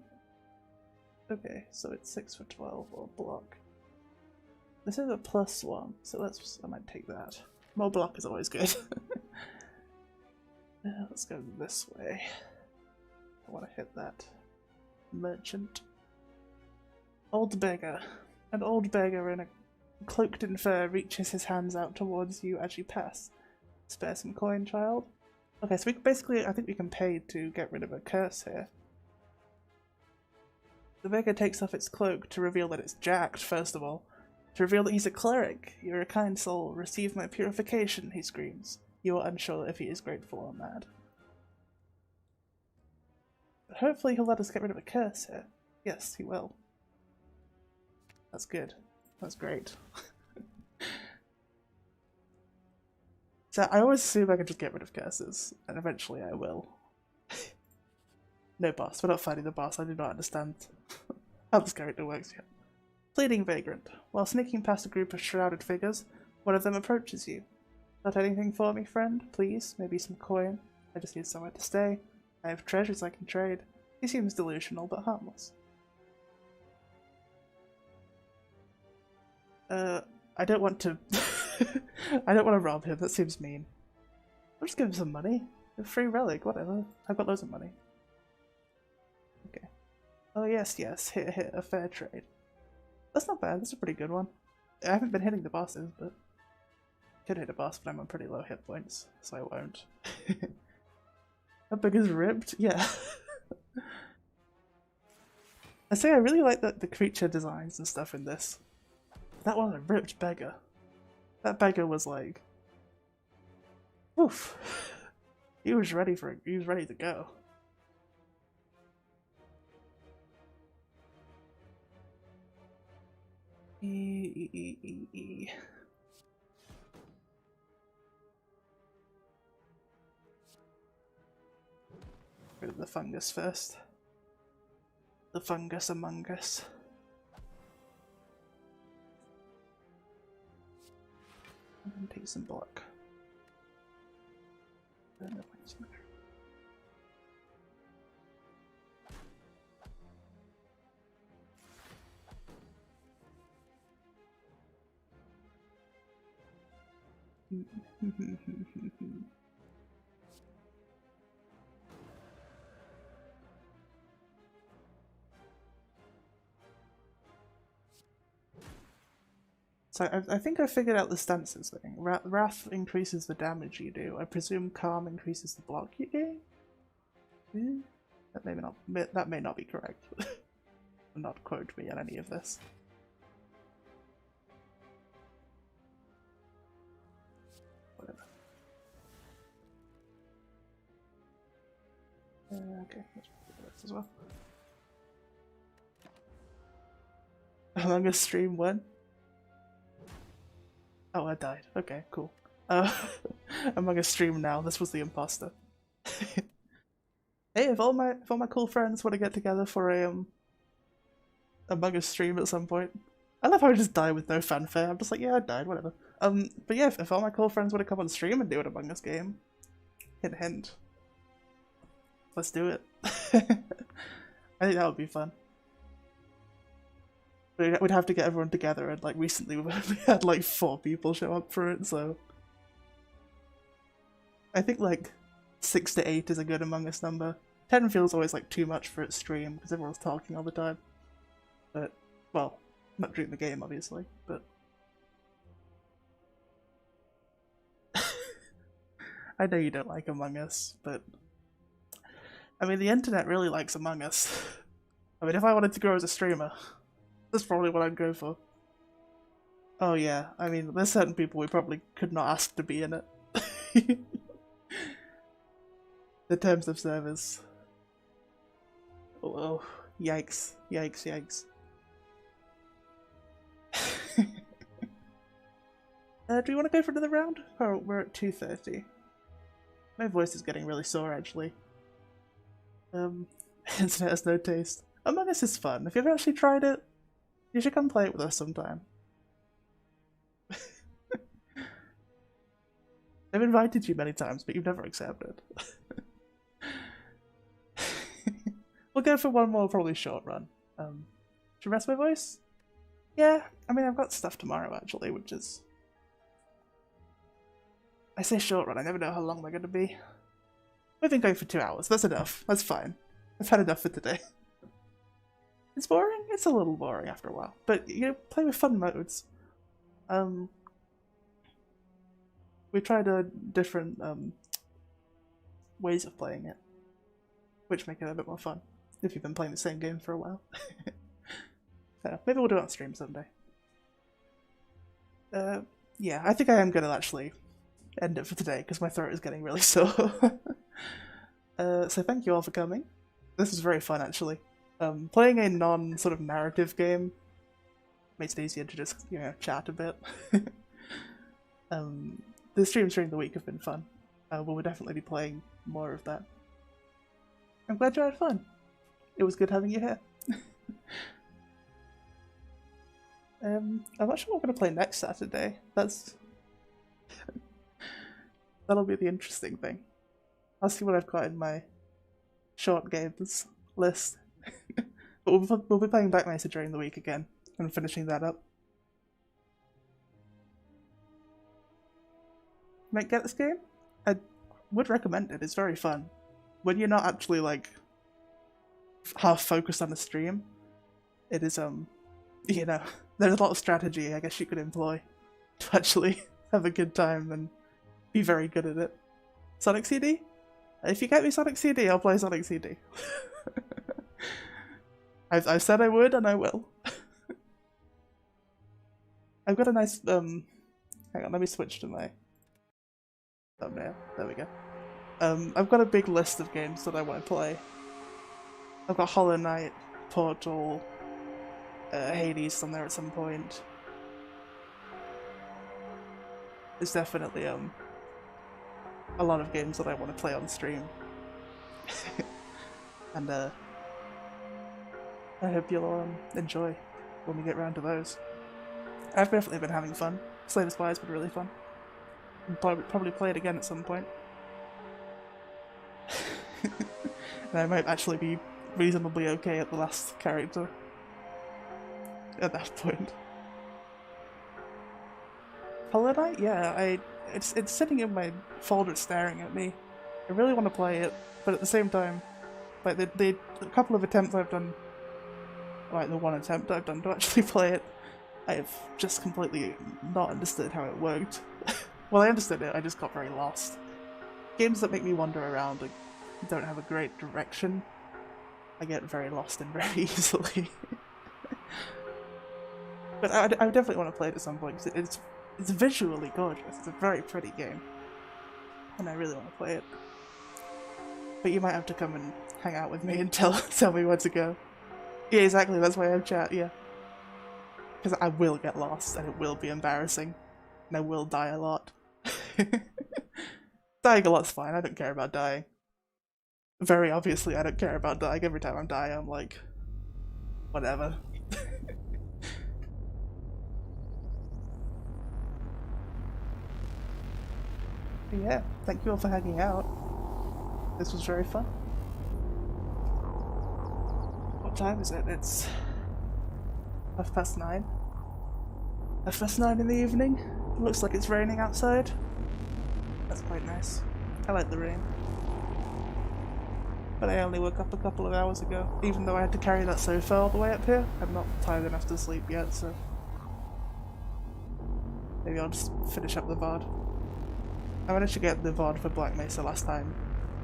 Okay, so it's 6 for 12 or block. This is a +1, so I might take that. More block is always good. Let's go this way. I want to hit that. Merchant. Old beggar. An old beggar in a cloaked in fur reaches his hands out towards you as you pass. Spare some coin, child. Okay, so we basically, I think we can pay to get rid of a curse here. The beggar takes off its cloak to reveal that it's jacked, first of all. To reveal that he's a cleric, you're a kind soul. Receive my purification, he screams. You are unsure if he is grateful or mad. But hopefully he'll let us get rid of a curse here. Yes, he will. That's good. That's great. So I always assume I can just get rid of curses, and eventually I will. No boss. We're not fighting the boss. I do not understand how this character works yet. Fleeting vagrant. While sneaking past a group of shrouded figures, one of them approaches you. Got anything for me, friend? Please? Maybe some coin? I just need somewhere to stay. I have treasures I can trade. He seems delusional, but harmless. I don't want to... I don't want to rob him, that seems mean. I'll just give him some money. A free relic, whatever. I've got loads of money. Okay. Oh yes, yes, here, a fair trade. That's not bad, that's a pretty good one. I haven't been hitting the bosses, but... I could hit a boss, but I'm on pretty low hit points, so I won't. How big is ribbed? Yeah. I say I really like the creature designs and stuff in this. That was a ripped beggar. That beggar was like... Oof. He was ready to go. Rid of the fungus first. The fungus among us. And take some block. So I think I figured out the stances thing. Wrath increases the damage you do. I presume Calm increases the block you gain? That may not be correct. Do not quote me on any of this. Whatever. Okay, let's do this as well. Among Us stream when? Oh, I died. Okay, cool. Among Us stream now. This was the imposter. Hey, if all my cool friends want to get together for a Among Us stream at some point. I love how I just die with no fanfare. I'm just like, yeah, I died, whatever. But yeah, if all my cool friends want to come on stream and do an Among Us game, hint hint. Let's do it. I think that would be fun. We'd have to get everyone together, and like recently we had like 4 people show up for it, so I think like 6 to 8 is a good Among Us number. 10 feels always like too much for its stream because everyone's talking all the time. But well, not during the game obviously, but I know you don't like Among Us, but I mean the internet really likes Among Us. I mean if I wanted to grow as a streamer, that's probably what I'd go for. Oh yeah, I mean, there's certain people we probably could not ask to be in it. The terms of service. Oh, yikes, yikes, yikes. Do we want to go for another round? Oh, we're at 2:30. My voice is getting really sore, actually. Internet has no taste. Among Us is fun. If you've actually tried it, you should come play it with us sometime. I've invited you many times, but you've never accepted. We'll go for one more, probably short run. Should I rest my voice? Yeah, I mean, I've got stuff tomorrow, actually, which is... I say short run, I never know how long they're going to be. We've been going for 2 hours, that's enough, that's fine. I've had enough for today. It's boring? It's a little boring after a while, but you know, play with fun modes. We tried different ways of playing it, which make it a bit more fun, if you've been playing the same game for a while. So, maybe we'll do it on stream someday. Yeah, I think I am gonna actually end it for today because my throat is getting really sore. So thank you all for coming. This was very fun, actually. Playing a non-sort of narrative game makes it easier to just, you know, chat a bit. The streams during the week have been fun. We'll definitely be playing more of that. I'm glad you had fun. It was good having you here. I'm not sure what we're going to play next Saturday. That'll be the interesting thing. I'll see what I've got in my short games list. But we'll be playing Black Mesa during the week again and finishing that up. Might get this game? I would recommend it. It's very fun. When you're not actually like half focused on the stream, it is you know, there's a lot of strategy I guess you could employ to actually have a good time and be very good at it. Sonic CD? If you get me Sonic CD, I'll play Sonic CD. I've said I would, and I will. I've got a nice, hang on, let me switch to my thumbnail. There we go. I've got a big list of games that I want to play. I've got Hollow Knight, Portal, Hades on there at some point. There's definitely, a lot of games that I want to play on stream. And, I hope you'll enjoy when we get round to those. I've definitely been having fun. Slay the Spire's been really fun. I'll probably play it again at some point. And I might actually be reasonably okay at the last character. At that point. Hollow Knight? Yeah, it's sitting in my folder staring at me. I really want to play it, but at the same time, like the couple of attempts I've done, like the one attempt I've done to actually play it, I have just completely not understood how it worked. Well, I understood it, I just got very lost. Games that make me wander around and don't have a great direction, I get very lost in very easily. But I definitely want to play it at some point, because it's visually gorgeous. It's a very pretty game. And I really want to play it. But you might have to come and hang out with me and tell me where to go. Yeah, exactly, that's why I have chat, yeah. Because I will get lost, and it will be embarrassing. And I will die a lot. Dying a lot's fine, I don't care about dying. Very obviously I don't care about dying. Every time I'm dying I'm like, whatever. But yeah, thank you all for hanging out. This was very fun. What time is it? It's 9:30. 9:30 in the evening. It looks like it's raining outside. That's quite nice. I like the rain. But I only woke up a couple of hours ago, even though I had to carry that sofa all the way up here. I'm not tired enough to sleep yet, so maybe I'll just finish up the VOD. I managed to get the VOD for Black Mesa last time,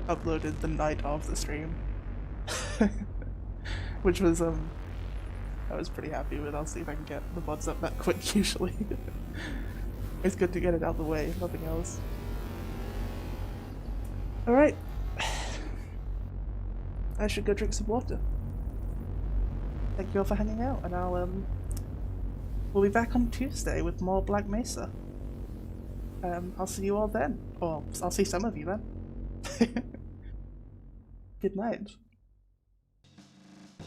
uploaded the night of the stream, which was I was pretty happy with. I'll see if I can get the VODs up that quick usually. It's good to get it out of the way, if nothing else. Alright. I should go drink some water. Thank you all for hanging out, and we'll be back on Tuesday with more Black Mesa. I'll see you all then. Or I'll see some of you then. Good night.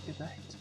Good night.